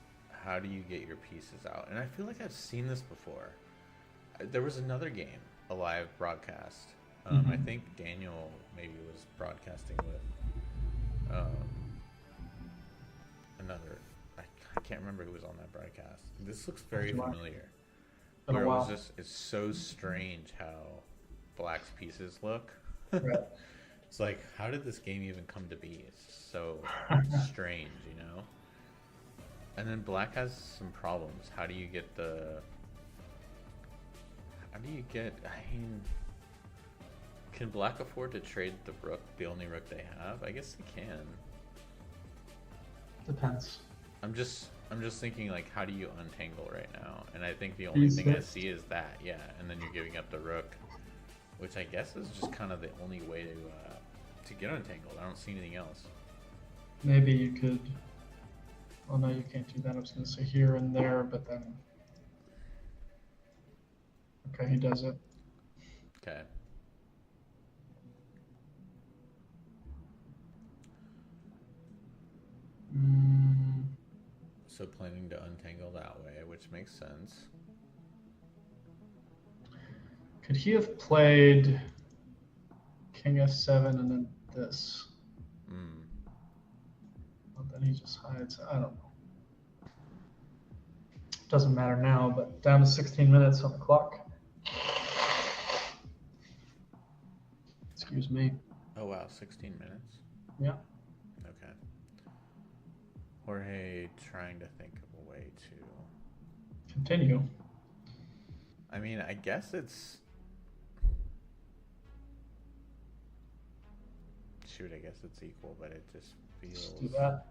how do you get your pieces out? And I feel like I've seen this before. There was another game, a live broadcast. I Hmm. think Daniel maybe was broadcasting with another. I can't remember who was on that broadcast. This looks very It's familiar. been a Where it was while. just, it's so strange how Black's pieces look. Right. It's like, how did this game even come to be? It's so strange, you know? And then Black has some problems. How do you get the. How do you get. I mean. Can Black afford to trade the rook, the only rook they have? I guess they can. Depends. I'm just thinking like how do you untangle right now? And I think the only thing I B6. see is that, yeah, and then you're giving up the rook, which I guess is just kind of the only way to get untangled. I don't see anything else. Maybe you could. Oh no, you can't do that. I was going to say here and there, but then. Okay, he does it. Okay. Mm, So planning to untangle that way, which makes sense. could he have played King F7 and then this? Hmm. Well, then he just hides. I don't know. Doesn't matter now, but down to 16 minutes on the clock. Excuse me. Oh wow, 16 minutes. Yeah. Okay. Jorge trying to think of a way to. Continue. I mean, I guess it's. Shoot, I guess it's equal, but it just Just do feels. that.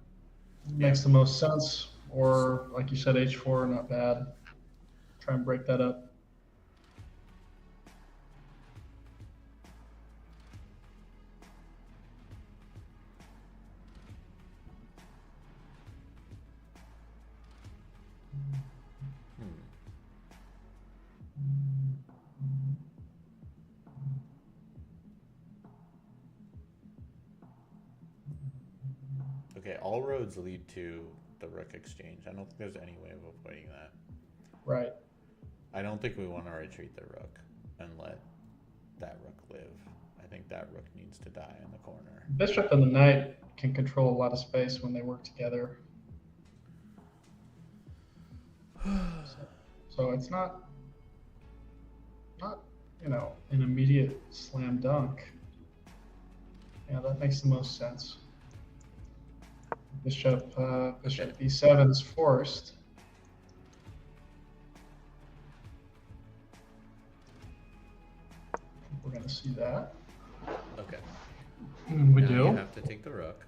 Yeah. Makes the most sense. Or, like you said, H4, not bad. Try and break that up. Hmm. Okay, all roads lead to the rook exchange. I don't think there's any way of avoiding that. Right. I don't think we want to retreat the rook and let that rook live. I think that rook needs to die in the corner. Bishop and the knight can control a lot of space when they work together. So it's not an immediate slam dunk. Yeah, that makes the most sense. Bishop Okay. B7 is forced. We're gonna see that. Okay. We Now do. you have to take the rook.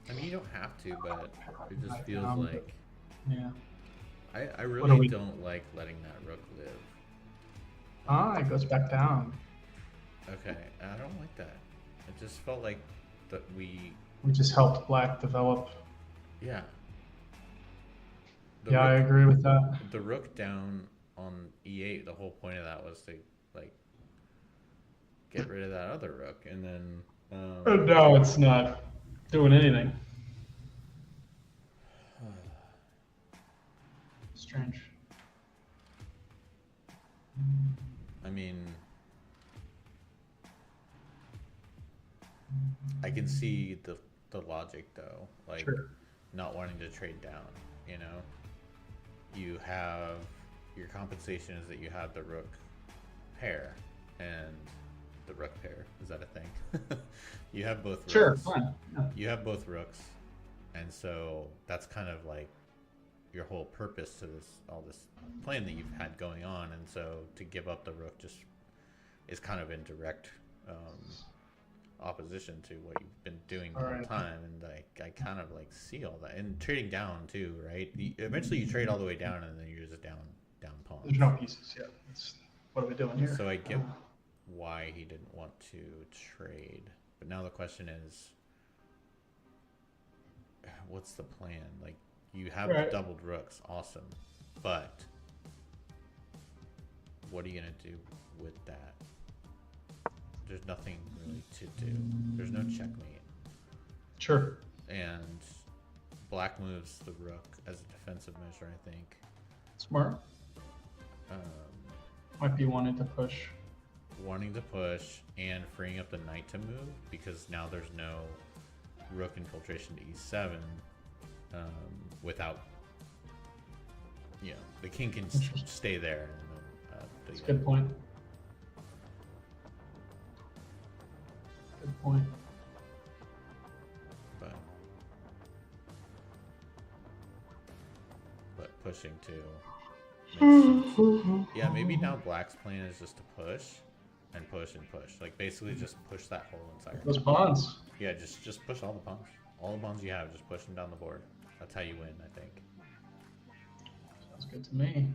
I mean, you don't have to, but it just feels But, like yeah. I What are really we? don't like letting that rook live. Ah, it goes back down. Okay, I don't like that. It just felt like that we, We just helped Black develop. yeah, the Yeah, I rook, agree with that. the rook down on e8. The whole point of that was to like get rid of that other rook, and then No, it's not doing anything. Strange. I mean, I can see the logic though, like Sure. not wanting to trade down. You know, you have your compensation is that you have the rook pair and the rook pair. Is that a thing? You have both Sure, rooks. fine. Yeah. You have both rooks, and so that's kind of like your whole purpose to this plan that you've had going on. And so to give up the rook just is kind of in direct opposition to what you've been doing the All whole right. time. And I kind of like see all that, and trading down too, right? Eventually you trade all the way down, and then you're just down pawns. There's no pieces yet. What are we doing here? So I get why he didn't want to trade. But now the question is, what's the plan? Like, you have Right. doubled rooks, awesome. But what are you going to do with that? There's nothing really to do. There's no checkmate. Sure. And black moves the rook as a defensive measure, I think. Smart. Might be wanting to push. Wanting to push and freeing up the knight to move, because now there's no rook infiltration to e7 without, the king can stay there. And That's a good point. Good point. But pushing too. Yeah, maybe now black's plan is just to push and push and push. Like, basically just push that hole inside. Those bonds. Yeah, just push all the pawns. All the pawns you have, just push them down the board. That's how you win, I think. Sounds good to me.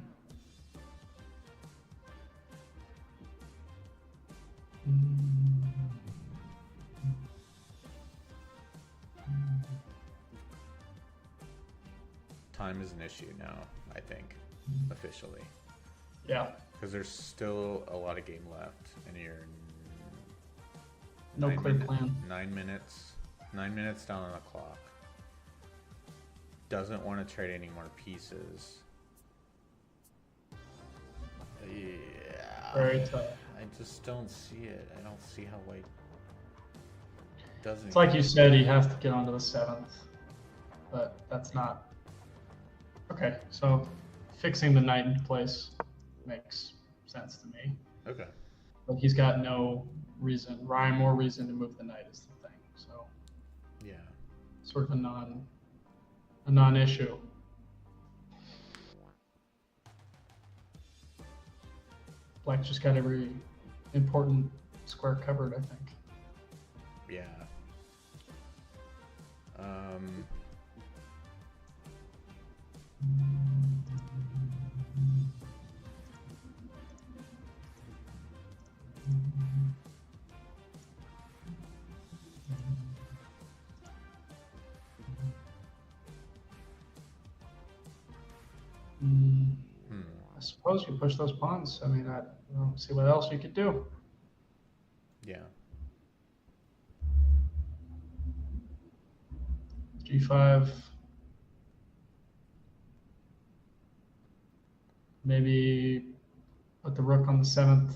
Time is an issue now, I think, officially. Yeah. Because there's still a lot of game left, and you're No clear plan. 9 minutes. 9 minutes down on the clock. Doesn't want to trade any more pieces. Yeah. Very tough. I just don't see it. I don't see how white doesn't. It's like you said, he has to get onto the 7th, but that's not. Okay, so fixing the knight into place makes sense to me. Okay. But he's got no reason, rhyme or reason to move the knight is the thing. So yeah, sort of a non-issue. Black just got every important square covered, I think. Yeah. I suppose you push those pawns. I mean, I don't see what else you could do. Yeah. G5. Maybe put the rook on the 7th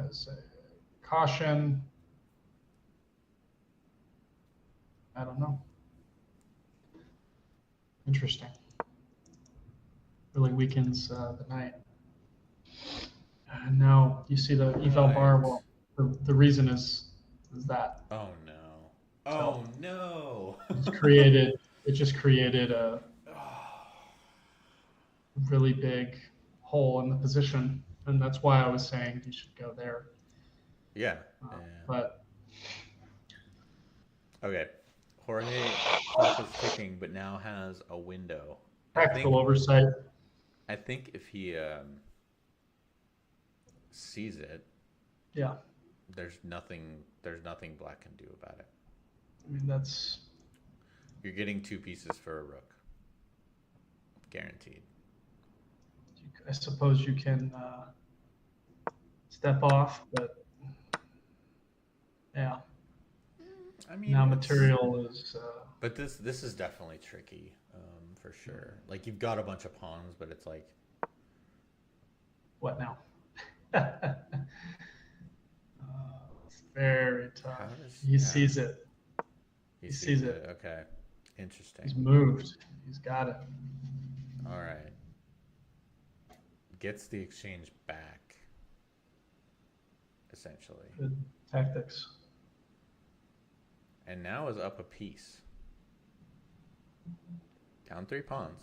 as a caution. I don't know. Interesting. Really weakens the knight. And now you see the eval bar. Well, the reason is that. Oh no. Oh no. It just created a really big hole in the position, and that's why I was saying you should go there. Yeah. But okay, Jorge clock is ticking, but now has a window. tactical oversight. I think if he sees it, Yeah. there's nothing black can do about it. I mean, that's. You're getting 2 pieces for a rook, guaranteed. I suppose you can step off, but yeah. I mean, now material is. But this is definitely tricky, for sure. Like, you've got a bunch of pawns, but it's like. What now? It's very tough. He sees it. He sees it. Okay, interesting. He's moved. He's got it. All right. Gets the exchange back, essentially. Good tactics. And now is up a piece. Down 3 pawns,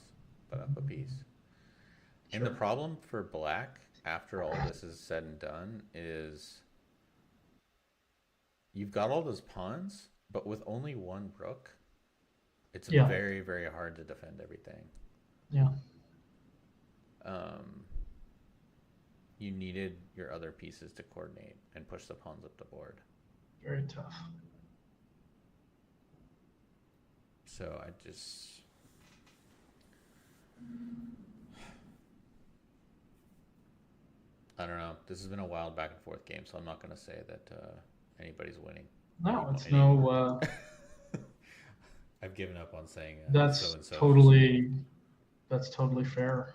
but up a piece. Sure. And the problem for black, after all this is said and done, is you've got all those pawns, but with only 1 rook, it's very, very hard to defend everything. Yeah. you needed your other pieces to coordinate and push the pawns up the board. Very tough. So I just... I don't know. This has been a wild back and forth game, so I'm not going to say that anybody's winning. No, it's anymore. no. I've given up on saying That's so and so. totally fair.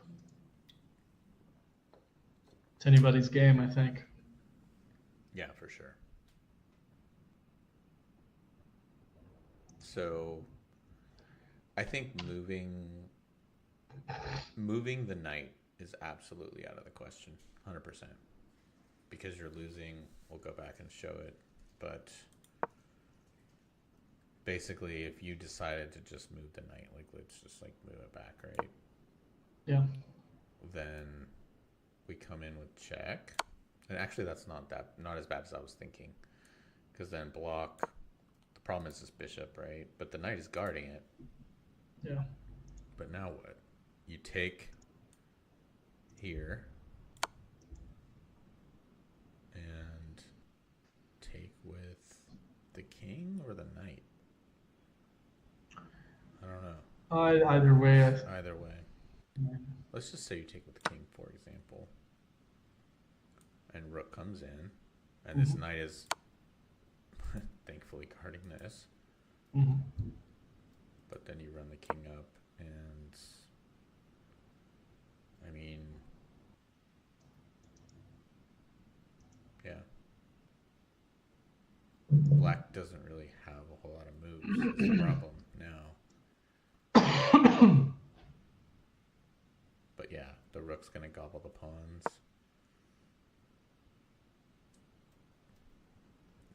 It's anybody's game, I think. Yeah, for sure. So I think moving the knight is absolutely out of the question, 100%. Because you're losing, we'll go back and show it, but basically if you decided to just move the knight, like let's just like move it back, right? Yeah. Then we come in with check. And actually that's not as bad as I was thinking. Because then block, the problem is this bishop, right? But the knight is guarding it. Yeah. But now what? You take here and take with the king or the knight? I don't know. Either way. Either way. Let's just say you take with the king, for example. And rook comes in. And this knight is thankfully guarding this. But then you run the king up and I mean, yeah. Black doesn't really have a whole lot of moves. That's the problem now. But yeah, the rook's going to gobble the pawns.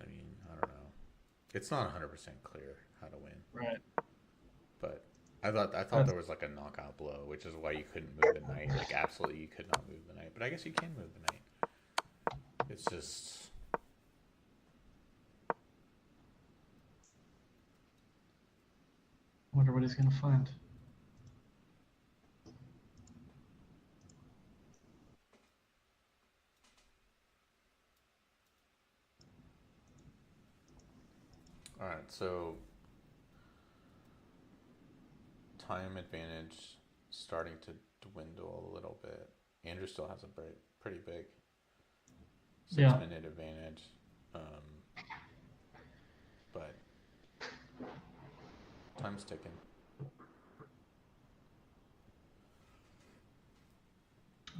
I mean, I don't know. It's not 100% clear how to win. Right. But I thought there was like a knockout blow, which is why you couldn't move the knight. Like absolutely you could not move the knight. But I guess you can move the knight. It's just wonder what he's gonna find. all right, so time advantage starting to dwindle a little bit. Andrew still has a pretty big 6-minute advantage. But time's ticking.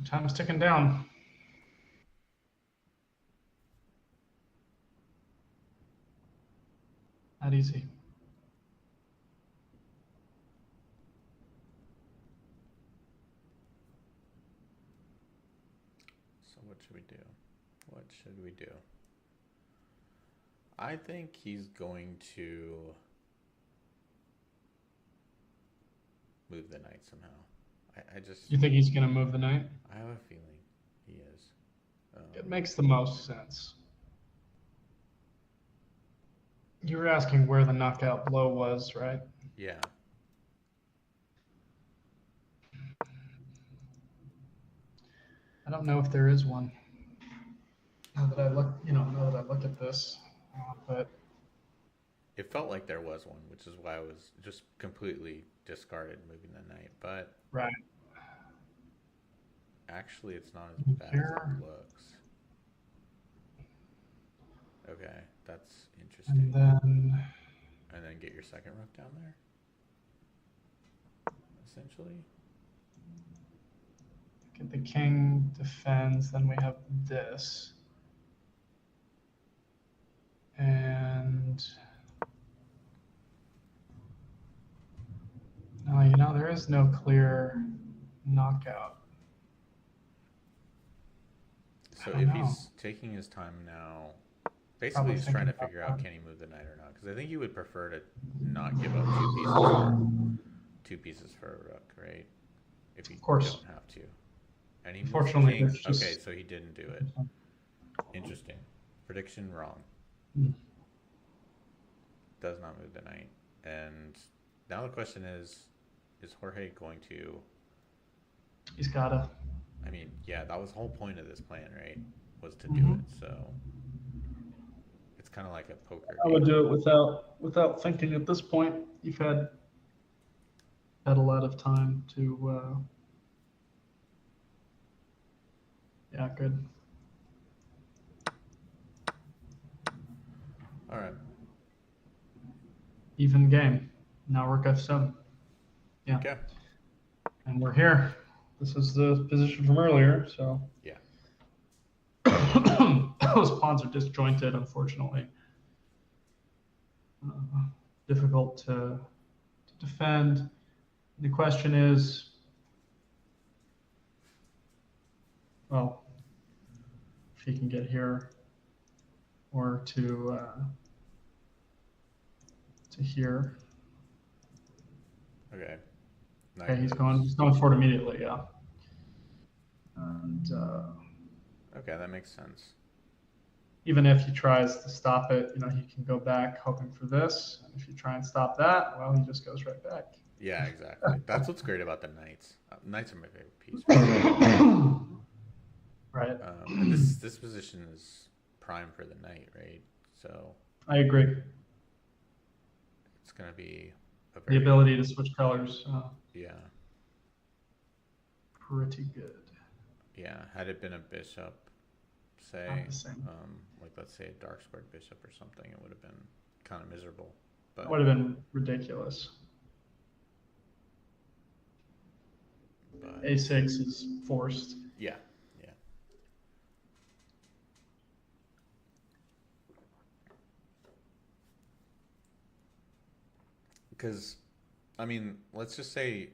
Time's ticking down. Not easy. So what should we do? What should we do? I think he's going to move the knight somehow. I just... You think he's gonna move the knight? I have a feeling he is. It makes the most sense. You were asking where the knockout blow was, right? Yeah. I don't know if there is one. Now that I look at this, but it felt like there was one, which is why I was just completely discarded moving the knight. But right. Actually, it's not as bad as it looks. Okay, that's interesting. And then get your second rook down there, essentially. The king defends, then we have this. And no, there is no clear knockout. So if he's taking his time now, basically he's trying to figure out can he move the knight or not. Because I think he would prefer to not give up two pieces for a rook, right? If you don't have to. And he unfortunately, okay, so he didn't do it. Interesting. Prediction wrong. Does not move the knight. And now the question is Jorge going to... He's gotta. I mean, Yeah, that was the whole point of this plan, right? Was to do Hmm. it. So it's kind of like a poker I would game. do it without thinking at this point. You've had a lot of time to. Yeah, good. All right. Even game. Now rook f7. Yeah, Okay. and we're here. This is the position from earlier, so Yeah. those pawns are disjointed, unfortunately. Uh, difficult to defend. The question is, well, if he can get here or to here. Okay. Okay, Knight he's moves. going for it immediately. Yeah, and Okay, that makes sense. even if he tries to stop it, he can go back hoping for this. And if you try and stop that, well, he just goes right back. Yeah, exactly. That's what's great about the knights. Knights are my favorite piece for sure. Right. And this position is prime for the knight, right? So I agree. it's gonna be a The very ability to switch colors, yeah, pretty good. yeah. Had it been a bishop, Not say, the same. like let's say a dark squared bishop or something, it would have been kind of miserable. That But would have been ridiculous. but A6 is forced. yeah, yeah. Because I mean, let's just say,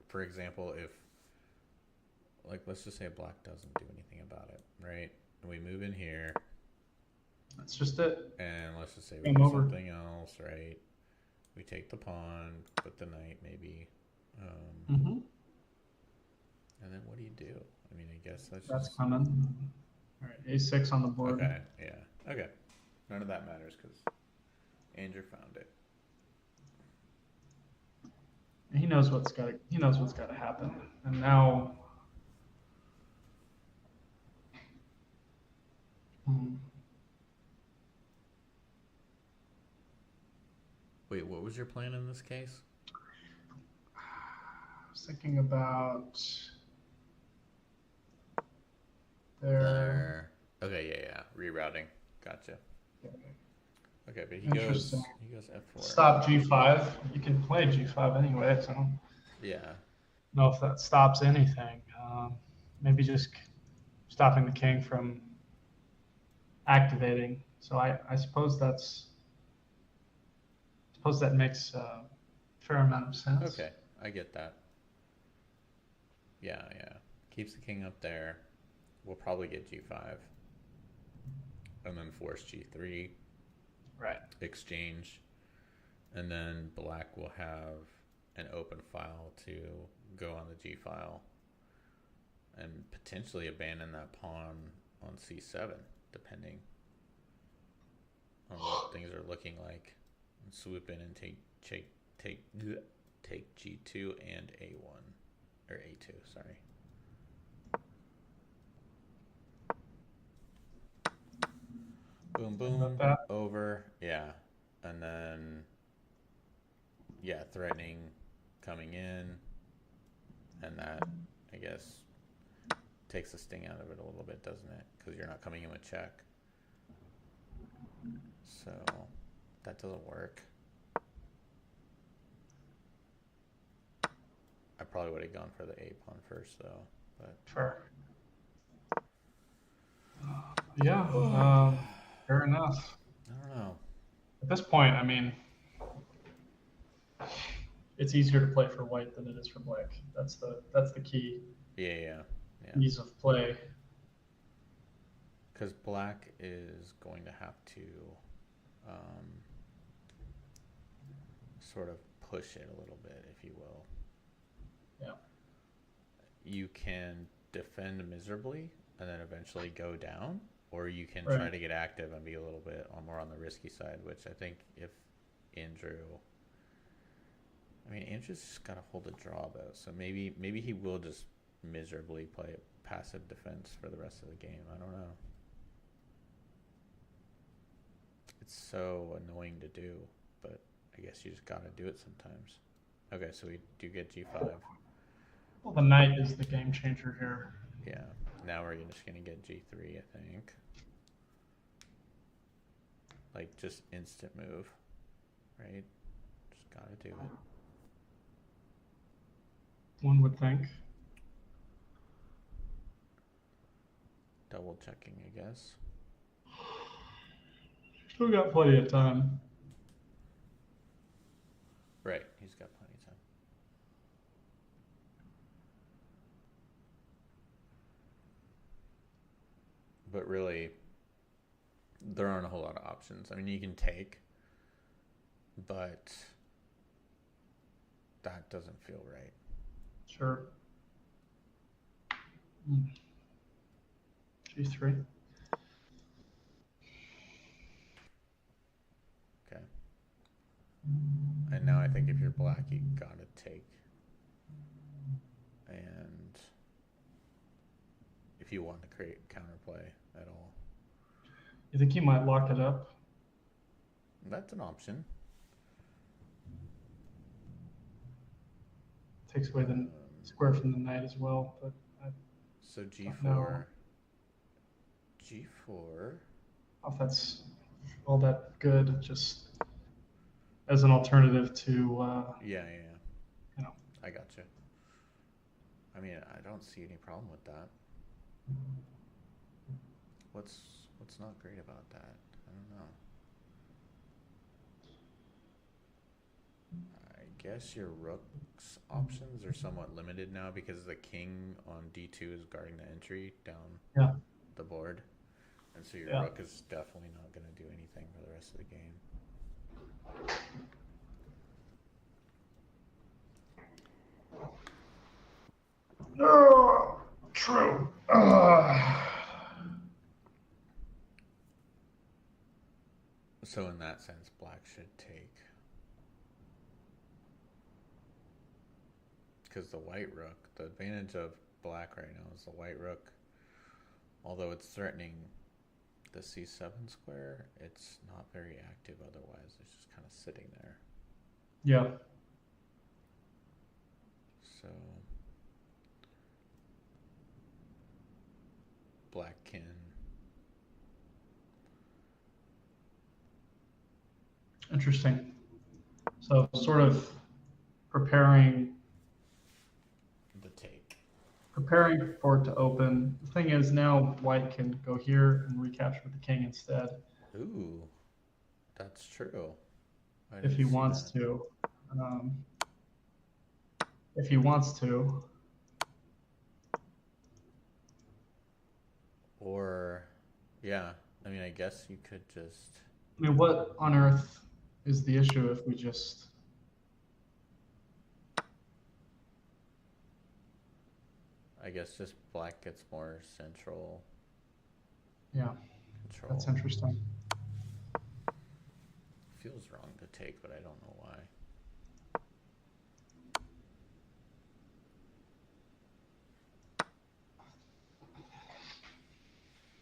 for example, if like let's just say black doesn't do anything about it, right? And we move in here, That's just it. and let's just say we Game do over. something else, right? We take the pawn, put the knight maybe, Hmm. and then what do you do? I mean, I guess that's That's just coming. All right, A6 on the board. okay. Yeah, okay. None of that matters because Andrew found it. He knows what's got to happen. And now, hmm, Wait, what was your plan in this case? I was thinking about there. There. Okay, yeah. Rerouting. Gotcha. Okay, but Interesting. he goes F4. Stop G5. You can play G5 anyway, so I don't Yeah. know if that stops anything. Maybe just stopping the king from activating. So I suppose that makes a fair amount of sense. Okay, I get that. Yeah, yeah. Keeps the king up there. We'll probably get G5 and then force G3 Right. exchange, and then black will have an open file to go on the G file and potentially abandon that pawn on C7, depending on what things are looking like, and swoop in and take G2 and A1 or A2. Sorry. Boom, Think about boom, that. over. Yeah, and then yeah, threatening coming in, and that I guess takes the sting out of it a little bit, doesn't it? Because you're not coming in with check. So that doesn't work. I probably would have gone for the A pawn first, though. But Fair. Yeah. Fair enough. I don't know. At this point, I mean, it's easier to play for white than it is for black. That's the key Yeah, yeah, yeah. ease of play. Because black is going to have to um, sort of push it a little bit, if you will. Yeah. You can defend miserably and then eventually go down, or you can try Right. to get active and be a little bit more on the risky side, which I think if Andrew. I mean, Andrew's just got to hold a draw though, so maybe he will just miserably play passive defense for the rest of the game. I don't know. It's so annoying to do, but I guess you just gotta do it sometimes. Okay, so we do get g5. Well, the knight is the game changer here. Yeah, now we're just gonna get g3, I think. Like, just instant move, right? Just gotta do it. One would think. Double checking, I guess. Still got plenty of time. Right, he's got plenty of time. But really, there aren't a whole lot of options. I mean, you can take, but that doesn't feel right. Sure. G3. Okay. And now I think if you're black, you gotta take. And if you want to create counterplay at all, You think he might lock it up? that's an option. Takes away the square from the knight as well, but So know. g4. G4. I don't know if that's all that good. Just as an alternative to, Yeah. you know, I gotcha. I mean, I don't see any problem with that. What's not great about that? I don't know. I guess your rook's options are somewhat limited now because the king on d2 is guarding the entry down the board. And so your rook is definitely not going to do anything for the rest of the game. Oh, true. So in that sense, black should take. Because the white rook, the advantage of black right now is the white rook, although it's threatening the c7 square, it's not very active otherwise. It's just kind of sitting there. Yeah. So black can. Interesting. So sort of preparing for it to open. The thing is now white can go here and recapture the king instead. Ooh, that's true. If he wants to. If he wants to. Or, yeah, I mean, I guess you could just. I mean, what on earth is the issue if we just. I guess just black gets more central. Yeah, control. That's interesting. Feels wrong to take, but I don't know why.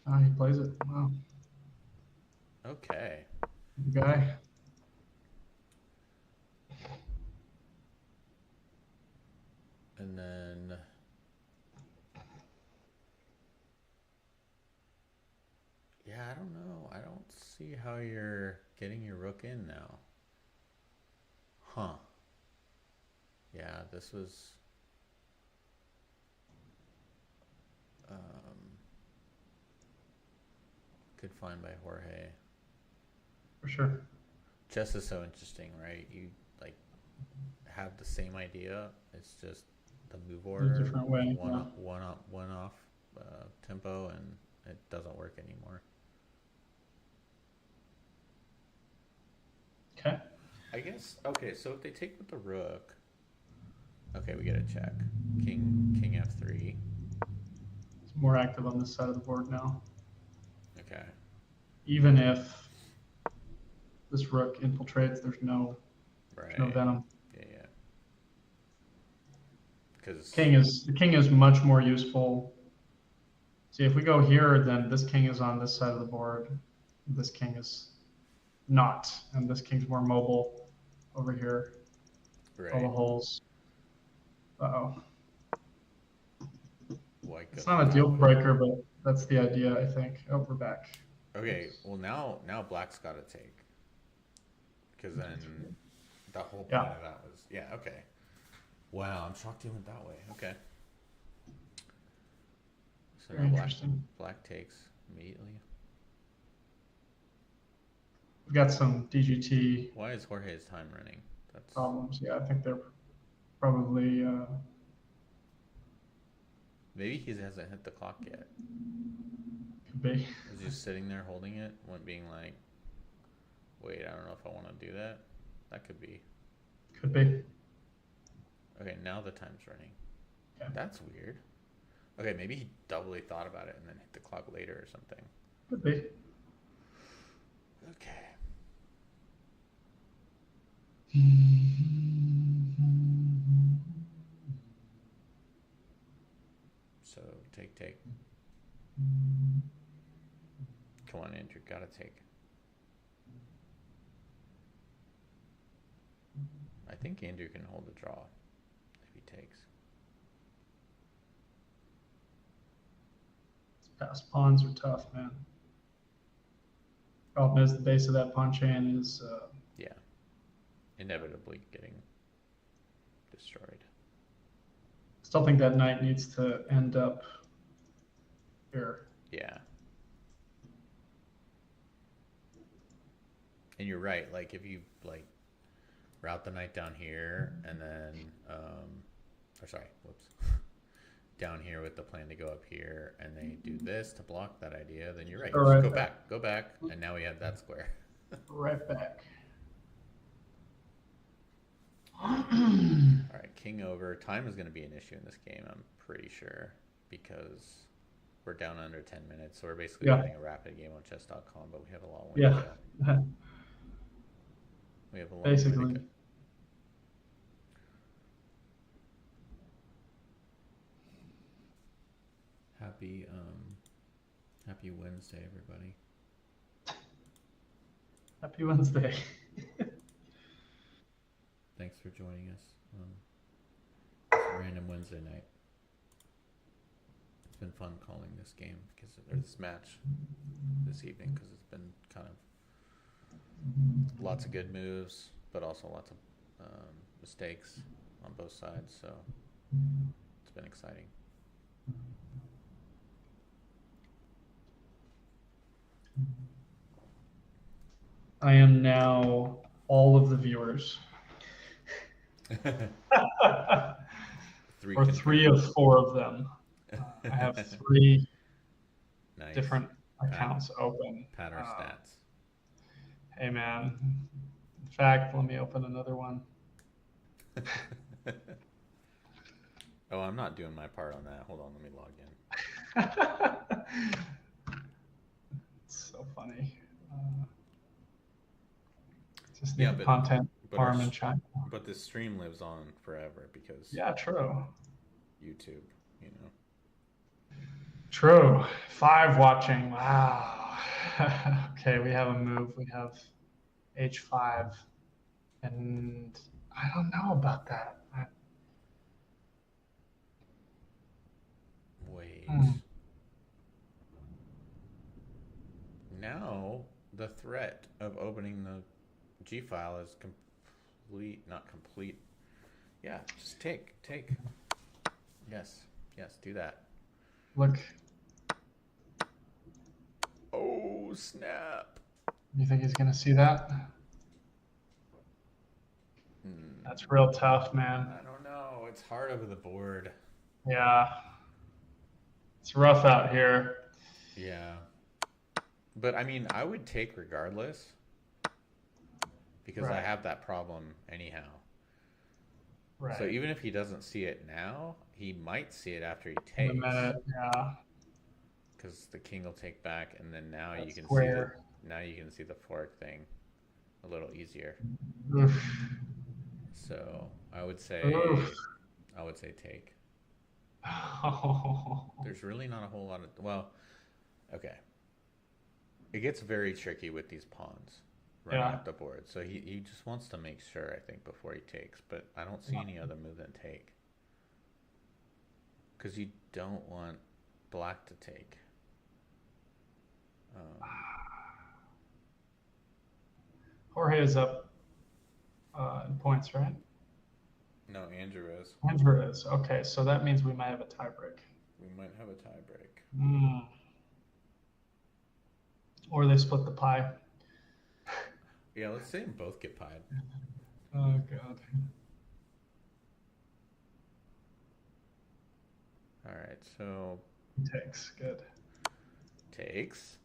Oh, he plays it. Wow. Okay. Good guy. And then. Yeah, I don't know. I don't see how you're getting your rook in now. Huh. Yeah, this was. Good find by Jorge. For sure. Chess is so interesting, right? You like have the same idea. It's just the move order, different way. one off tempo, and it doesn't work anymore. Okay. I guess. Okay, so if they take with the rook, okay, we get a check. King f3. It's more active on this side of the board now. Okay. Even if this rook infiltrates, there's no venom. Yeah. because The king is much more useful. See, if we go here, then this king is on this side of the board. This king is not, and this king's more mobile over here. All the right, holes. Uh-oh. white It's goes not a that deal way. breaker, but that's the idea, I think. Oh, we're back. Okay, Oops. well now black's got to take because then the whole point Yeah, of that was yeah. Okay, wow, I'm shocked he went that way. Okay, so very now interesting. black takes immediately. We've got some DGT Why is Jorge's time running? That's problems. Yeah, I think they're probably maybe he hasn't hit the clock yet. could be. Is he just sitting there holding it, one being like, "Wait, I don't know if I want to do that." That could be. Could be. Okay, now the time's running. Yeah, That's weird. Okay, maybe he doubly thought about it and then hit the clock later or something. could be. Okay. So take, take. Come on, Andrew, gotta take. I think Andrew can hold the draw if he takes. Past pawns are tough, man. Problem is the base of that pawn chain is Yeah, inevitably getting destroyed. still think that knight needs to end up here. Yeah. And you're right, like if you like route the knight down here and then or sorry, whoops. Down here with the plan to go up here and they do this to block that idea, then you're right. All Just right. go back, and now we have that square. Right back. All right, king over. Time is going to be an issue in this game, I'm pretty sure, because we're down under 10 minutes, so we're basically running a rapid game on chess.com, but we have a long way to go. We have a long way to Basically. go. Happy Wednesday, everybody. Happy Wednesday. Thanks for joining us on this random Wednesday night. It's been fun calling this game or this match this evening because it's been kind of lots of good moves, but also lots of mistakes on both sides. So it's been exciting. I am now all of the viewers. Or three of four of them. I have three nice. different accounts open. Pat our stats. Hey, man. In fact, let me open another one. Oh, I'm not doing my part on that. Hold on, let me log in. It's so funny. Just need content farm in China. But this stream lives on forever because true. YouTube, you know. True. 5 watching. Wow. Okay, we have a move. We have H5, and I don't know about that. Wait. Now the threat of opening the G file is complete, not complete. Yeah, just take. Yes, do that. Look. Oh, snap. You think he's going to see that? That's real tough, man. I don't know. It's hard over the board. Yeah. It's rough out here. Yeah. But, I mean, I would take regardless because I have that problem anyhow. Right. So even if he doesn't see it now, he might see it after he takes. In a minute, yeah. Because the king will take back, and then now you can see the fork thing a little easier. Oof. So I would say take. Oh, There's really not a whole lot of. Well, okay. It gets very tricky with these pawns running yeah. up the board. So he just wants to make sure, I think, before he takes. But I don't see any other move than take. Because you don't want black to take. Um, Jorge is up in points, right? no, Andrew is. Andrew is. Okay, so that means we might have a tiebreak. We might have a tie break. Mm. Or they split the pie. Yeah, let's say them both get pied. Oh, God. All right, so He takes. Good. takes.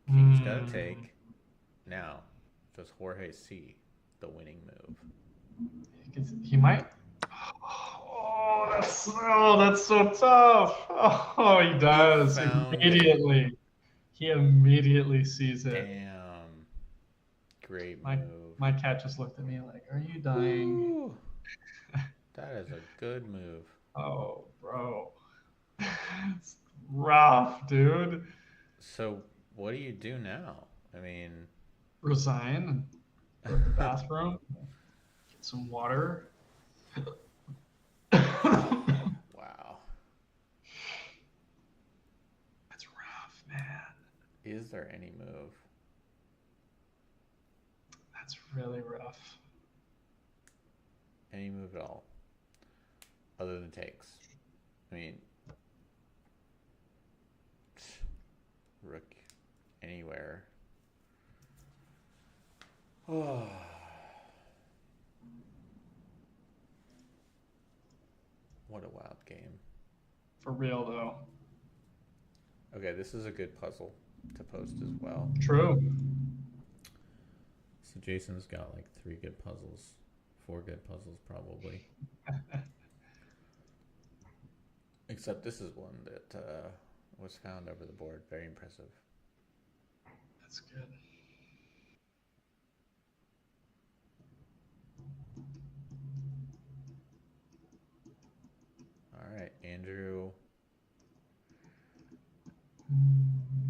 King's got to Mm. take. Now, does Jorge see the winning move? He might. Oh, that's so tough. Oh, he He does found it. immediately. He immediately sees it. Damn. Great My move. my cat just looked at me like, "Are you dying?" Woo! That is a good move. Oh, bro, it's rough, dude. So, what do you do now? I mean, Resign. Go to the bathroom. Get some water. That's wow. rough, man. Is there any move? That's really rough. Any move at all? Other than takes? I mean, rook anywhere. Oh. What a wild game. For real though. Okay, this is a good puzzle to post as well. True. So Jason's got like 3 good puzzles, 4 good puzzles probably. Except this is one that was found over the board. Very impressive. That's good. All right, Andrew.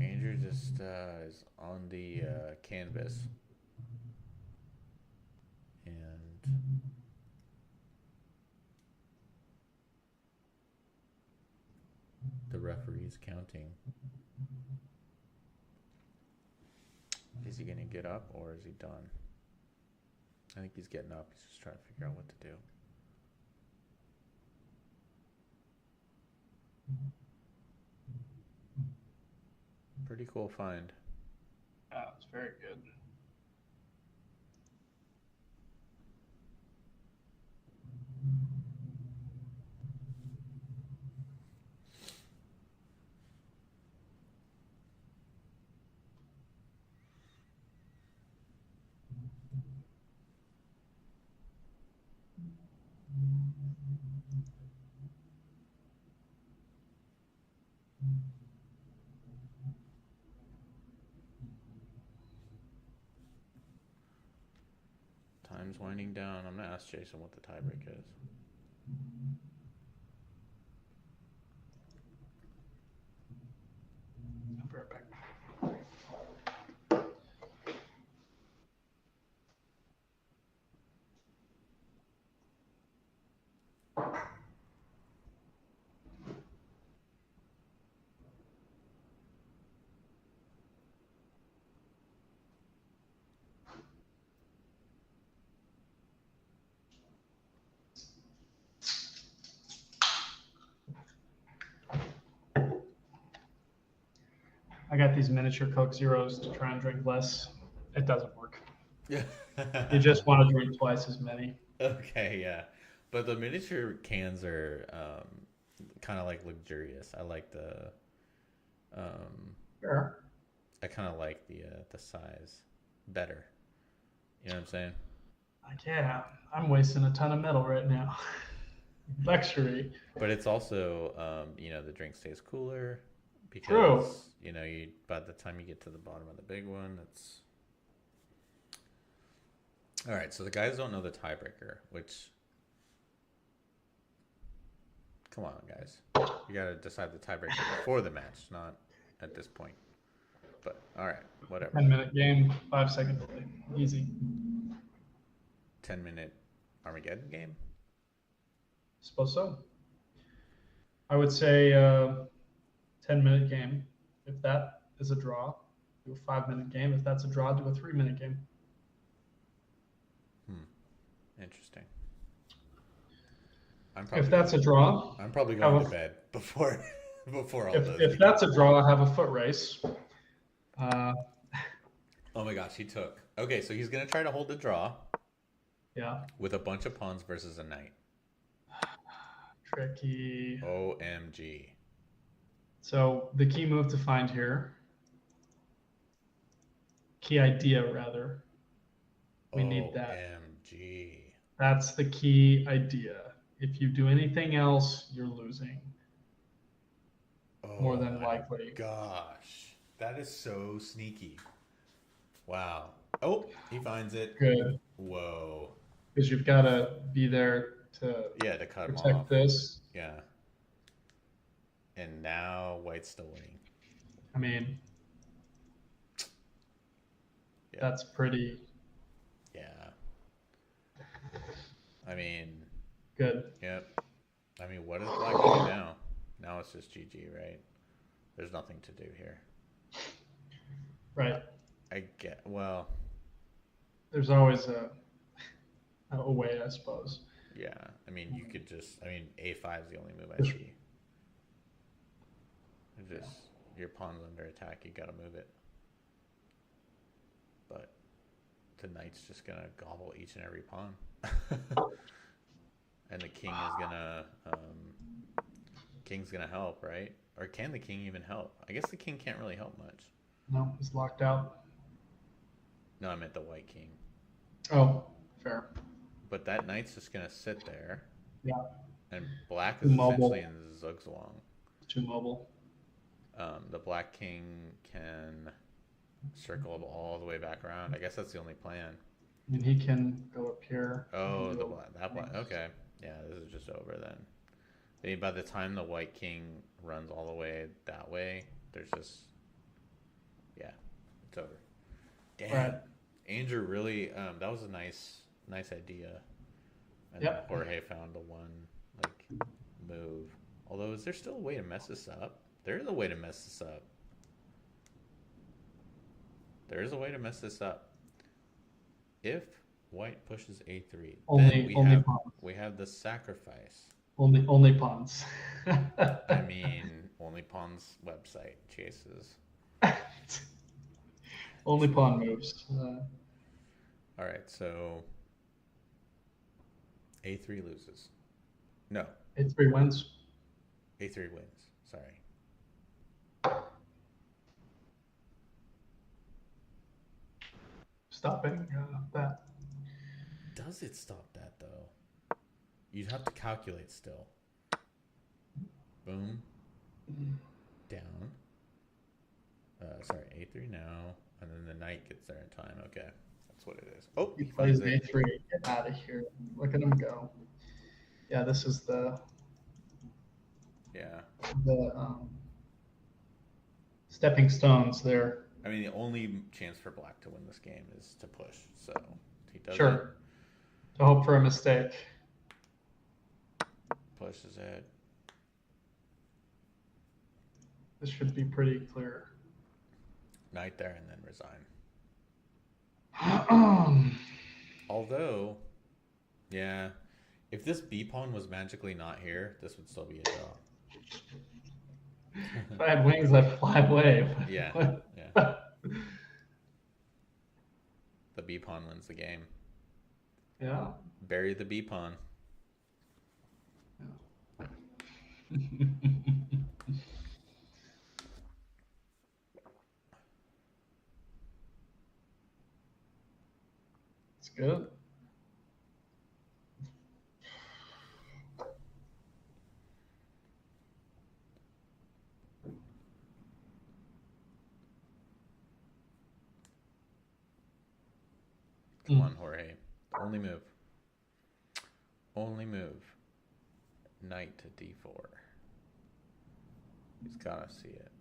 Andrew just is on the canvas, and the referee is counting. Is he gonna get up or is he done? I think he's getting up. He's just trying to figure out what to do. Pretty cool find. Yeah, it's very good. Time's winding down. I'm gonna ask Jason what the tiebreak is. I'll be right back. I got these miniature Coke Zeros to try and drink less. It doesn't work. Yeah. You just want to drink twice as many. Okay, yeah. But the miniature cans are kind of like luxurious. I like the um, Sure. I kind of like the size better. You know what I'm saying? Like, yeah, I'm wasting a ton of metal right now. Luxury. But it's also the drink stays cooler True. because you by the time you get to the bottom of the big one, it's all right. So the guys don't know the tiebreaker, which Come on, guys. You gotta decide the tiebreaker before the match, not at this point. But all right, whatever. 10-minute game, 5-second delay. Easy. 10-minute Armageddon game. Suppose so. I would say 10-minute game. If that is a draw, do a 5-minute game. If that's a draw, do a 3-minute game. Interesting. If that's a draw, I'm probably going to bed before all those. If that's a draw, have a foot race. Oh my gosh, he took. Okay, so he's gonna try to hold the draw. Yeah. With a bunch of pawns versus a knight. Tricky. OMG. So the key move to find here. Key idea, rather. We need that. OMG. That's the key idea. If you do anything else, you're losing. More than likely. Gosh. That is so sneaky. Wow. Oh, he finds it. Good. Whoa. Because you've got to be there to cut protect him off. this. Yeah. And now White's still winning. I mean, that's pretty. Yeah. I mean. Good. Yep. I mean, what does Black do now? Now it's just GG, right? There's nothing to do here. Right. Well. There's always a way, I suppose. Yeah. I mean, you could just. I mean, A5 is the only move I see. Your pawn's under attack. You gotta move it. But the knight's just gonna gobble each and every pawn. And the king is gonna. King's gonna help, right? Or can the king even help? I guess the king can't really help much. No, he's locked out. No, I meant the white king. Oh, fair. But that knight's just gonna sit there. Yeah. And black is essentially in Zugzwang. Too mobile. The black king can circle all the way back around. I guess that's the only plan. And he can go up here. Oh, that black. Okay. Yeah, this is just over then. Maybe by the time the white king runs all the way that way, there's just. Yeah, it's over. Damn. Right. Andrew really, that was a nice idea. And then Jorge found the one, move. Although, is there still a way to mess this up? There is a way to mess this up. There is a way to mess this up. If white pushes A3, then we have the sacrifice. Only pawns. I mean, only pawns website chases. Only pawn moves. All right, so A3 loses. No. A3 wins. A3 wins. Sorry. Stopping that. Does it stop that though? You'd have to calculate still. Boom. Down. Sorry, A3 now, and then the knight gets there in time. Okay, that's what it is. Oh, he plays A3. Get out of here. Look at him go. Yeah, this is the stepping stones there. I mean, the only chance for black to win this game is to push. So he does to hope for a mistake. Pushes it. This should be pretty clear. Knight there and then resign. Although, yeah, if this B pawn was magically not here, this would still be a draw. If I had wings, I'd fly away. Yeah. The B pawn wins the game. Yeah. Bury the B pawn. Yeah. It's good. Come on, Jorge. Only move. Only move. knight to d4. He's gotta see it.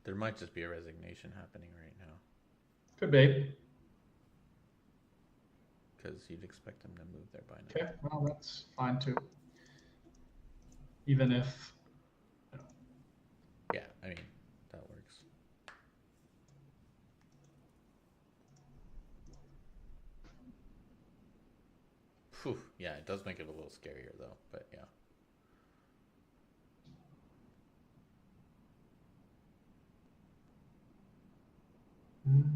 There might just be a resignation happening right now. Could be. Because you'd expect him to move there by now. Okay, well, that's fine too. Even if. Yeah, I mean, that works. Whew, yeah, it does make it a little scarier though, but yeah. Hmm.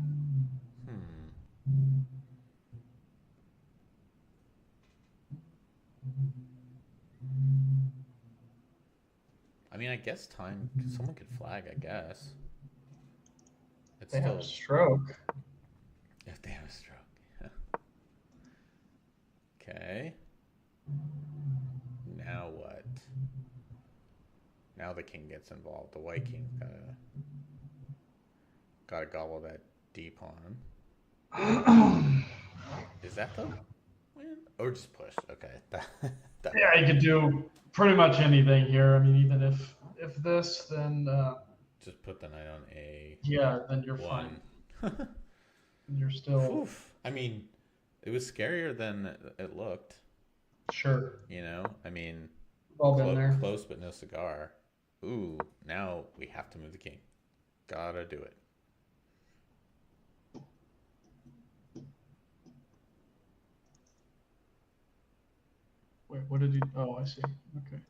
I mean, I guess time. Someone could flag. I guess it's They have a still stroke. if they have a stroke. Okay. Now what? Now the king gets involved. The white king's gotta gobble that d pawn. Is that the win? Or just push? Okay. That Yeah, you could do pretty much anything here. I mean, even if this, then just put the knight on yeah, then you're fine. a1. You're still Oof. I mean, it was scarier than it looked. sure. You know, I mean, All been there. close but no cigar. Ooh, now we have to move the king. Gotta do it. Wait, what did you? Oh, I see. Okay.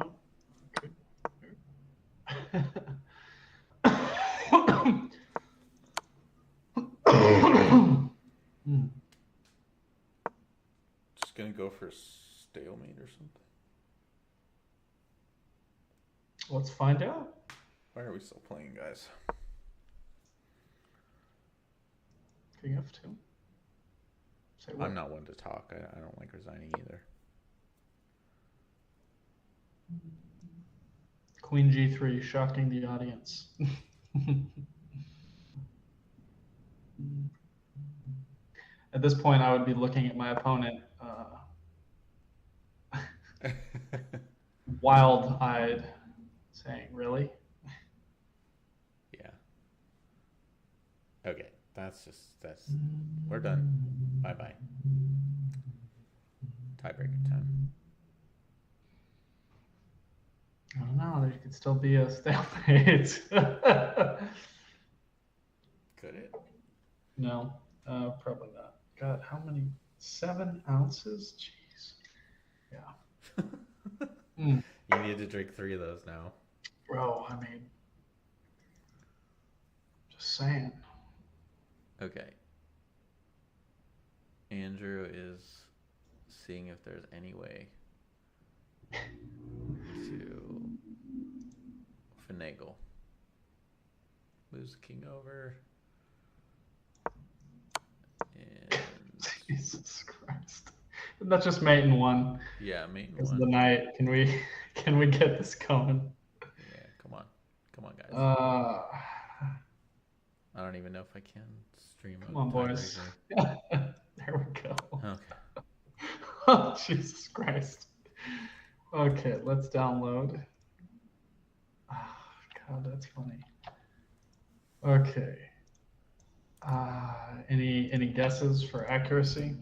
Oh, okay. Hmm. Just gonna go for a stalemate or something. Let's find out. Why are we still playing, guys? King F2. Say what? I'm not one to talk. I don't like resigning either. Queen G3, shocking the audience. At this point, I would be looking at my opponent wild-eyed, saying, "Really?" Yeah. Okay. That's we're done. Bye bye. Tiebreaker time. I don't know. There could still be a stalemate. Could it? No, probably not. God, how many? 7 ounces? Jeez. Yeah. Mm. You need to drink 3 of those now. Bro, I mean, just saying. Okay. Andrew is seeing if there's any way to finagle. Moves the king over. And Jesus Christ. That's just mate in one. yeah, mate in It's one. the night. Can we get this going? Yeah, come on. Come on, guys. I don't even know if I can stream Come a on, boys. tiebreaker. There we go. Okay. Oh, Jesus Christ. Okay, let's download. Oh, God, that's funny. Okay. Any guesses for accuracy?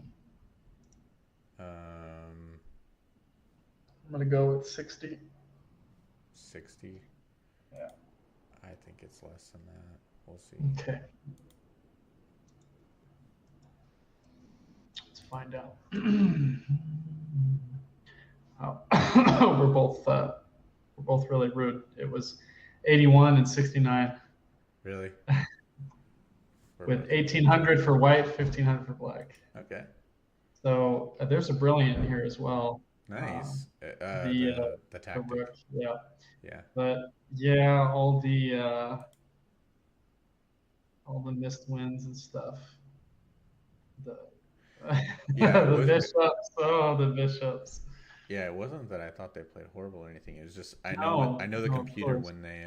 I'm gonna go with 60. 60. Yeah. I think it's less than that. We'll see. Okay. Let's find out. Oh, we're both really rude. It was 81 and 69. Really? With 1800 for white, 1500 for black. Okay. So there's a brilliant here as well. Nice. The tactic. rook, yeah. Yeah. But yeah, all the missed wins and stuff. The Yeah, the bishops. Oh, the bishops. yeah, it wasn't that I thought they played horrible or anything. It was just I No, know the no, of computer course. when they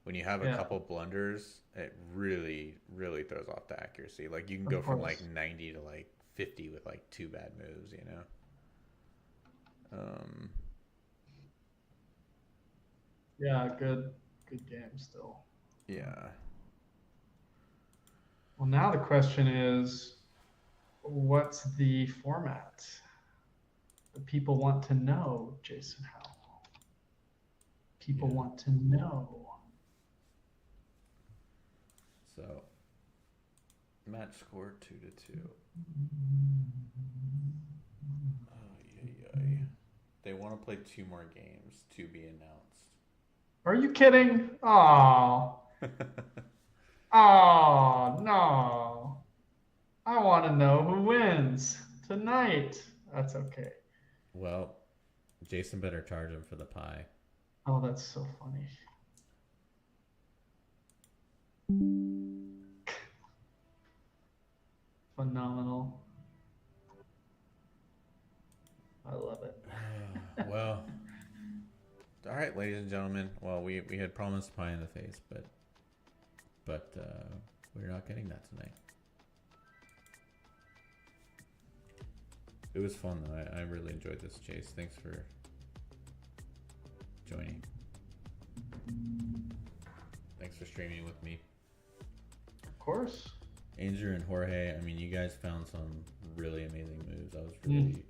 when you have a Yeah, couple blunders, it really throws off the accuracy. Like you can of go from like course. 90 to like 50 with like 2 bad moves, you know. Yeah, good game still. Yeah. Well, now the question is, what's the format? The people want to know, Jason Howell. People want to know. So, match score 2-2. They want to play 2 more games to be announced. Are you kidding? Oh. Oh, no. I want to know who wins tonight. That's okay. Well, Jason better charge him for the pie. Oh, that's so funny. Phenomenal. I love it. Well, all right, ladies and gentlemen. Well, we had promised Pie in the face, but we're not getting that tonight. It was fun though. I really enjoyed this, Chase. Thanks for joining. Thanks for streaming with me. Of course. Andrew and Jorge, I mean, you guys found some really amazing moves.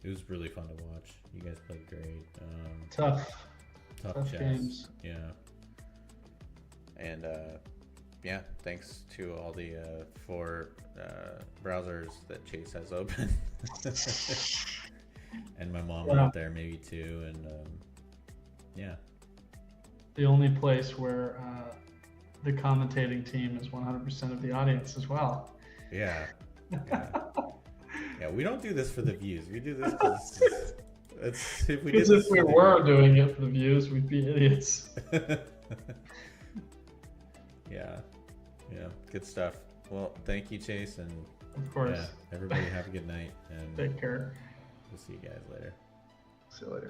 It was really fun to watch. You guys played great. Tough chess. games. Yeah. And yeah, thanks to all the 4 browsers that Chase has open. And my mom out there maybe too, and yeah. The only place where the commentating team is 100% of the audience as well. Yeah. Yeah, we don't do this for the views. We do this because if we were doing it for the views, we'd be idiots. Yeah, good stuff. Well, thank you, Chase, and of course. Yeah, everybody have a good night, and Take care. we'll see you guys later. See you later.